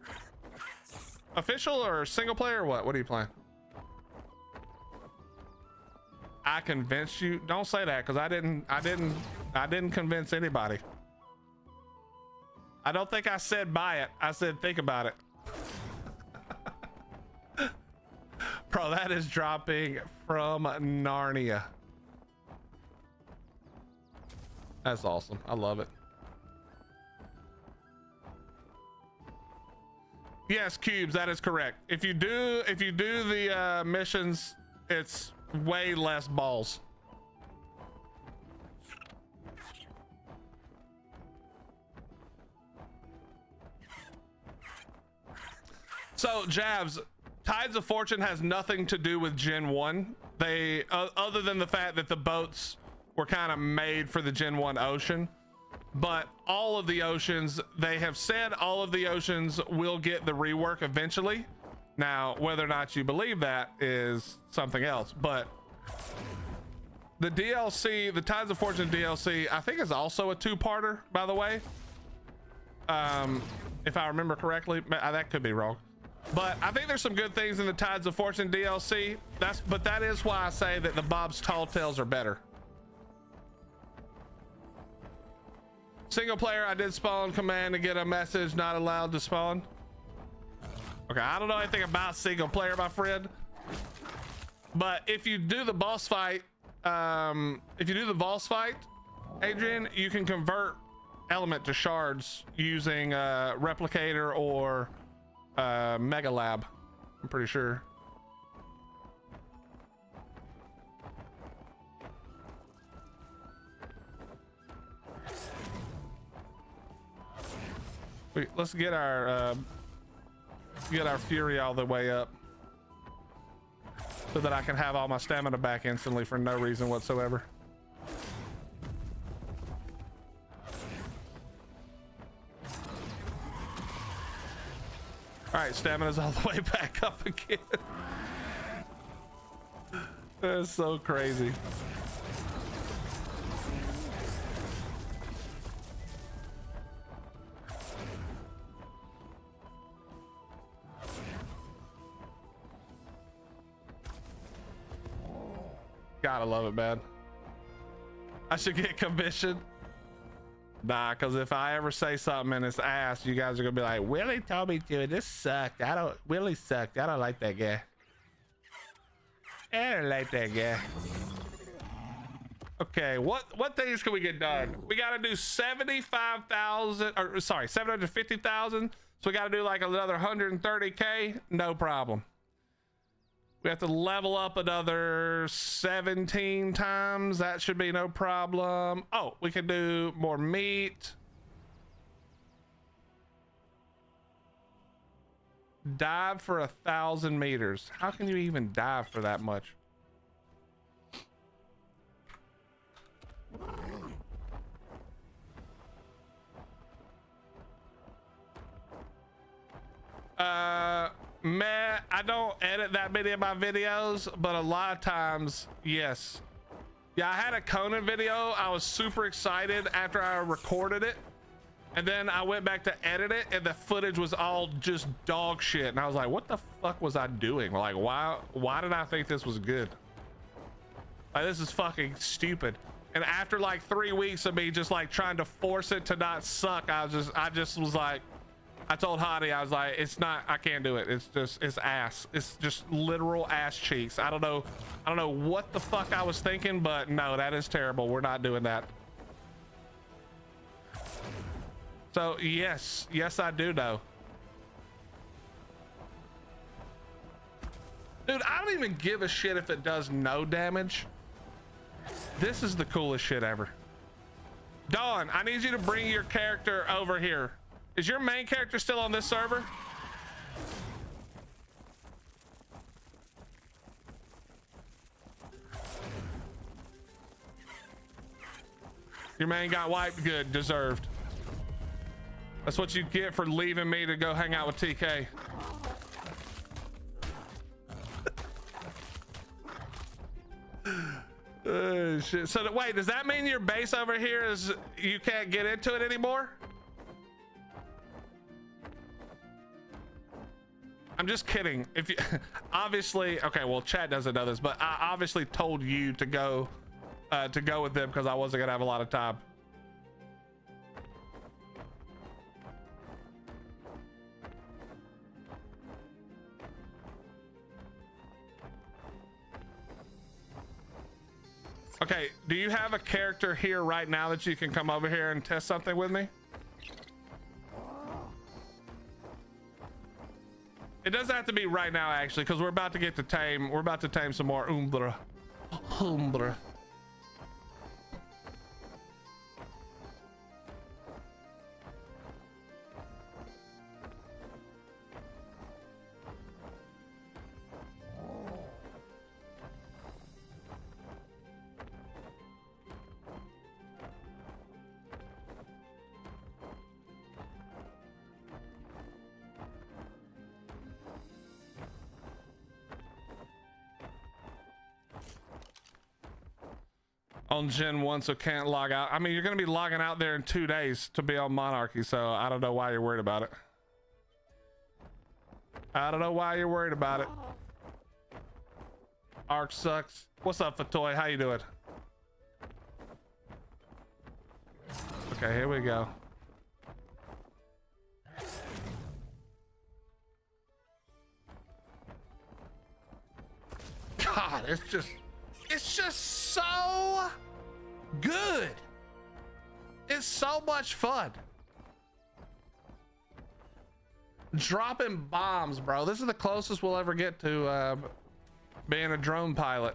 official or single player or what? What are you playing? I convinced you? Don't say that, because I didn't convince anybody. I don't think I said buy it. I said think about it. Bro, that is dropping from Narnia. That's awesome. I love it. Yes, Cubes, that is correct. If you do the missions, it's way less balls. So, Javs, Tides of Fortune has nothing to do with Gen 1. They, other than the fact that the boats were kind of made for the Gen 1 ocean, but all of the oceans, they have said all of the oceans will get the rework eventually. Now, whether or not you believe that is something else, but the DLC, the Tides of Fortune DLC, I think is also a two-parter, by the way. If I remember correctly, that could be wrong. But I think there's some good things in the Tides of Fortune DLC. But that is why I say that the Bob's Tall Tales are better. Single player, I did spawn command to get a message not allowed to spawn. Okay, I don't know anything about single player, my friend. But if you do the boss fight, Adrian, you can convert element to shards using replicator or Mega Lab, I'm pretty sure. Wait, let's get our fury all the way up so that I can have all my stamina back instantly for no reason whatsoever. All right, stamina's all the way back up again. That's so crazy. Gotta love it, man. I should get commission. Nah, because if I ever say something and it's ass, you guys are gonna be like, Willie told me to, this sucked. Willie sucked. I don't like that guy. I don't like that guy. Okay, what things can we get done? We gotta do 75,000, or sorry, 750,000. So we gotta do like another 130K. No problem. We have to level up another 17 times. That should be no problem. Oh, we can do more meat. Dive for 1,000 meters. How can you even dive for that much? Man, I don't edit that many of my videos, but a lot of times, yes. Yeah, I had a Conan video. I was super excited after I recorded it, and then I went back to edit it, and the footage was all just dog shit. And I was like, what the fuck was I doing? Like, why did I think this was good? Like, this is fucking stupid. And after like 3 weeks of me just like trying to force it to not suck, I just was like, I told Hottie, I was like, it's not, I can't do it. It's ass. It's just literal ass cheeks. I don't know what the fuck I was thinking, but no, that is terrible. We're not doing that. So yes, I do know. Dude, I don't even give a shit if it does no damage. This is the coolest shit ever. Dawn, I need you to bring your character over here. Is your main character still on this server? Your main got wiped. Good, deserved. That's what you get for leaving me to go hang out with TK. Shit. So wait, does that mean your base over here is you can't get into it anymore? I'm just kidding. If you obviously, okay, well, Chad doesn't know this, but I obviously told you to go with them because I wasn't gonna have a lot of time. Okay, do you have a character here right now that you can come over here and test something with me? It doesn't have to be right now, actually, because we're about to get to tame. We're about to tame some more Umbra. Umbra. On Gen 1, so can't log out. I mean, you're gonna be logging out there in 2 days to be on Monarchy, so I don't know why you're worried about it. I don't know why you're worried about it. Arc sucks. What's up, Fatoy? How you doing? Okay, here we go. God, it's just so good. It's so much fun. Dropping bombs, bro. This is the closest we'll ever get to being a drone pilot.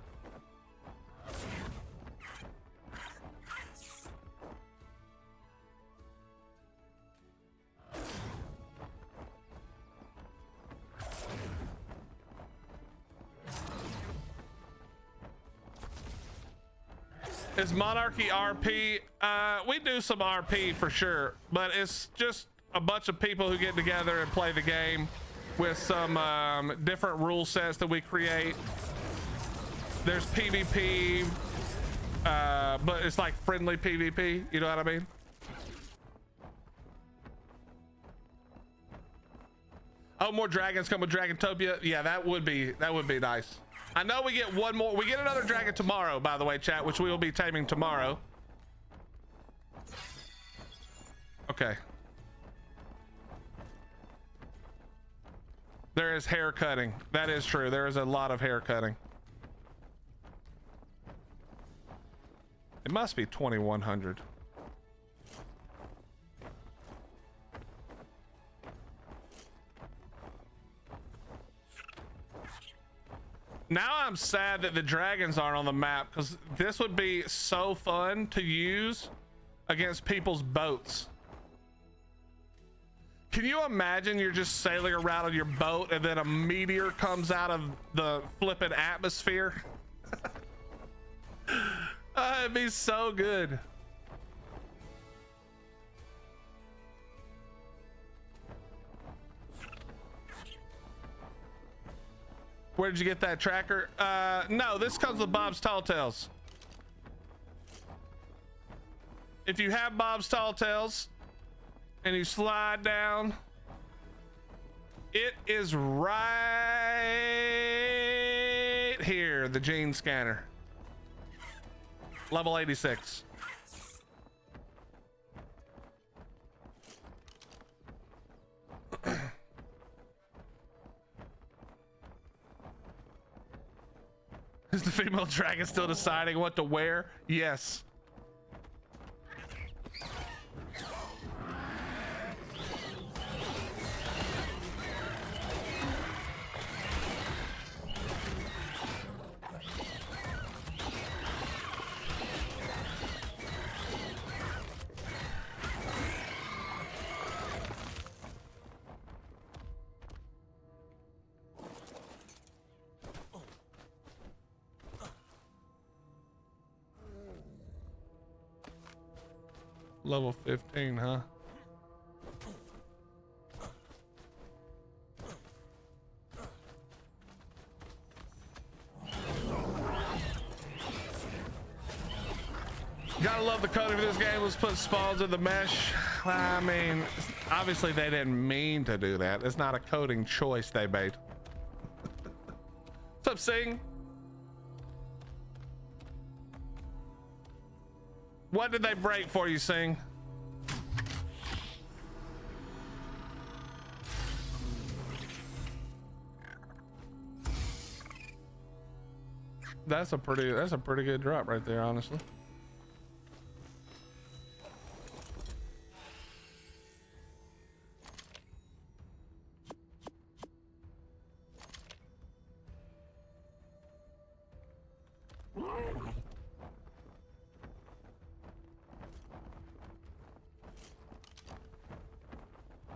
Is Monarchy RP? We do some RP for sure, but it's just a bunch of people who get together and play the game with some different rule sets that we create. There's PvP, but it's like friendly PvP, you know what I mean? Oh, more dragons come with Dragontopia. Yeah, that would be nice. I know we get one more. We get another dragon tomorrow, by the way, chat, which we will be taming tomorrow. Okay. There is hair cutting. That is true. There is a lot of hair cutting. It must be 2100. Now I'm sad that the dragons aren't on the map, because this would be so fun to use against people's boats. Can you imagine you're just sailing around on your boat and then a meteor comes out of the flippin' atmosphere? It'd be so good. Where did you get that tracker? No, this comes with Bob's Tall Tales. If you have Bob's Tall Tales and you slide down, it is right here, the gene scanner. level 86. Is the female dragon still deciding what to wear? Yes. Level 15, huh? Gotta love the coding for this game. Let's put spawns in the mesh. I mean, obviously they didn't mean to do that. It's not a coding choice they made. What's up, Sing? What did they break for you, Sing? That's a pretty good drop right there, honestly.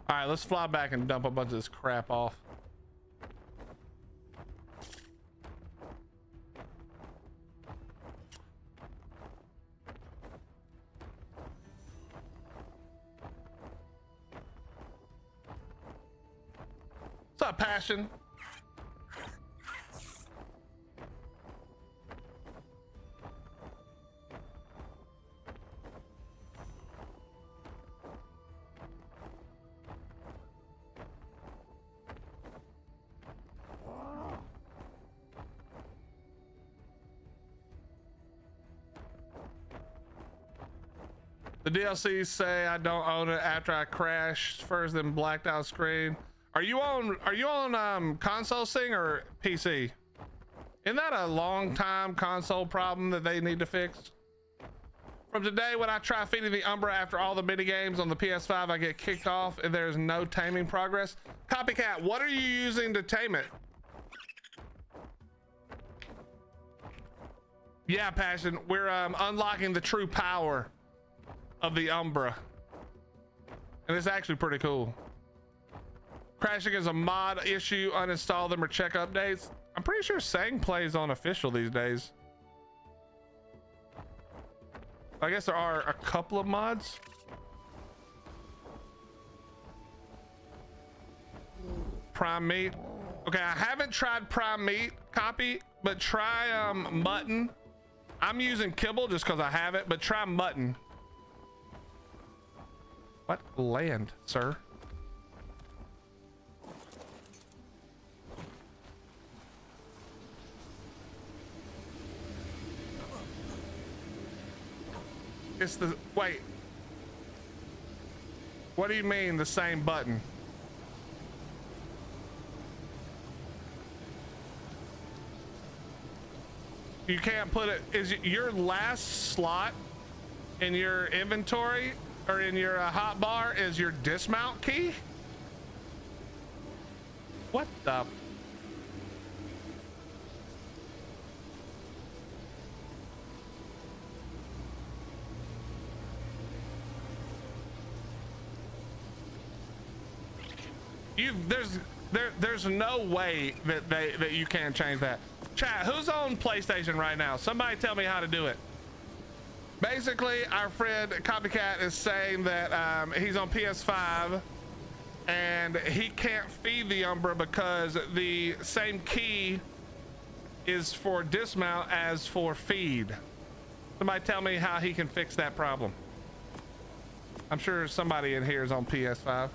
All right, let's fly back and dump a bunch of this crap off. What's up, Passion? The DLCs say I don't own it after I crashed first, then blacked out screen. Are you on console, Sing, or PC? Isn't that a long time console problem that they need to fix? From today, when I try feeding the Umbra after all the mini games on the PS5, I get kicked off and there's no taming progress. Copycat, what are you using to tame it? Yeah, Passion, we're unlocking the true power of the Umbra, and it's actually pretty cool. Crashing is a mod issue. Uninstall them or check updates. I'm pretty sure Sang plays on official these days. I guess there are a couple of mods. Prime meat. Okay, I haven't tried prime meat copy, but try mutton. I'm using kibble just because I have it, but try mutton. What land, sir? It's the, wait. What do you mean the same button? You can't put it, is your last slot in your inventory or in your hotbar is your dismount key? What the? There's no way that you can change that. Chat, who's on PlayStation right now? Somebody tell me how to do it. Basically, our friend Copycat is saying that he's on PS5 and he can't feed the Umbra because the same key is for dismount as for feed. Somebody tell me how he can fix that problem. I'm sure somebody in here is on PS5.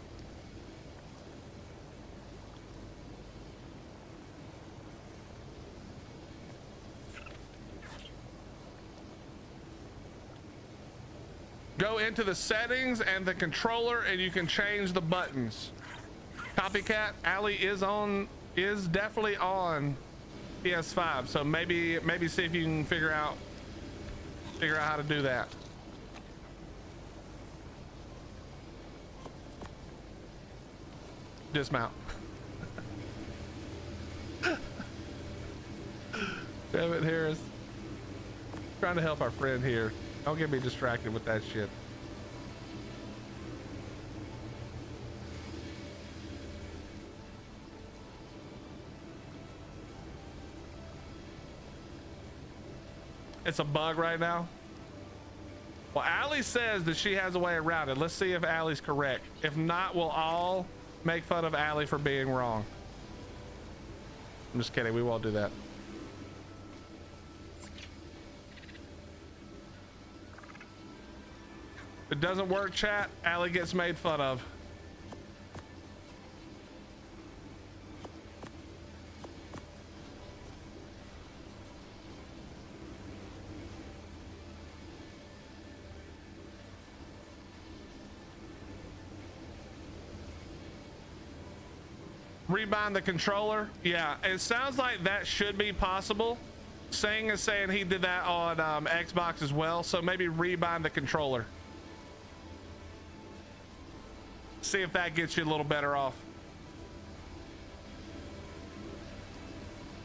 go into the settings and the controller, and you can change the buttons. Copycat, Allie is definitely on PS5, so maybe see if you can figure out how to do that. Dismount. Damn it, Harris. Trying to help our friend here. Don't get me distracted with that shit. It's a bug right now. Well, Allie says that she has a way around it. Let's see if Allie's correct. If not, we'll all make fun of Allie for being wrong. I'm just kidding. We won't do that. If it doesn't work, chat, Allie gets made fun of. Rebind the controller. Yeah, it sounds like that should be possible. Sing is saying he did that on Xbox as well, so maybe rebind the controller. See if that gets you a little better off.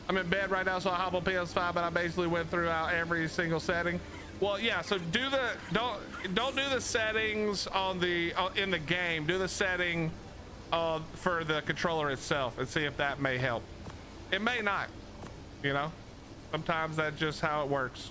I'm in bed right now, so I hop on PS5, but I basically went throughout every single setting. Well, yeah, so do the don't do the settings on the in the game. Do the setting for the controller itself and see if that may help. It may not, you know, sometimes that's just how it works.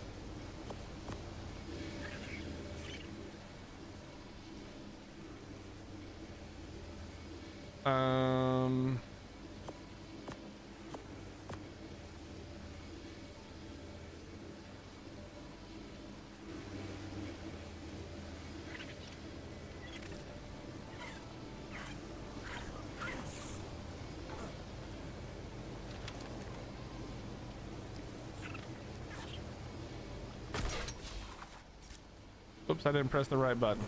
Oops, I didn't press the right button.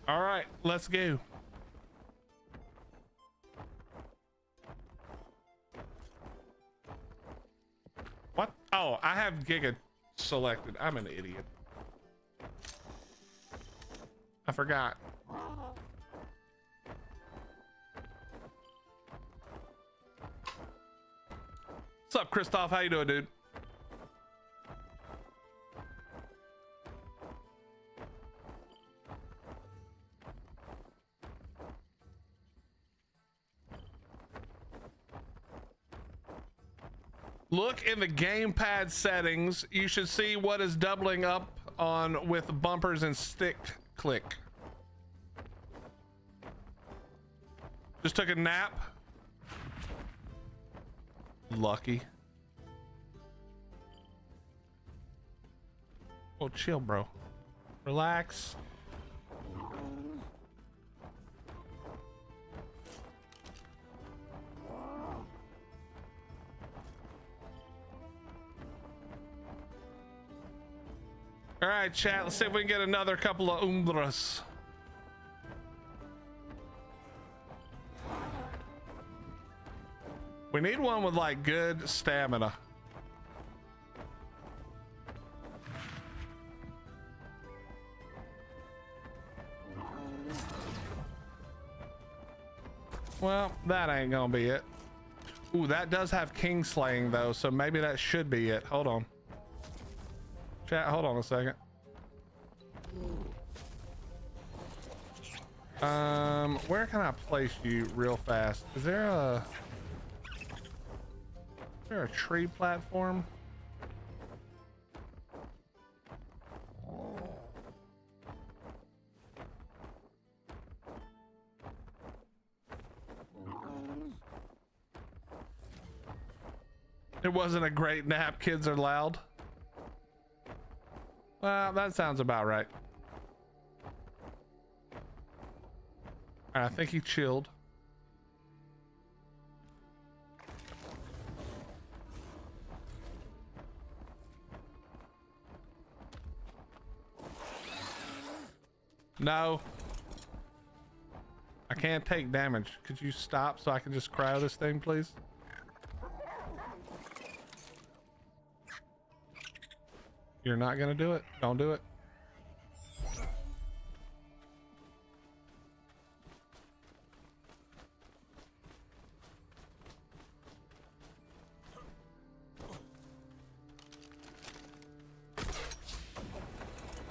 All right, let's go. What? Oh, I have Giga selected. I'm an idiot. I forgot. What's up, Christoph? How you doing, dude? Look in the gamepad settings. You should see what is doubling up on with bumpers and stick click. Just took a nap. Lucky. Oh, chill, bro. Relax. All right, chat, let's see if we can get another couple of umbras. We need one with like good stamina. Well, that ain't gonna be it. Ooh, that does have king slaying though, so maybe that should be it. Hold on. Chat, hold on a second. Where can I place you real fast? Is there a tree platform? It wasn't a great nap. Kids are loud. That sounds about right. I think he chilled. No. I can't take damage. Could you stop so I can just cryo this thing, please? You're not gonna do it? Don't do it.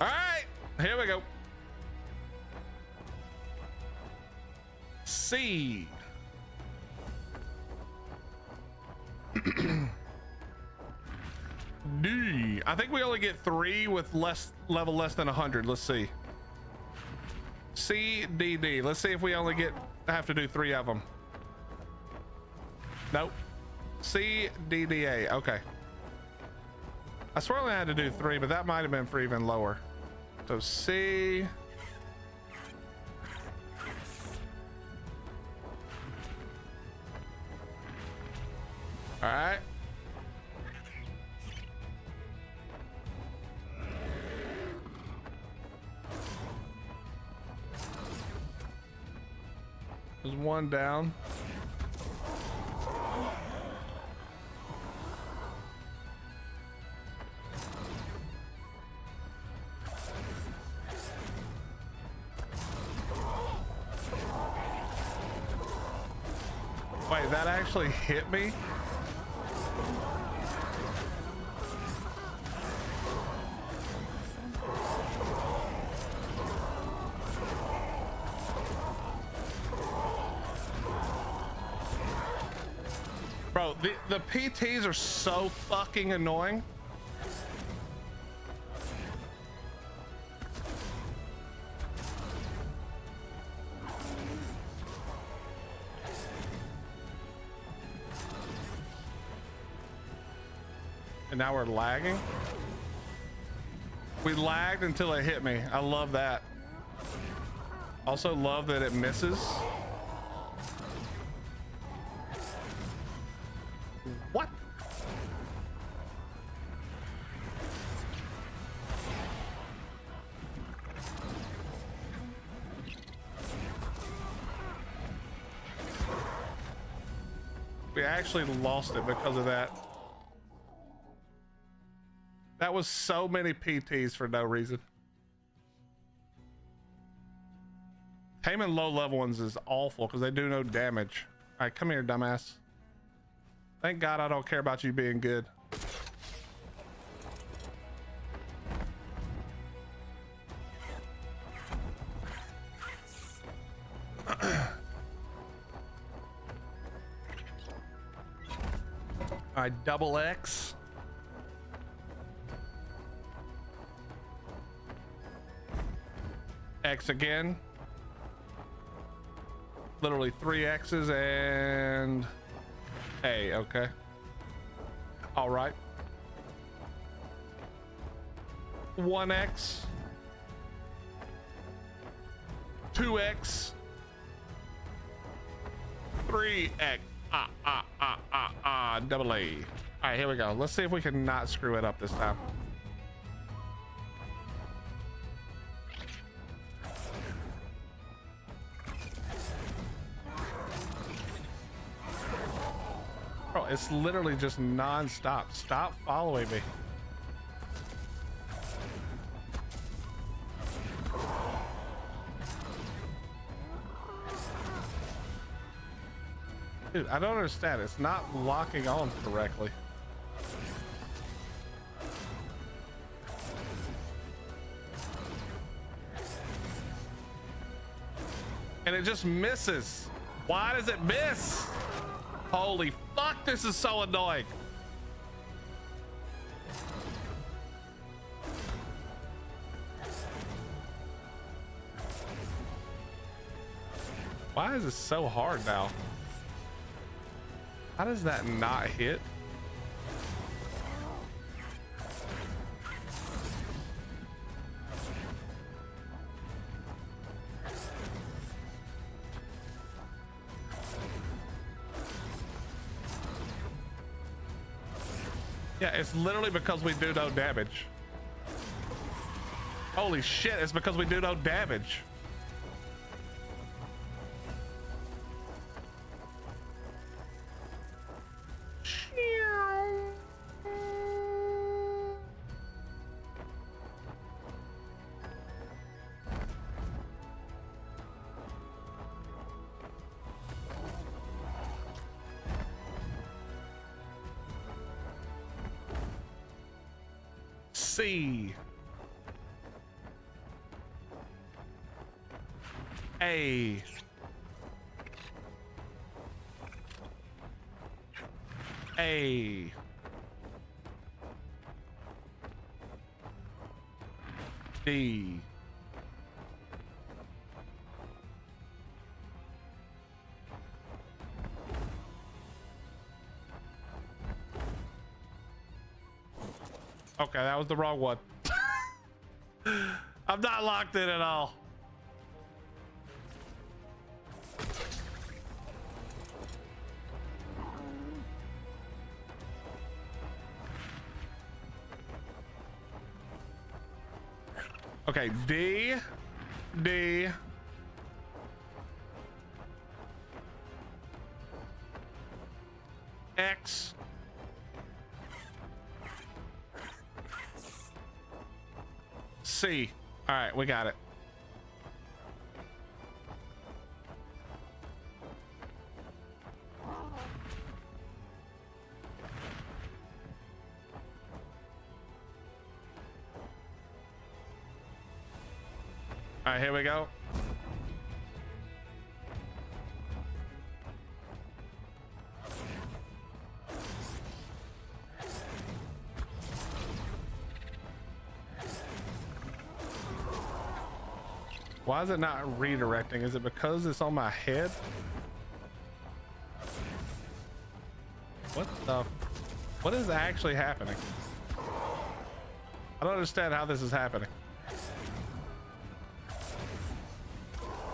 All right, here we go. Seed. D. I think we only get 3 with level less than 100. Let's see. C, D, D. Let's see if we only have to do 3 of them. Nope. C, D, D, A. Okay. I swear I only had to do 3, but that might have been for even lower. So C. All right. There's 1 down. Wait, that actually hit me? Bro, the PTs are so fucking annoying. And now we're lagging. We lagged until it hit me. I love that. Also love that it misses. What? We actually lost it because of that. That was so many PTs for no reason. Taming low level ones is awful because they do no damage. All right, come here, dumbass. Thank God I don't care about you being good. All right, double X. X again. Literally 3 X's and A. Okay. All right. 1X. 2X. 3X. Double A. All right, here we go. Let's see if we can not screw it up this time. Bro, it's literally just non-stop. Stop following me. Dude, I don't understand. It's not locking on correctly. And it just misses. Why does it miss? Holy fuck, this is so annoying. Why is this so hard now? How does that not hit? Yeah, it's literally because we do no damage. Holy shit, it's because we do no damage. C. A. A. D. Okay, that was the wrong one. I'm not locked in at all. Okay, D, D, X, C. All right, we got it. All right, here we go. Why is it not redirecting? Is it because it's on my head? What is actually happening? I don't understand how this is happening.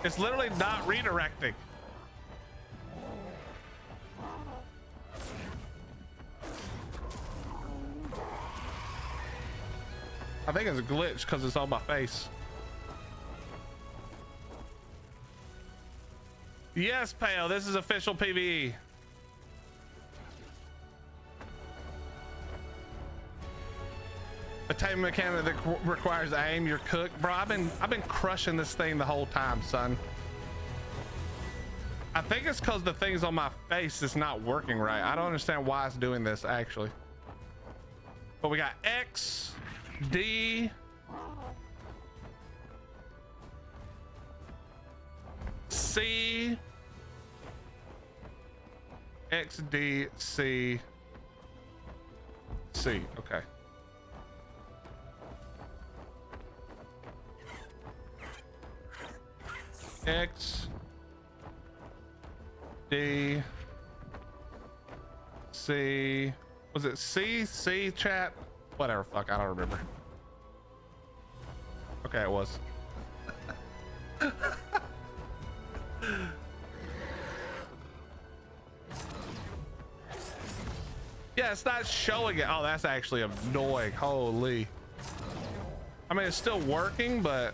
It's literally not redirecting. I think it's a glitch because it's on my face. Yes, Pale, this is official PVE. A time mechanic that requires aim, you're cooked. Bro, I've been crushing this thing the whole time, son. I think it's because the thing's on my face is not working right. I don't understand why it's doing this actually. But we got X, D, C, X, D, C, C. Okay. X, D, C. Was it C? C, chat? Whatever, fuck, I don't remember. Okay, it was. Yeah, it's not showing it. Oh, that's actually annoying. Holy. I mean, it's still working, but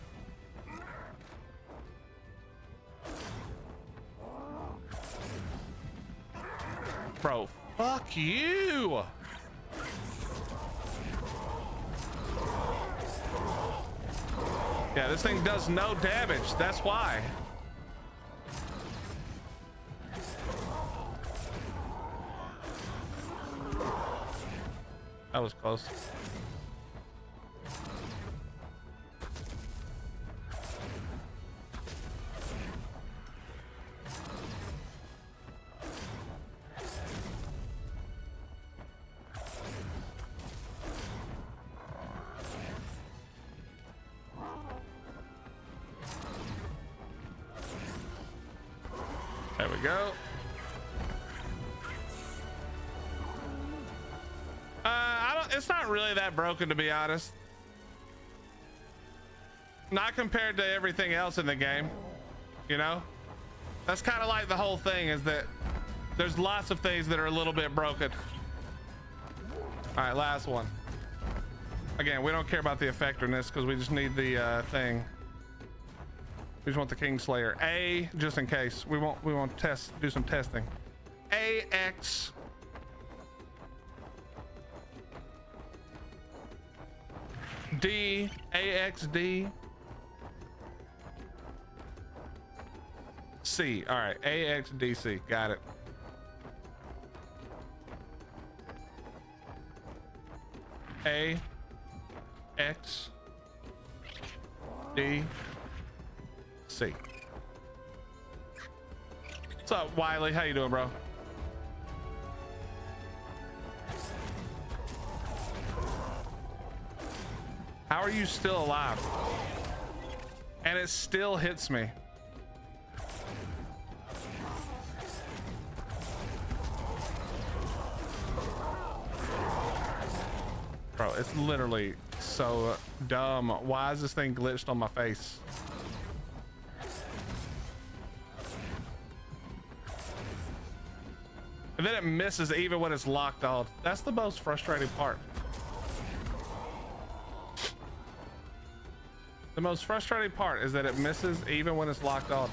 bro, fuck you. Yeah, this thing does no damage. That's why. That was close. There we go. It's not really that broken, to be honest. Not compared to everything else in the game, you know? That's kind of like the whole thing, is that there's lots of things that are a little bit broken. All right, last one. Again, we don't care about the effectiveness because we just need the thing. We just want the Kingslayer. A, just in case. We want to test, do some testing. AX. D, AXD. C. All right, AXDC. Got it. A, X, D, C. What's up, Wiley? How you doing, bro? How are you still alive? And it still hits me. Bro, it's literally so dumb. Why is this thing glitched on my face? And then it misses even when it's locked on. That's the most frustrating part. The most frustrating part is that it misses even when it's locked on.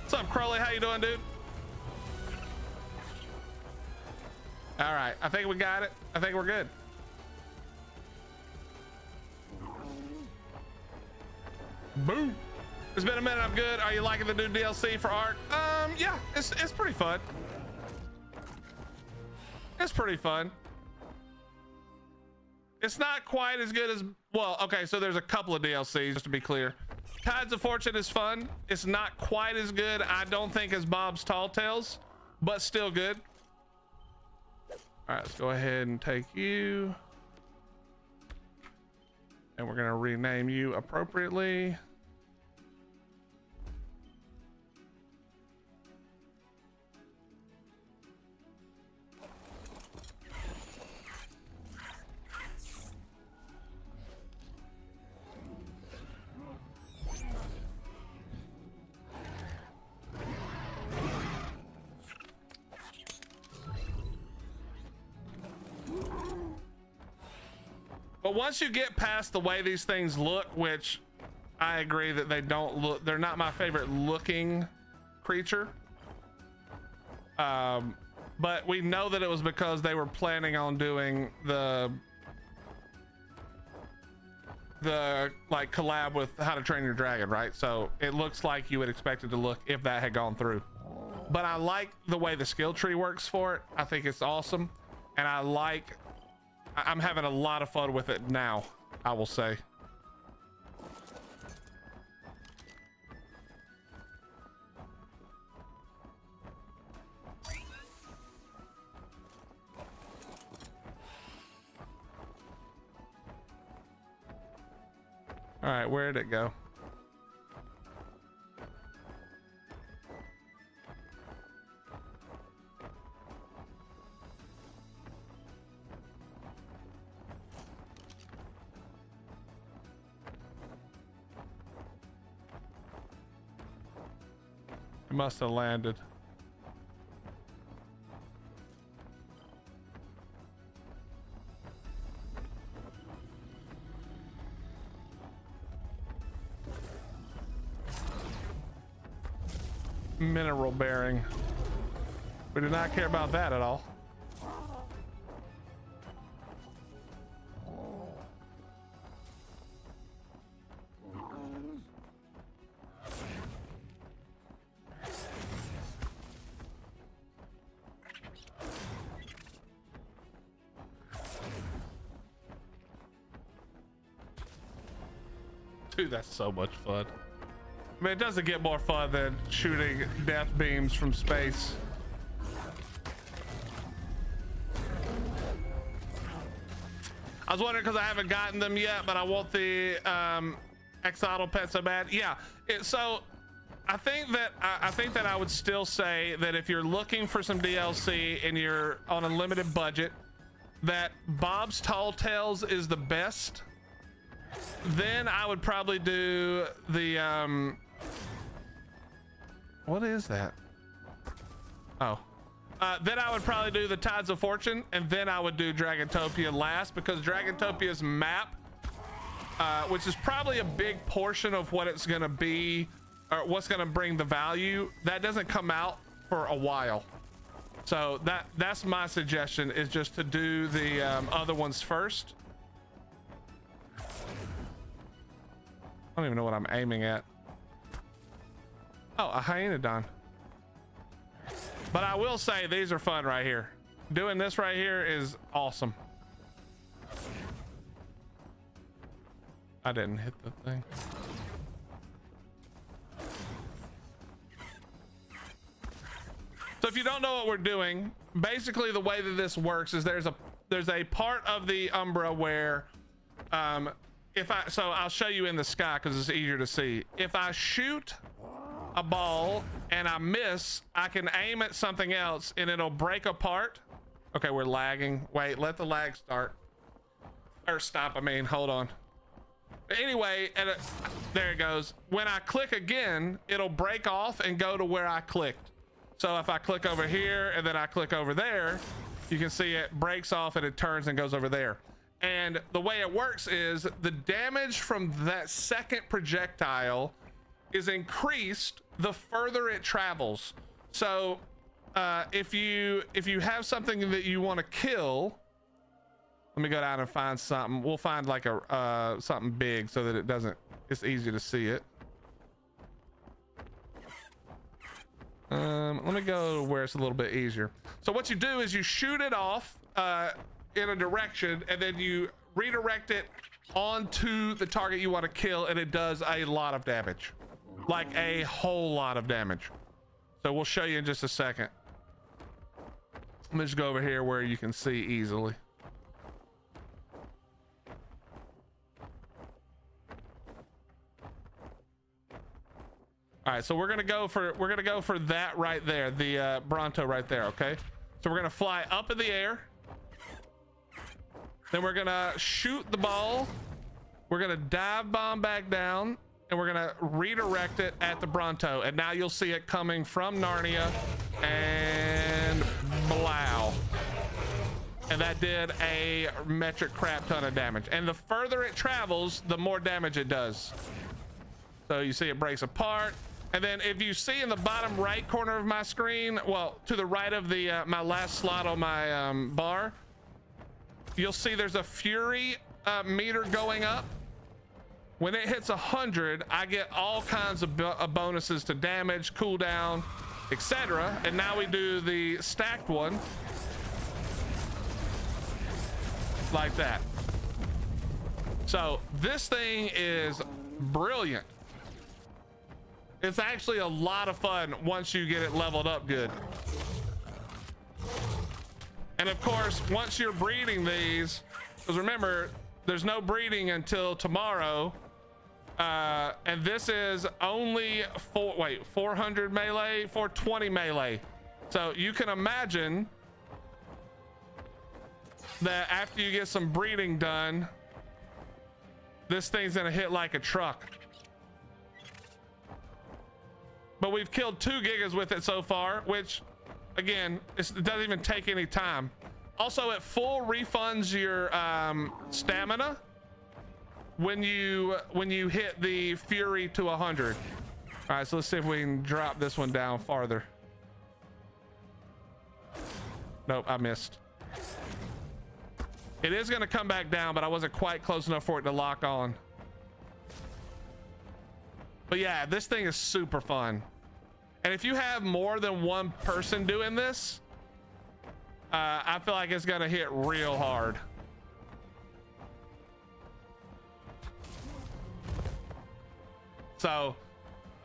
What's up, Crowley? How you doing, dude? All right, I think we got it. I think we're good. Boom. It's been a minute. I'm good. Are you liking the new DLC for Ark? Yeah, it's pretty fun. It's pretty fun. It's not quite as good as, well, okay, so there's a couple of DLCs, just to be clear. Tides of Fortune is fun. It's not quite as good, I don't think, as Bob's Tall Tales, but still good. All right, let's go ahead and take you. And we're gonna rename you appropriately. But once you get past the way these things look, which I agree that they don't look, they're not my favorite looking creature. But we know that it was because they were planning on doing the like collab with How to Train Your Dragon, right? So it looks like you would expect it to look if that had gone through. But I like the way the skill tree works for it. I think it's awesome. And I'm having a lot of fun with it now, I will say. All right, where did it go? It must have landed. Mineral bearing. We do not care about that at all. Dude, that's so much fun. I mean, it doesn't get more fun than shooting death beams from space. I was wondering because I haven't gotten them yet, but I want the Exotic pet so bad. Yeah, so I think that I would still say that if you're looking for some DLC and you're on a limited budget, that Bob's Tall Tales is the best. Then I would probably do the what is that? Oh, then I would probably do the Tides of Fortune, and then I would do Dragotopia last, because Dragotopia's map, which is probably a big portion of what it's gonna be, or what's gonna bring the value, that doesn't come out for a while. So that's my suggestion, is just to do the other ones first. I don't even know what I'm aiming at. Oh, a Hyaenodon. But I will say these are fun right here. Doing this right here is awesome. I didn't hit the thing. So if you don't know what we're doing, basically the way that this works is there's a part of the Umbra where so I'll show you in the sky because it's easier to see. If I shoot a ball and I miss, I can aim at something else and it'll break apart. Okay, we're lagging. Wait, let the lag start. Or stop, I mean, hold on. Anyway, there it goes. When I click again, it'll break off and go to where I clicked. So if I click over here and then I click over there, you can see it breaks off and it turns and goes over there. And the way it works is the damage from that second projectile is increased the further it travels. So if you have something that you want to kill, let me go down and find something. We'll find like a something big so that it's easy to see it. Let me go where it's a little bit easier. So what you do is you shoot it off in a direction, and then you redirect it onto the target you want to kill, and it does a lot of damage, like a whole lot of damage. So we'll show you in just a second. Let me just go over here where you can see easily. All right, so we're gonna go for that right there, the Bronto right there. Okay, so we're gonna fly up in the air, then we're gonna shoot the ball, we're gonna dive bomb back down, and we're gonna redirect it at the Bronto, and now you'll see it coming from Narnia, and blow. And that did a metric crap ton of damage. And the further it travels, the more damage it does. So you see it breaks apart. And then if you see in the bottom right corner of my screen, well, to the right of the my last slot on my bar, you'll see there's a Fury meter going up. When it hits 100, I get all kinds of bonuses to damage, cooldown, etc. And now we do the stacked one. Like that. So this thing is brilliant. It's actually a lot of fun once you get it leveled up good. And of course, once you're breeding these, because remember, there's no breeding until tomorrow. And this is only 400 melee, 420 melee. So you can imagine that after you get some breeding done, this thing's gonna hit like a truck. But we've killed 2 gigas with it so far, which again, it doesn't even take any time. Also, it full refunds your stamina when you hit the Fury to 100. All right, so let's see if we can drop this one down farther. Nope, I missed. It is going to come back down, but I wasn't quite close enough for it to lock on. But yeah, this thing is super fun. And if you have more than one person doing this, I feel like it's going to hit real hard. So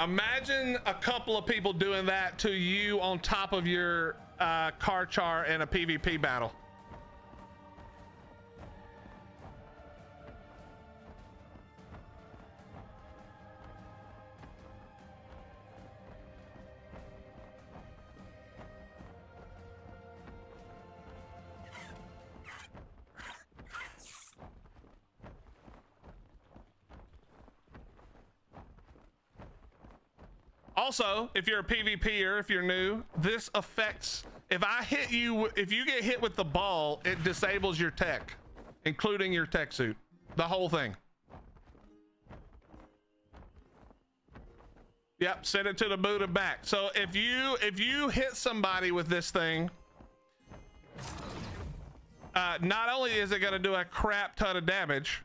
imagine a couple of people doing that to you on top of your car char in a PvP battle. Also, if you're a PvPer, if you're new, this affects, if I hit you, if you get hit with the ball, it disables your tech, including your tech suit, the whole thing. Yep, send it to the boot and back. So if you hit somebody with this thing, not only is it going to do a crap ton of damage,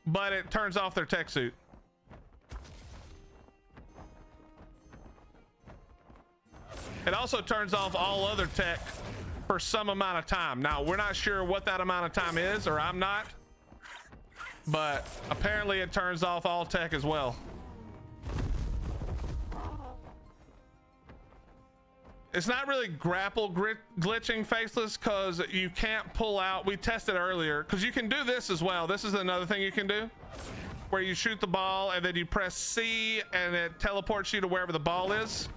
but it turns off their tech suit. It also turns off all other tech for some amount of time. Now, we're not sure what that amount of time is, or I'm not, but apparently it turns off all tech as well. It's not really grapple glitching, Faceless, because you can't pull out. We tested earlier, because you can do this as well. This is another thing you can do, where you shoot the ball and then you press C and it teleports you to wherever the ball is.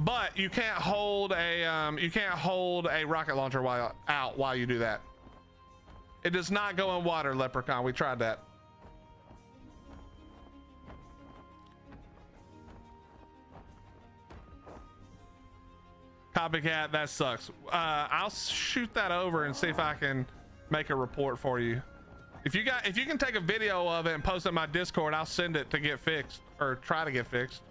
But you can't hold a rocket launcher while you do that. It does not go in water, Leprechaun. We tried that. Copycat, that sucks. I'll shoot that over and see if I can make a report for you. If you can take a video of it and post it in my Discord, I'll send it to get fixed, or try to get fixed.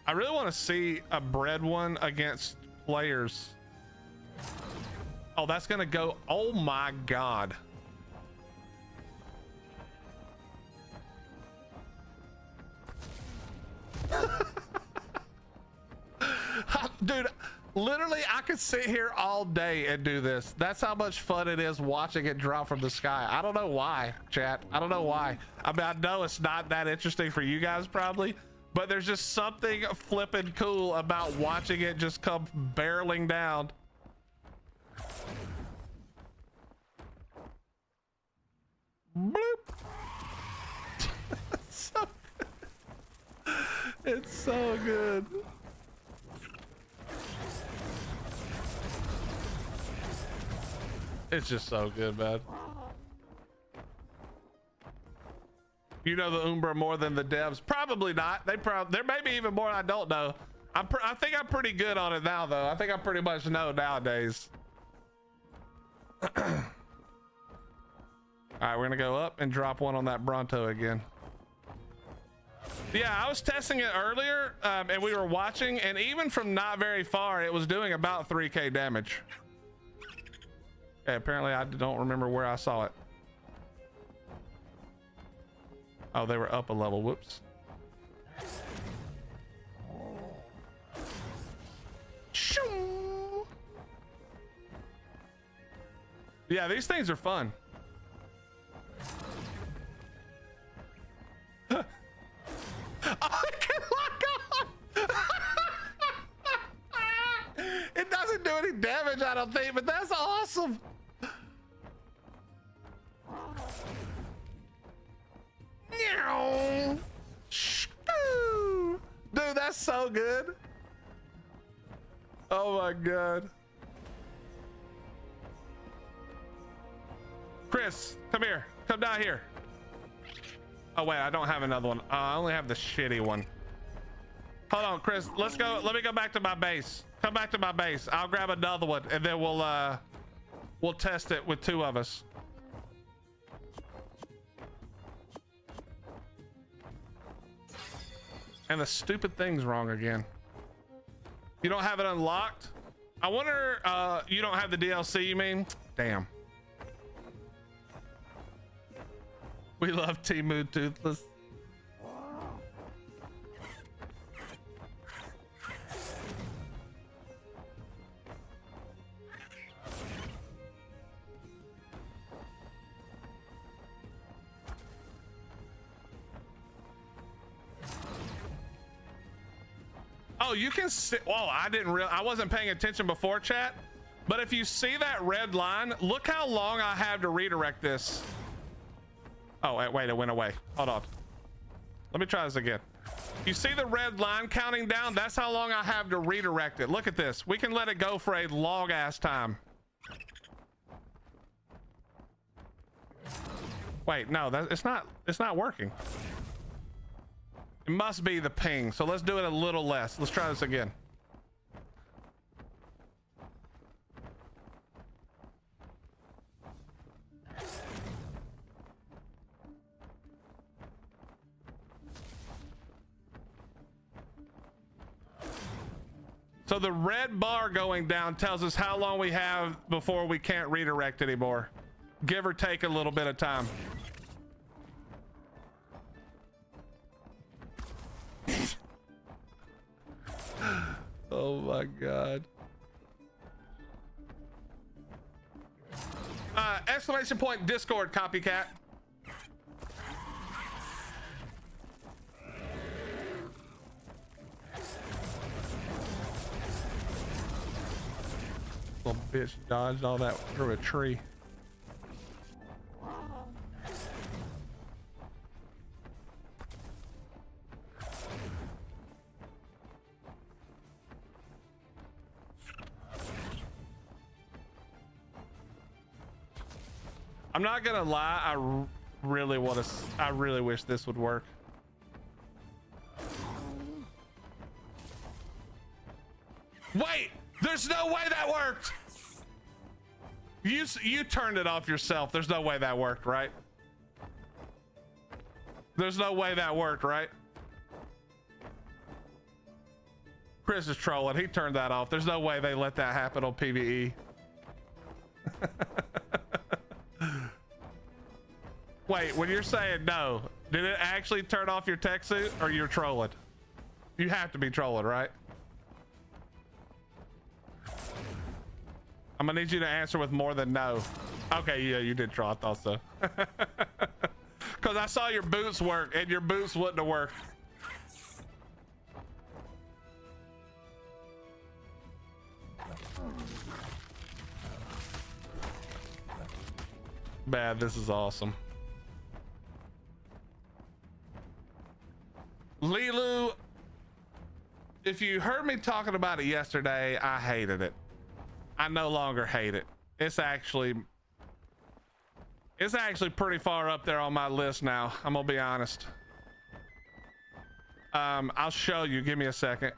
I really want to see a bred one against players. Oh, that's gonna go. Oh my God. Dude, literally I could sit here all day and do this. That's how much fun it is watching it drop from the sky. I don't know why, chat. I don't know why. I mean, I know it's not that interesting for you guys probably, but there's just something flippin' cool about watching it just come barreling down. Bloop. It's so good. It's so good. It's just so good, man. You know the Umbra more than the devs? Probably not. There may be even more I don't know. I think I'm pretty good on it now, though. I think I pretty much know nowadays. All right, we're gonna go up and drop one on that Bronto again. Yeah, I was testing it earlier, and we were watching, and even from not very far, it was doing about 3K damage. Okay, apparently I don't remember where I saw it. Oh, they were up a level. Whoops. Shoo! Yeah, these things are fun. Oh, it can lock on. It doesn't do any damage, I don't think, but that's awesome. Dude, that's so good. Oh my God. Chris, come here. Come down here. Oh wait, I don't have another one. I only have the shitty one. Hold on, Chris. Let's go. Let me go back to my base. Come back to my base. I'll grab another one, and then we'll test it with two of us. And the stupid thing's wrong again. You don't have it unlocked? I wonder, you don't have the DLC, you mean? Damn. We love Temu Toothless. Oh, you can see. Whoa, I wasn't paying attention before, chat. But if you see that red line, look how long I have to redirect this. Oh, wait, it went away. Hold on. Let me try this again. You see the red line counting down? That's how long I have to redirect it. Look at this. We can let it go for a long ass time. Wait, no, it's not working. It must be the ping. So let's do it a little less. Let's try this again. So the red bar going down tells us how long we have before we can't redirect anymore. Give or take a little bit of time. Oh my God. Exclamation point Discord copycat. Little bitch dodged all that through a tree. I'm not gonna lie, I really wish this would work. Wait, there's no way that worked. You turned it off yourself. There's no way that worked, right? There's no way that worked, right? Chris is trolling. He turned that off. There's no way they let that happen on PVE. Wait, when you're saying no, did it actually turn off your tech suit or you're trolling? You have to be trolling, right? I'm gonna need you to answer with more than no. Okay, yeah, you did troll. I thought so. Because I saw your boots work and your boots wouldn't have worked. Bad, this is awesome. Lilu, if you heard me talking about it yesterday, I hated it. I no longer hate it. It's actually pretty far up there on my list now. I'm gonna be honest. I'll show you. Give me a second.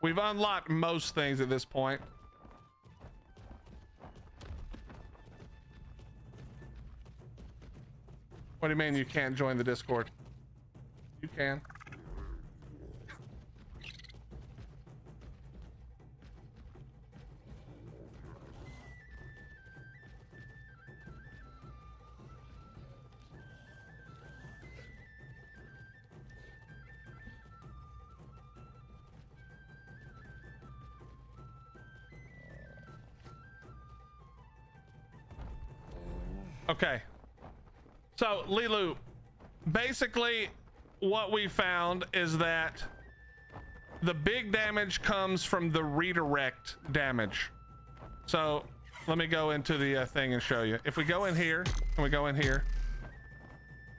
We've unlocked most things at this point. What do you mean you can't join the Discord? You can. Okay, so Lilu, basically what we found is that the big damage comes from the redirect damage. So let me go into the thing and show you. If we go in here and we go in here,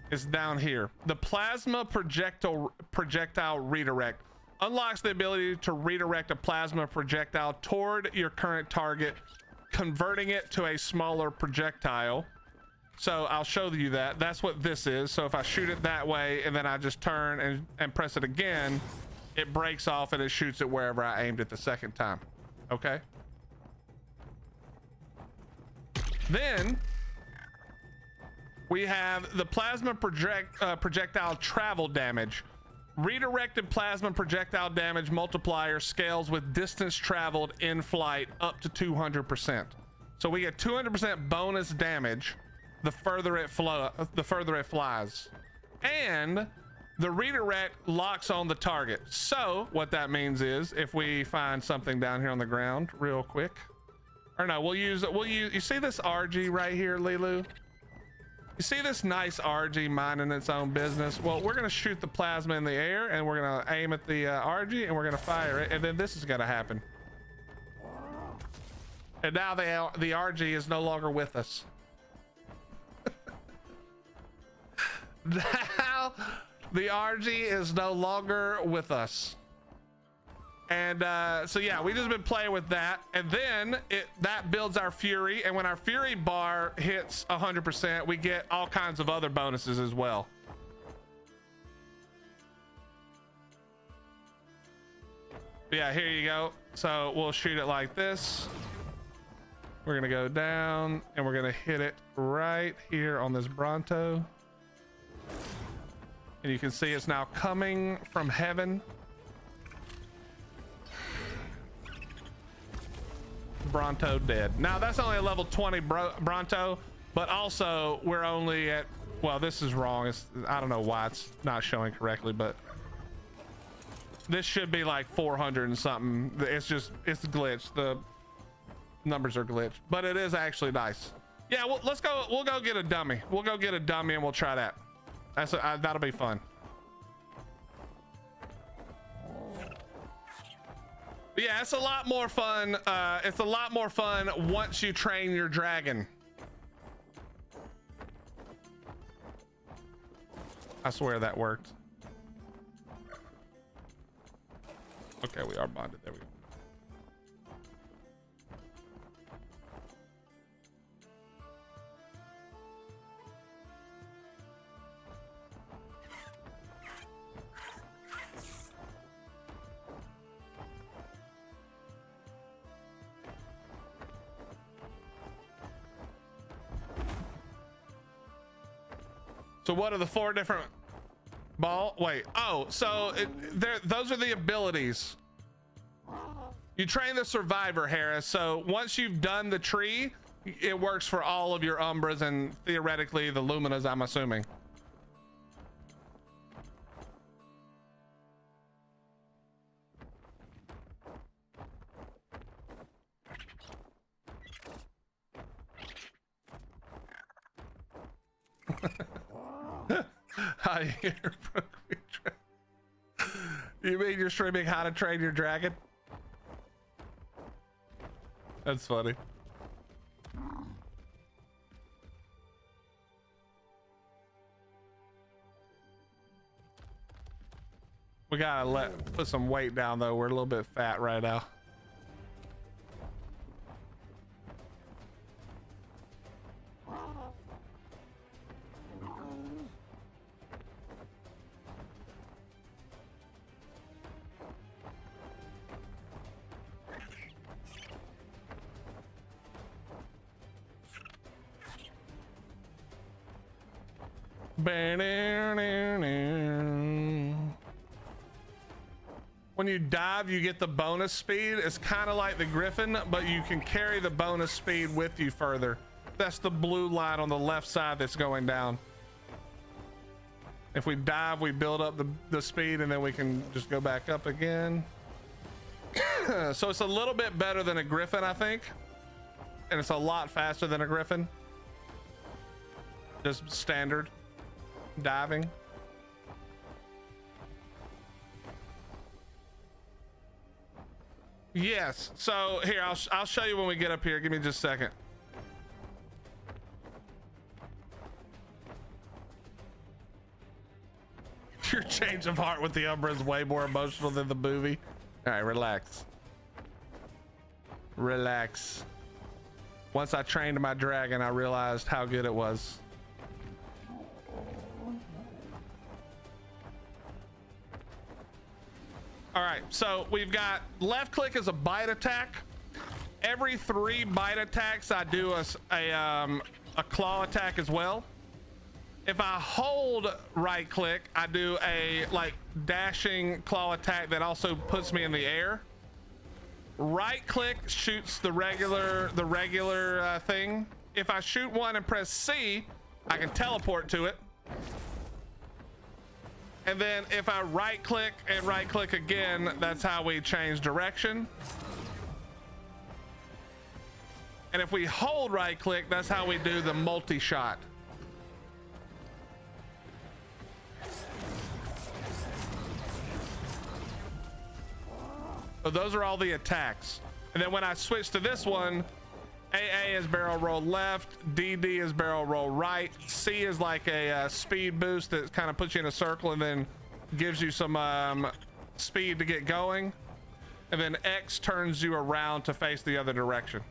it's down here. The plasma projectile redirect unlocks the ability to redirect a plasma projectile toward your current target, converting it to a smaller projectile. So I'll show you that. That's what this is. So if I shoot it that way and then I just turn and press it again, it breaks off and it shoots it wherever I aimed it the second time. Okay. Then we have the plasma projectile travel damage. Redirected plasma projectile damage multiplier scales with distance traveled in flight up to 200%. So we get 200% bonus damage the further it flies, and the redirect locks on the target. So what that means is if we find something down here on the ground real quick, or no, we'll use you see this RG right here, Lilu? You see this nice RG minding its own business? Well, we're gonna shoot the plasma in the air and we're gonna aim at the RG and we're gonna fire it, and then this is gonna happen. And now the RG is no longer with us. The RG is no longer with us. And so yeah, we just been playing with that, and then that builds our fury, and when our fury bar hits 100%, we get all kinds of other bonuses as well. But yeah, here you go. So we'll shoot it like this. We're gonna go down and we're gonna hit it right here on this Bronto. And you can see it's now coming from heaven. Bronto dead. Now that's only a level 20 Bronto, but also we're only at, well, this is wrong. I don't know why it's not showing correctly, but this should be like 400 and something. It's glitched. The numbers are glitched, but it is actually nice. Yeah, well, let's go. We'll go get a dummy. We'll go get a dummy and we'll try that. That'll be fun. But yeah, it's a lot more fun. It's a lot more fun once you train your dragon. I swear that worked. Okay, we are bonded. There we go. So what are the 4 different wait, oh, so those are the abilities. You train the survivor, Harris. So once you've done the tree, it works for all of your Umbras and theoretically the Luminas, I'm assuming. You mean you're streaming how to train your dragon? That's funny. We gotta put some weight down though. We're a little bit fat right now. When you dive, you get the bonus speed. It's kind of like the Griffin, but you can carry the bonus speed with you further. That's the blue line on the left side that's going down. If we dive, we build up the speed and then we can just go back up again. So it's a little bit better than a Griffin, I think. And it's a lot faster than a Griffin. Just standard diving. Yes. So here, I'll show you when we get up here. Give me just a second. Your change of heart with the Umbra is way more emotional than the movie. All right, relax. Relax. Once I trained my dragon, I realized how good it was. All right, so we've got left click as a bite attack. Every 3 bite attacks, I do a claw attack as well. If I hold right click, I do a like dashing claw attack that also puts me in the air. Right click shoots the regular thing. If I shoot one and press C, I can teleport to it. And then if I right click and right click again, that's how we change direction. And if we hold right click, that's how we do the multi-shot. So those are all the attacks. And then when I switch to this one, AA is barrel roll left, DD is barrel roll right, C is like a speed boost that kind of puts you in a circle and then gives you some speed to get going, and then X turns you around to face the other direction.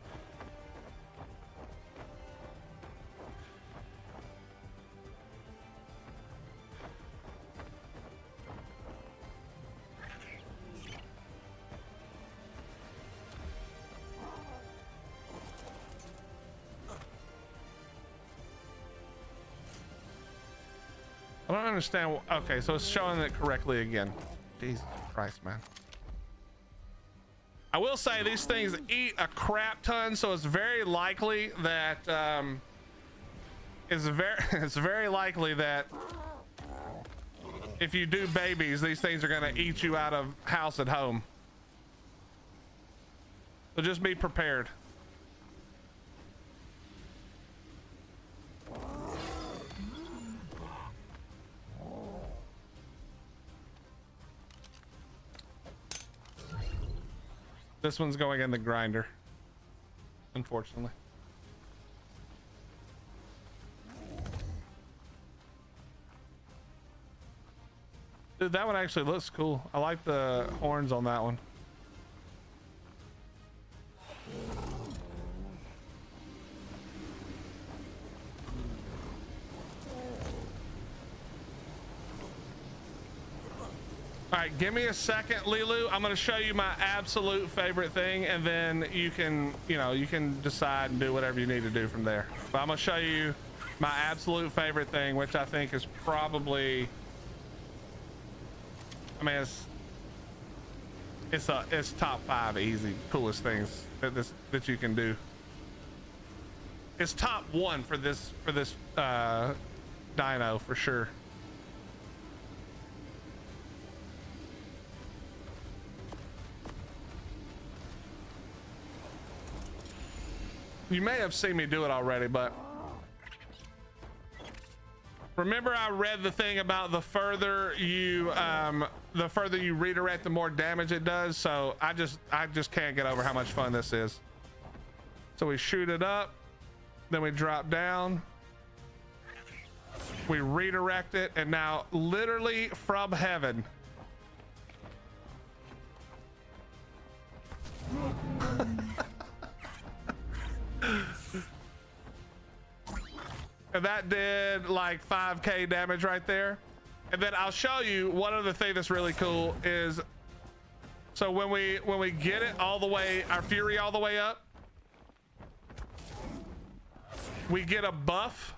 I don't understand. Okay, so it's showing it correctly again. Jesus Christ, man. I will say these things eat a crap ton, so it's very likely that it's very likely that if you do babies, these things are going to eat you out of house at home. So just be prepared. This one's going in the grinder, unfortunately. Dude, that one actually looks cool. I like the horns on that one. All right, give me a second, Lilu. I'm going to show you my absolute favorite thing, and then you can, you can decide and do whatever you need to do from there. But I'm going to show you my absolute favorite thing, which I think is probably, I mean, it's top 5 easy coolest things that you can do. It's top 1 for this dino for sure. You may have seen me do it already, but remember I read the thing about the further you redirect, the more damage it does. So I just can't get over how much fun this is. So we shoot it up, then we drop down, we redirect it, and now literally from heaven. And that did like 5k damage right there. And then I'll show you one other thing that's really cool is, so when we get it all the way, our fury all the way up, we get a buff.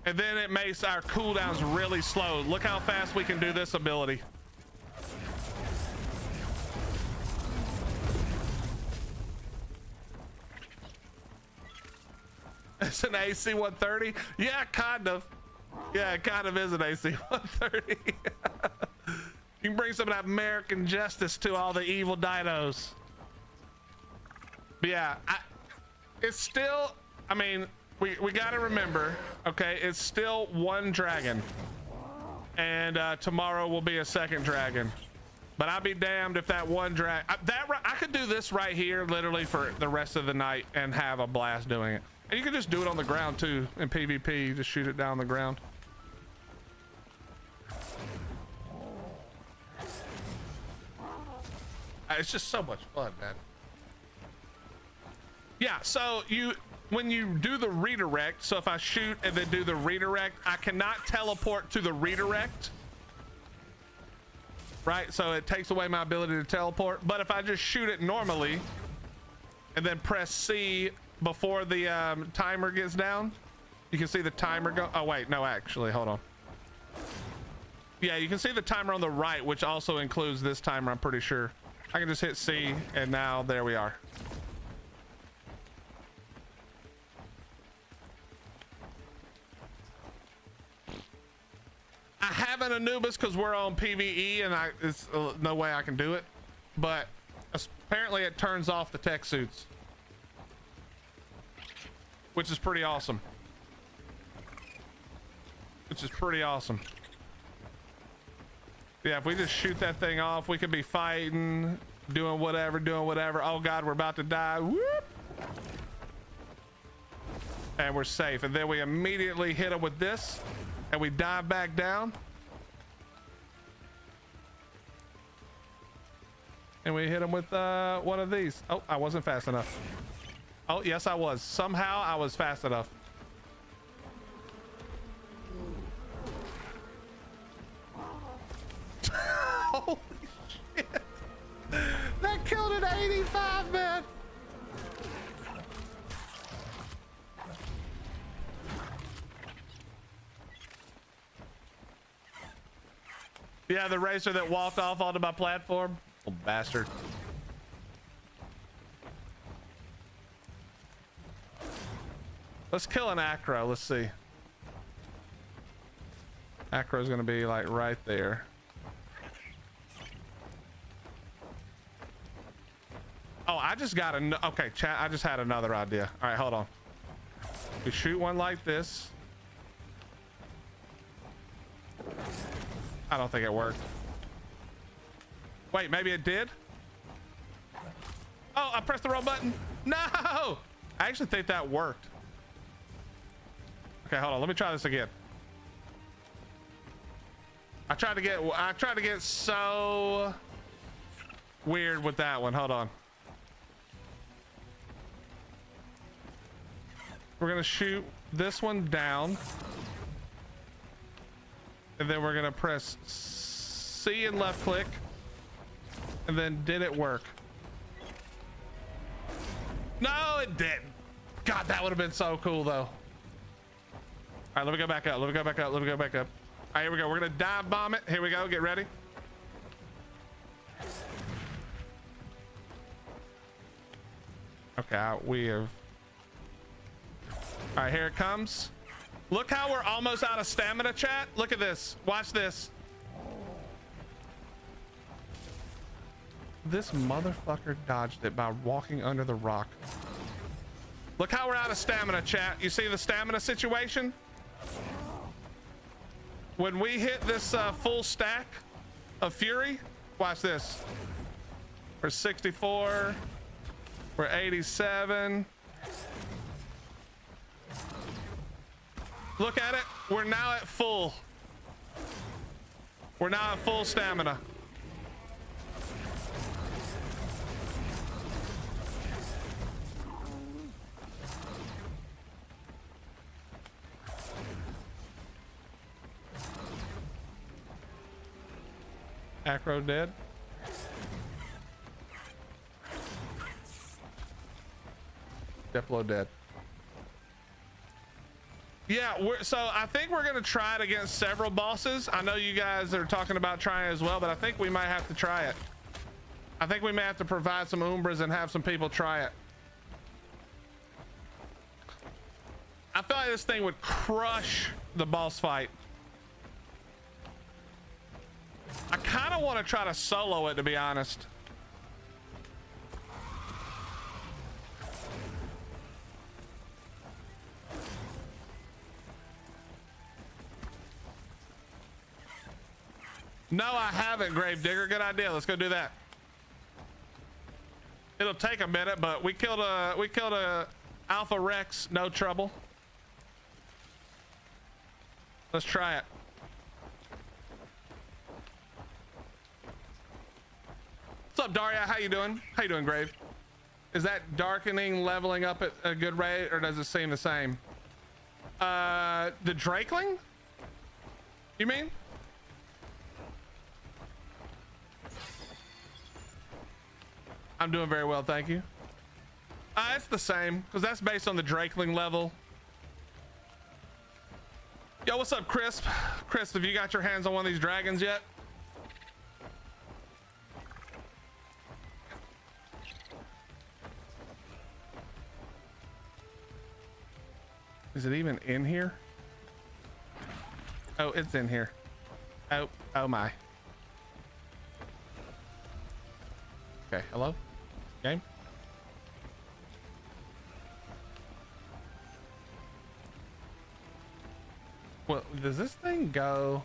And then it makes our cooldowns really slow. Look how fast we can do this ability. It's an AC 130. Yeah, kind of. Yeah, it kind of is an AC 130. You can bring some of that American justice to all the evil dinos. But yeah, it's still, I mean, we got to remember, okay, it's still one dragon, and tomorrow will be a second dragon. But I'll be damned if that one drag, I could do this right here literally for the rest of the night and have a blast doing it. And you can just do it on the ground too in PvP. You just shoot it down the ground. It's just so much fun, man. Yeah, so when you do the redirect, so if I shoot and then do the redirect, I cannot teleport to the redirect, right? So it takes away my ability to teleport. But if I just shoot it normally and then press C before the timer gets down, you can see the timer go. Oh wait, no, actually, hold on. Yeah, you can see the timer on the right, which also includes this timer, I'm pretty sure. I can just hit C, and now there we are. I have an Anubis because we're on PVE, and it's no way I can do it. But apparently it turns off the tech suits, which is pretty awesome. Yeah, if we just shoot that thing off, we could be fighting, doing whatever. Oh God, we're about to die. Whoop. And we're safe. And then we immediately hit them with this and we dive back down. And we hit them with one of these. Oh, I wasn't fast enough. Oh, yes, I was. Somehow I was fast enough. Holy shit. That killed an 85, man. Yeah, the racer that walked off onto my platform. Oh, bastard. Let's kill an acro. Let's see. Acro is going to be like right there. Oh, I just got a... Okay, chat, I just had another idea. All right, hold on. We shoot one like this. I don't think it worked. Wait, maybe it did? Oh, I pressed the wrong button. No! I actually think that worked. Okay, hold on. Let me try this again. I tried to get so weird with that one. Hold on. We're gonna shoot this one down. And then we're gonna press C and left click. And then did it work? No, it didn't. God, that would have been so cool though. All right, let me go back up. Let me go back up. Let me go back up. All right, here we go. We're gonna dive bomb it. Here we go. Get ready. Okay, we have. All right, here it comes. Look how we're almost out of stamina, chat. Look at this. Watch this. This motherfucker dodged it by walking under the rock. Look how we're out of stamina, chat. You see the stamina situation? When we hit this full stack of fury, watch this. We're 64. We're 87. Look at it. We're now at full. We're now at full stamina. Acro dead. Diplo dead. Yeah, so I think we're gonna try it against several bosses. I know you guys are talking about trying as well, but I think we might have to try it. I think we may have to provide some Umbras and have some people try it. I feel like this thing would crush the boss fight. I kind of want to try to solo it, to be honest. No, I haven't, Gravedigger. Good idea. Let's go do that. It'll take a minute, but we killed a Alpha Rex, no trouble. Let's try it. What's up, Daria? How you doing? How you doing, Grave? Is that darkening leveling up at a good rate, or does it seem the same? The Drakeling? You mean? I'm doing very well, thank you. It's the same, because that's based on the Drakeling level. Yo, what's up, Crisp? Crisp, have you got your hands on one of these dragons yet? Is it even in here? Oh, it's in here. Oh my. Okay, hello? Game? Well, does this thing go?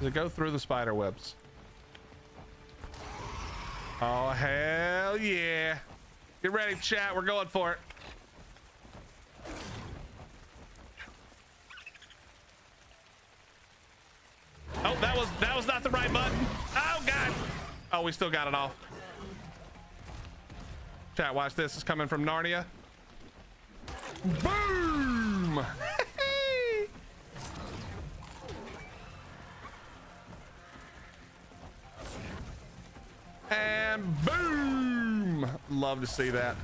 Does it go through the spider webs? Oh, hell yeah. Get ready, chat. We're going for it. Oh, that was not the right button. Oh, God. Oh, we still got it off. Chat, watch this. It's coming from Narnia. Boom! And boom! Love to see that.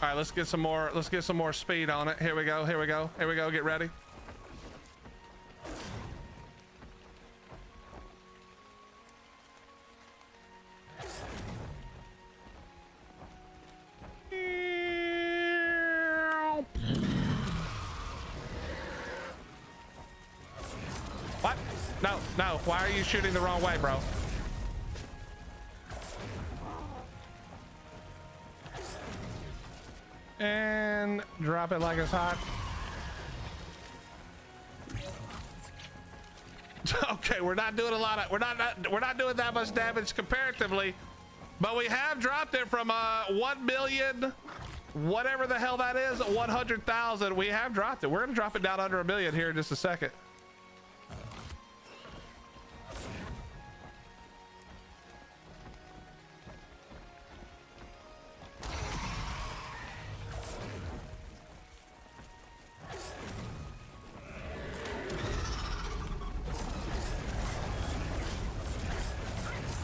All right, let's get some more speed on it. Here we go. Get ready. What? No. Why are you shooting the wrong way, bro? And drop it like it's hot. Okay, we're not doing that much damage comparatively, but we have dropped it from 1 million, whatever the hell that is, 100,000. We have dropped it. We're gonna drop it down under 1 million here in just a second.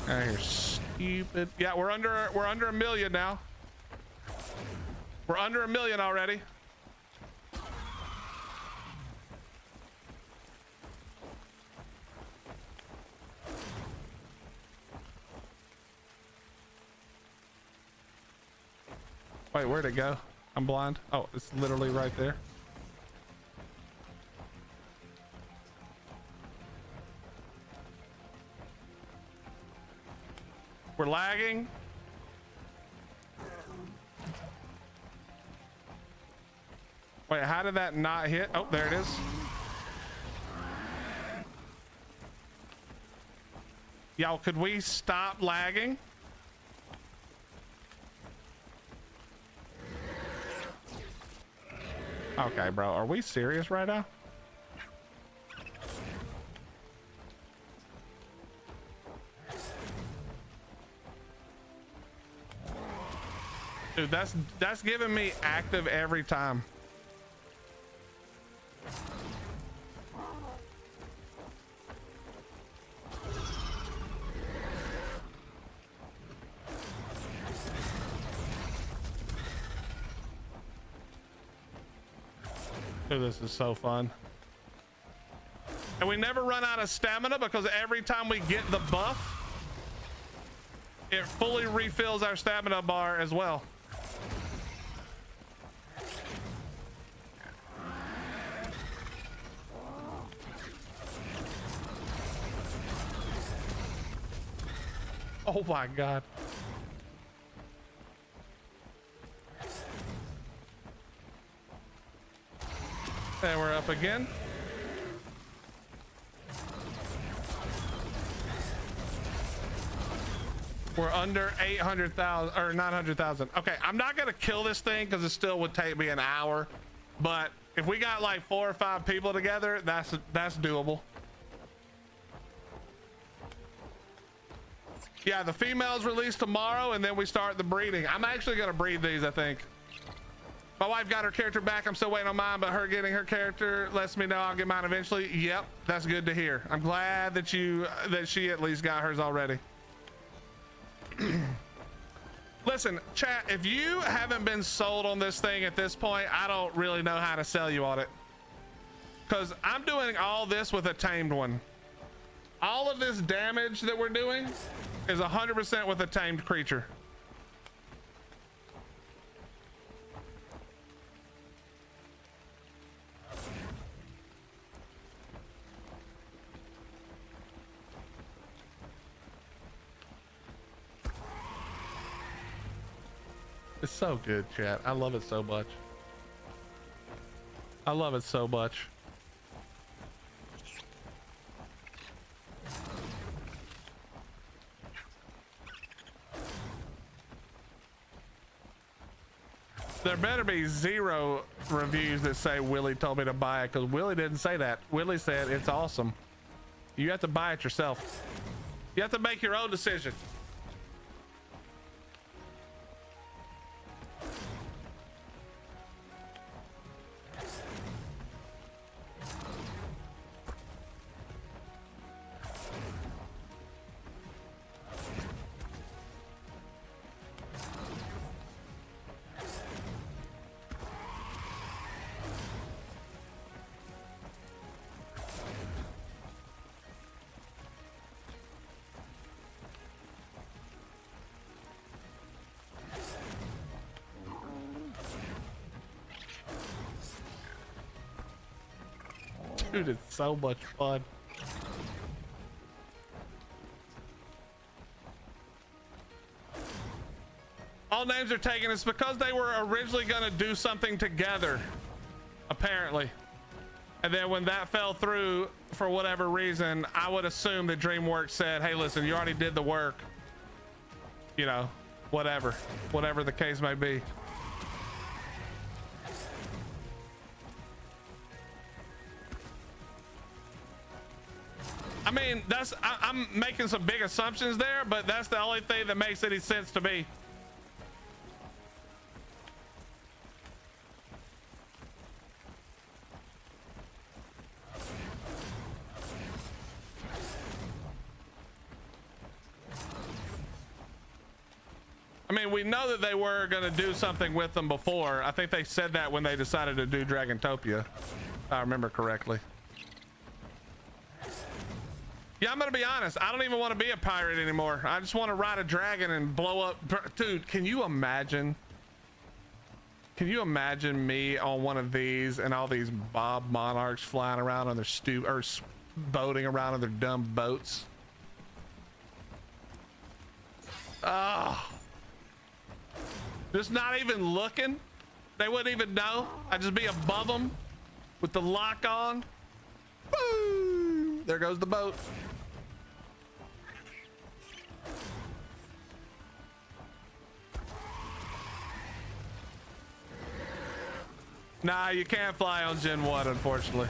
You're stupid. Yeah, we're under 1 million now. We're under 1 million already. Wait, where'd it go? I'm blind. Oh, it's literally right there. We're lagging. Wait, how did that not hit? Oh, there it is. Y'all, could we stop lagging? Okay, bro, are we serious right now? Dude, that's giving me active every time. Dude, this is so fun. And we never run out of stamina because every time we get the buff, it fully refills our stamina bar as well. Oh my God. And we're up again. We're under 800,000 or 900,000. Okay, I'm not gonna kill this thing because it still would take me an hour, but if we got like 4 or 5 people together, that's doable. Yeah, the females release tomorrow and then we start the breeding. I'm actually gonna breed these, I think. My wife got her character back. I'm still waiting on mine, but her getting her character lets me know I'll get mine eventually. Yep, that's good to hear. I'm glad that she at least got hers already. Listen, chat, if you haven't been sold on this thing at this point, I don't really know how to sell you on it. Because I'm doing all this with a tamed one. All of this damage that we're doing is 100% with a tamed creature. It's so good, chat. I love it so much. I love it so much. There better be 0 reviews that say Willie told me to buy it, because Willie didn't say that. Willie said it's awesome. You have to buy it yourself. You have to make your own decision. Dude, it's so much fun. All names are taken. It's because they were originally going to do something together, apparently. And then when that fell through for whatever reason, I would assume that DreamWorks said, hey, listen, you already did the work. You know, whatever the case may be. I mean, I'm making some big assumptions there, but that's the only thing that makes any sense to me. I mean, we know that they were going to do something with them before. I think they said that when they decided to do Dragantopia, if I remember correctly. Yeah, I'm gonna be honest. I don't even want to be a pirate anymore. I just want to ride a dragon and blow up. Dude, can you imagine? Can you imagine me on one of these and all these Bob Monarchs flying around on their boating around on their dumb boats? Oh, just not even looking. They wouldn't even know. I'd just be above them with the lock on. Boom! There goes the boat. Nah, you can't fly on Gen 1, unfortunately.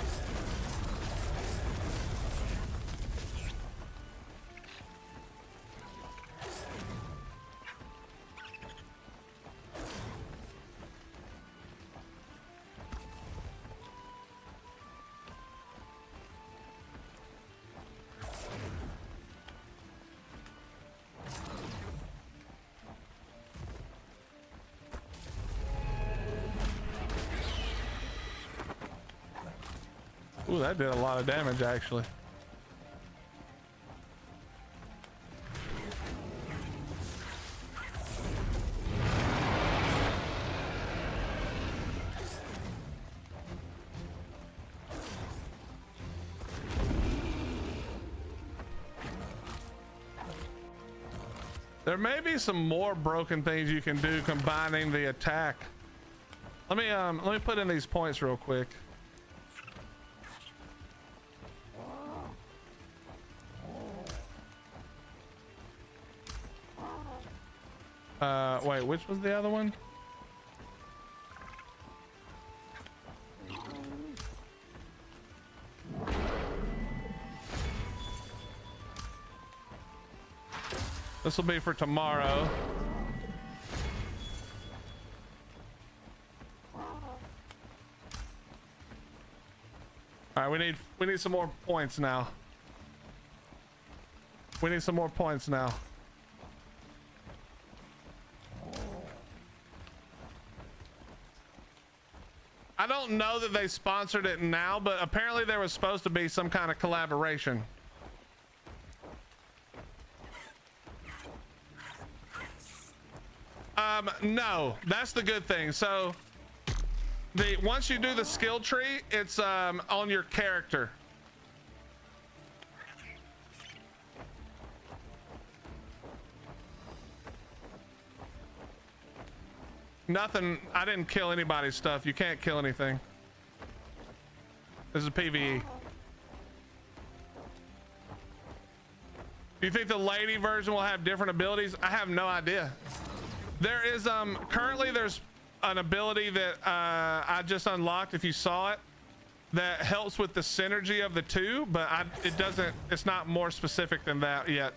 Ooh, that did a lot of damage, actually. There may be some more broken things you can do combining the attack. Let me put in these points real quick. Wait, which was the other one? This will be for tomorrow. All right, we need some more points now. We need some more points now. I don't know that they sponsored it now, but apparently there was supposed to be some kind of collaboration. No, that's the good thing. So once you do the skill tree, it's on your character. Nothing. I didn't kill anybody's stuff. You can't kill anything. This is PVE. Do you think the lady version will have different abilities? I have no idea. There is currently there's an ability that I just unlocked, if you saw it, that helps with the synergy of the two, but it's not more specific than that yet.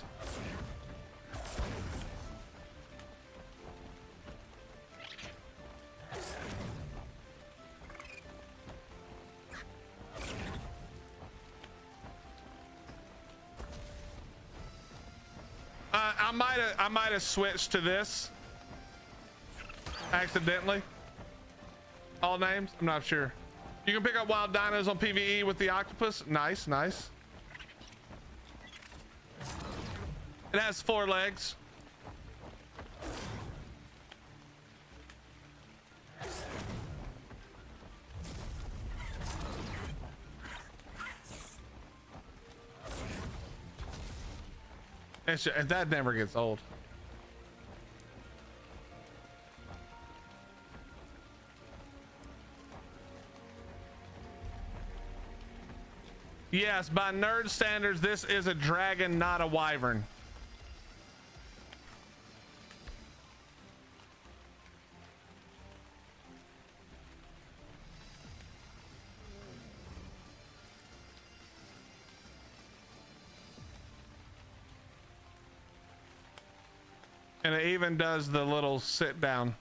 I might have switched to this accidentally. All names, I'm not sure. You can pick up wild dinos on PVE with the octopus. Nice, nice. It has 4 legs. That never gets old. Yes, by nerd standards, this is a dragon, not a wyvern. And it even does the little sit down.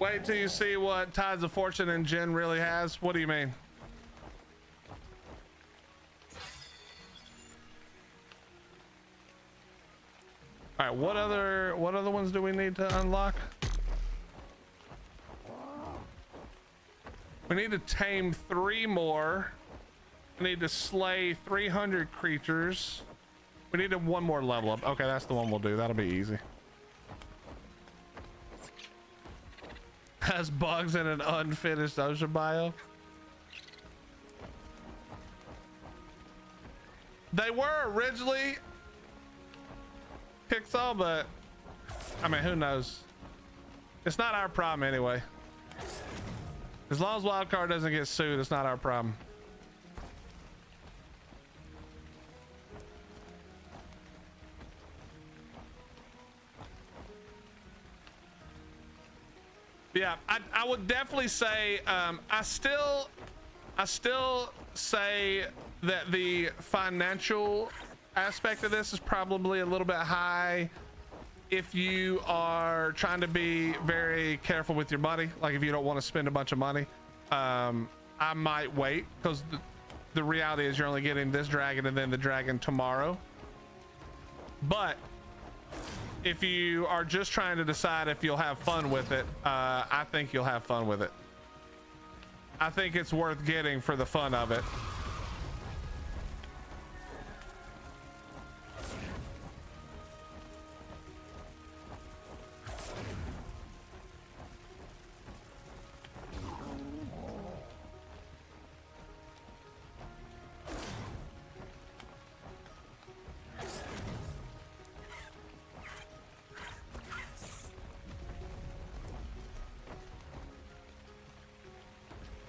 Wait till you see what Tides of Fortune and Jin really has. What do you mean? All right, what other ones do we need to unlock? We need to tame 3 more. We need to slay 300 creatures. We need 1 more level up. Okay, that's the one we'll do. That'll be easy. Has bugs in an unfinished ocean biome. They were originally Pixel, but I mean, who knows? It's not our problem anyway. As long as Wildcard doesn't get sued, it's not our problem. Yeah, I would definitely say I still say that the financial aspect of this is probably a little bit high if you are trying to be very careful with your money. Like if you don't want to spend a bunch of money, I might wait, because the reality is you're only getting this dragon and then the dragon tomorrow. But if you are just trying to decide if you'll have fun with it, I think you'll have fun with it. I think it's worth getting for the fun of it.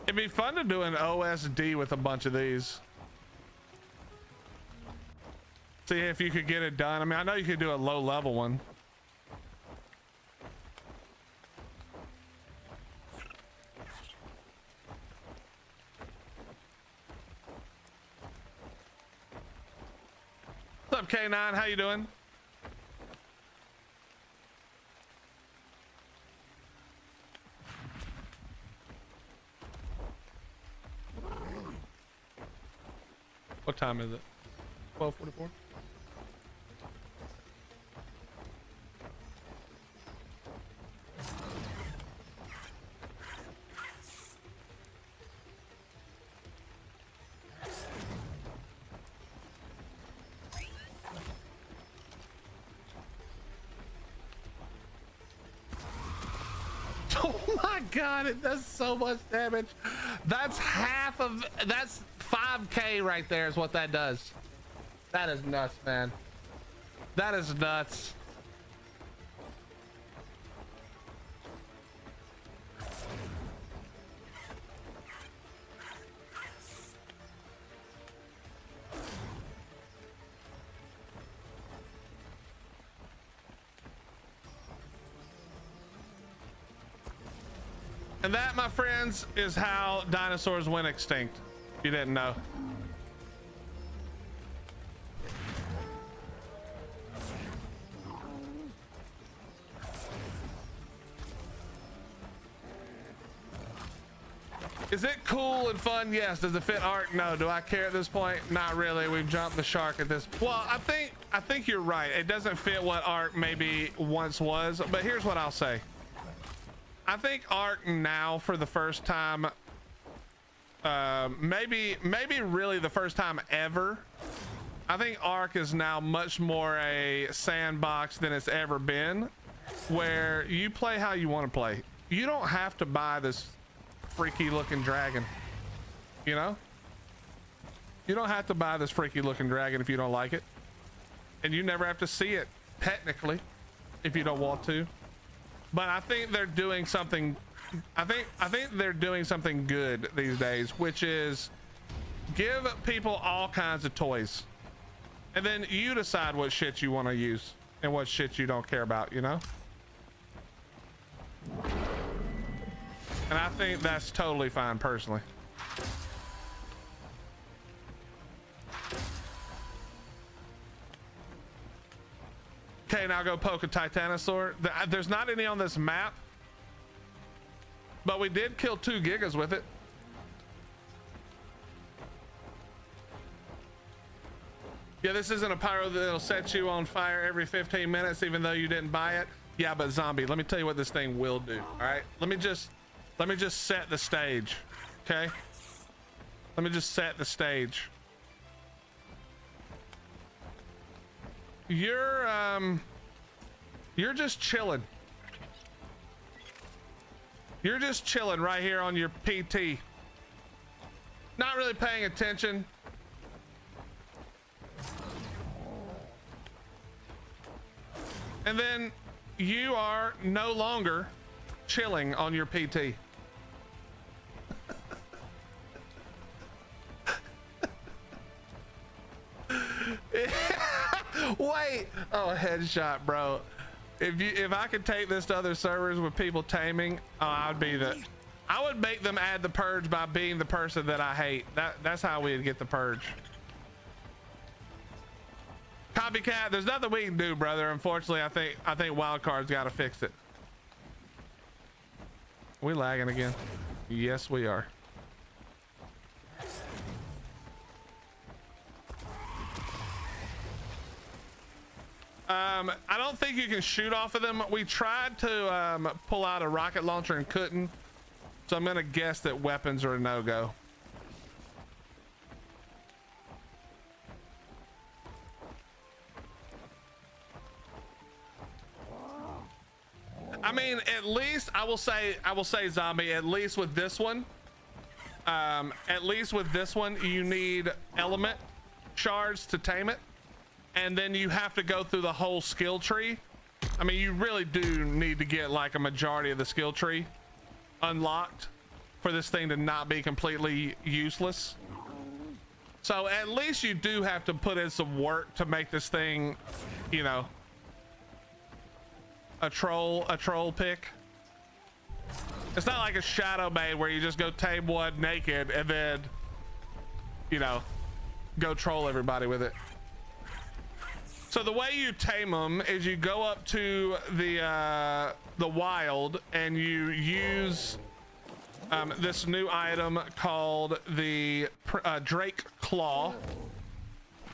It'd be fun to do an OSD with a bunch of these. See if you could get it done. I mean, I know you could do a low level one. What's up, K9? How you doing? What time is it? 12:44. my god, it does so much damage. That's half of, that's 5k right there is what that does. That is nuts, man. That is nuts. And that, my friends, is how dinosaurs went extinct. If you didn't know. Is it cool and fun? Yes. Does it fit Ark? No. Do I care at this point? Not really. We've jumped the shark at this. Well, I think you're right. It doesn't fit what Ark maybe once was, but here's what I'll say. I think Ark now, for the first time, maybe really the first time ever, I think Ark is now much more a sandbox than it's ever been, where you play how you want to play. You don't have to buy this freaky looking dragon, you know? You don't have to buy this freaky looking dragon if you don't like it, and you never have to see it technically if you don't want to. But I think they're doing something. I think they're doing something good these days, which is give people all kinds of toys, and then you decide what shit you want to use and what shit you don't care about, you know? And I think that's totally fine personally. Okay, now go poke a Titanosaur. There's not any on this map, but we did kill 2 gigas with it. Yeah, this isn't a pyro that'll set you on fire every 15 minutes, even though you didn't buy it. Yeah, but zombie, let me tell you what this thing will do. All right, let me just set the stage. Okay, let me just set the stage. You're just chilling. You're just chilling right here on your PT. Not really paying attention. And then you are no longer chilling on your PT. Wait, oh, headshot, bro. If I could take this to other servers with people taming, I would make them add the purge by being the person that I hate. That's how we'd get the purge. Copycat, there's nothing we can do, brother. Unfortunately, I think Wildcard's got to fix it. We lagging again? Yes, we are. I don't think you can shoot off of them. We tried to pull out a rocket launcher and couldn't, so I'm gonna guess that weapons are a no-go. I mean, at least I will say zombie, at least with this one, you need element shards to tame it, and then you have to go through the whole skill tree. I mean, you really do need to get like a majority of the skill tree unlocked for this thing to not be completely useless. So at least you do have to put in some work to make this thing, you know, a troll pick. It's not like a shadow maid where you just go tame one naked and then, you know, go troll everybody with it. So the way you tame them is you go up to the wild and you use this new item called the Drake Claw,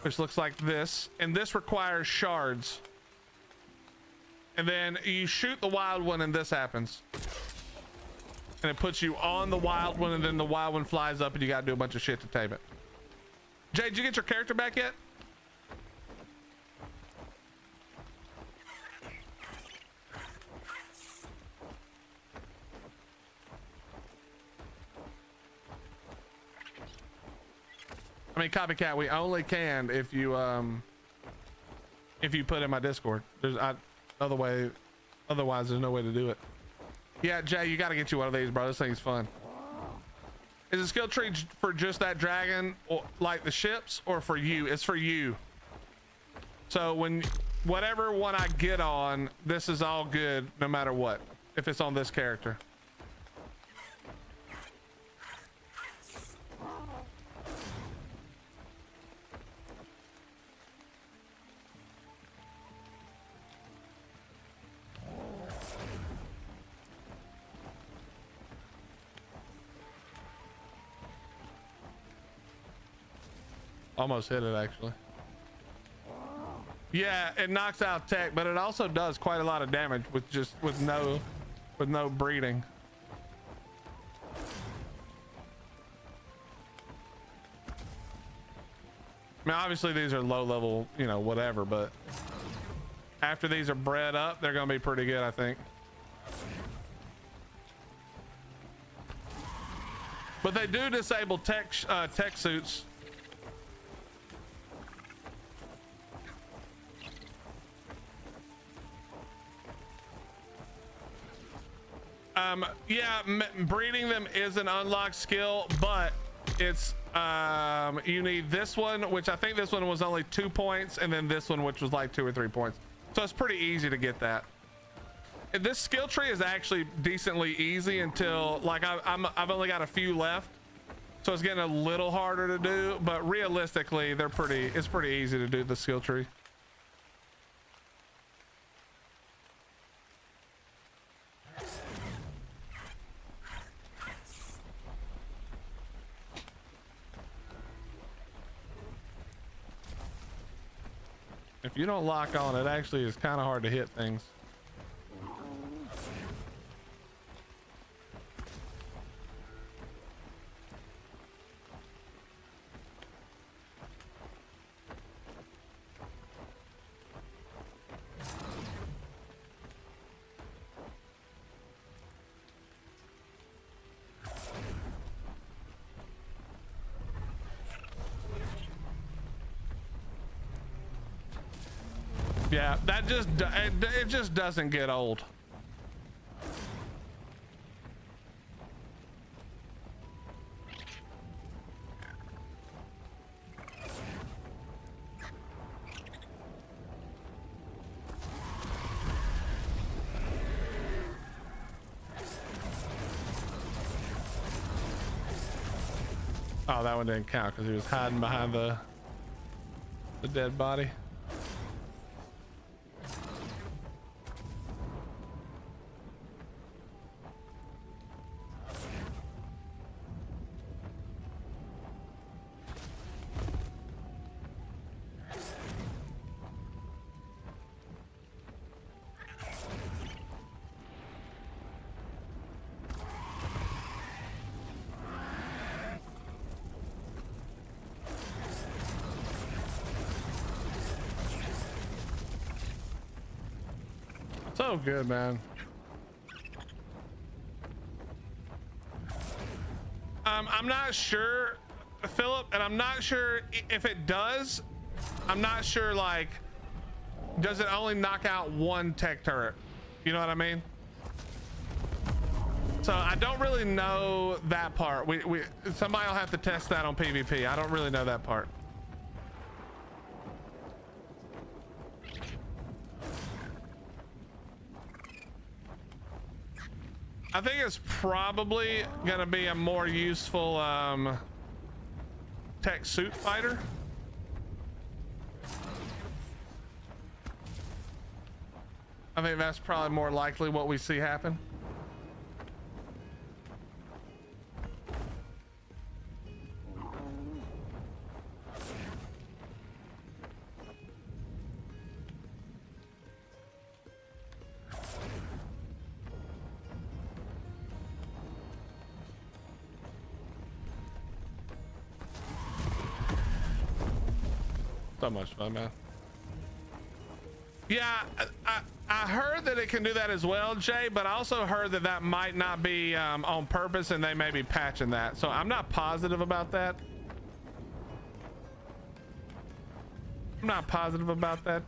which looks like this, and this requires shards. And then you shoot the wild one and this happens. And it puts you on the wild one, and then the wild one flies up and you gotta do a bunch of shit to tame it. Jay, did you get your character back yet? mean, copycat, we only can if you put in my Discord. Otherwise there's no way to do it. Yeah, Jay, you got to get you one of these, bro. This thing's fun. Is the skill tree for just that dragon, or like the ships, or for you? It's for you. So whatever one I get on, this is all good no matter what, if it's on this character. Almost hit it, actually. Yeah, it knocks out tech, but it also does quite a lot of damage with no breeding. I mean, obviously these are low level, you know, whatever, but after these are bred up, they're gonna be pretty good, I think. But they do disable tech suits. Yeah, breeding them is an unlocked skill, but it's you need this one, which I think this one was only 2 points, and then this one, which was like 2 or 3 points. So it's pretty easy to get that. And this skill tree is actually decently easy until like I've only got a few left, so it's getting a little harder to do. But realistically, it's pretty easy to do the skill tree. If you don't lock on, it actually is kind of hard to hit things. Yeah, that it just doesn't get old. Oh, that one didn't count because he was hiding behind the dead body. So good, man. I'm not sure, Philip, and I'm not sure if it does. I'm not sure, like, does it only knock out one tech turret? You know what I mean? So I don't really know that part. Somebody will have to test that on PvP. I don't really know that part. I think it's probably gonna be a more useful tech suit fighter. I think that's probably more likely what we see happen. So much fun, man. Yeah, I heard that it can do that as well, Jay, but I also heard that that might not be on purpose and they may be patching that. So I'm not positive about that. I'm not positive about that.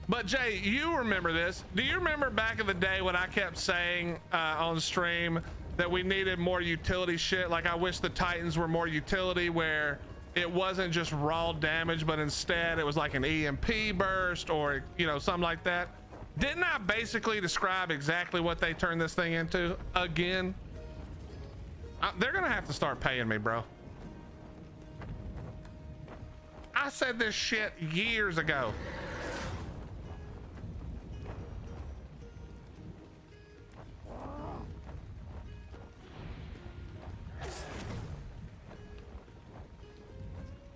But Jay, you remember this. Do you remember back in the day when I kept saying on stream that we needed more utility shit? Like, I wish the Titans were more utility, where it wasn't just raw damage, but instead it was like an EMP burst or, you know, something like that. Didn't I basically describe exactly what they turned this thing into again? They're gonna have to start paying me, bro. I said this shit years ago.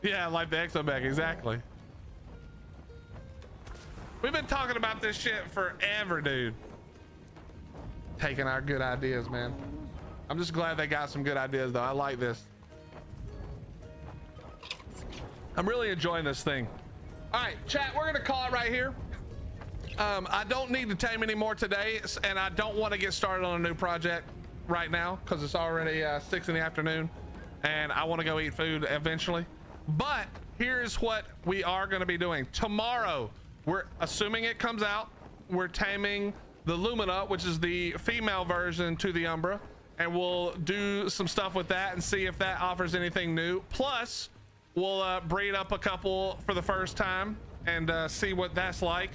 Yeah, like the Exobec, exactly. We've been talking about this shit forever, dude. Taking our good ideas, man. I'm just glad they got some good ideas, though. I like this. I'm really enjoying this thing. All right, chat, we're gonna call it right here. I don't need to tame anymore today, and I don't want to get started on a new project right now because it's already 6 in the afternoon, and I want to go eat food eventually. But here's what we are going to be doing tomorrow. We're assuming it comes out. We're taming the Lumina, which is the female version to the Umbra, and we'll do some stuff with that and see if that offers anything new. Plus, we'll breed up a couple for the first time and see what that's like,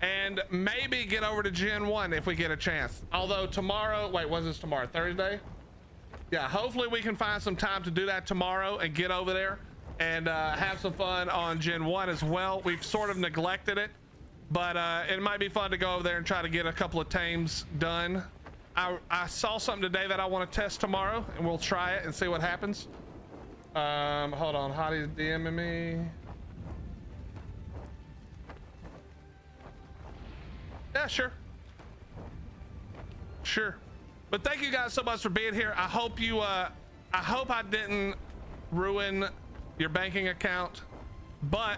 and maybe get over to Gen 1 if we get a chance. Although tomorrow, wait, what's this tomorrow? Thursday? Yeah, hopefully we can find some time to do that tomorrow and get over there and have some fun on Gen 1 as well. We've sort of neglected it, but it might be fun to go over there and try to get a couple of tames done. I saw something today that I want to test tomorrow, and we'll try it and see what happens. Hold on, Hottie's DMing me. Yeah, sure. But thank you guys so much for being here. I hope you I hope I didn't ruin your banking account, but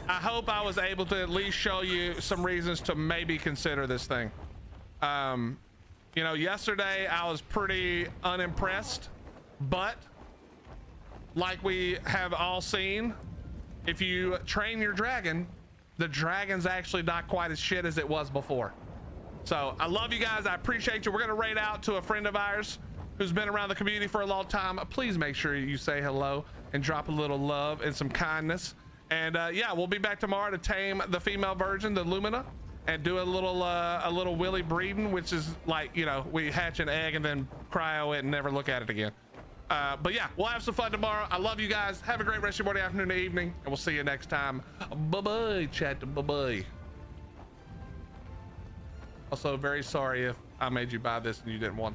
I hope I was able to at least show you some reasons to maybe consider this thing. You know, yesterday I was pretty unimpressed, but like we have all seen, if you train your dragon, the dragon's actually not quite as shit as it was before. So I love you guys. I appreciate you. We're gonna raid out to a friend of ours who's been around the community for a long time. Please make sure you say hello and drop a little love and some kindness. And yeah, we'll be back tomorrow to tame the female version, the Lumina, and do a little willy breeding, which is like, you know, we hatch an egg and then cryo it and never look at it again. But yeah, we'll have some fun tomorrow. I love you guys. Have a great rest of your morning, afternoon, and evening, and we'll see you next time. Bye-bye, chat. Bye-bye. Also, very sorry if I made you buy this and you didn't want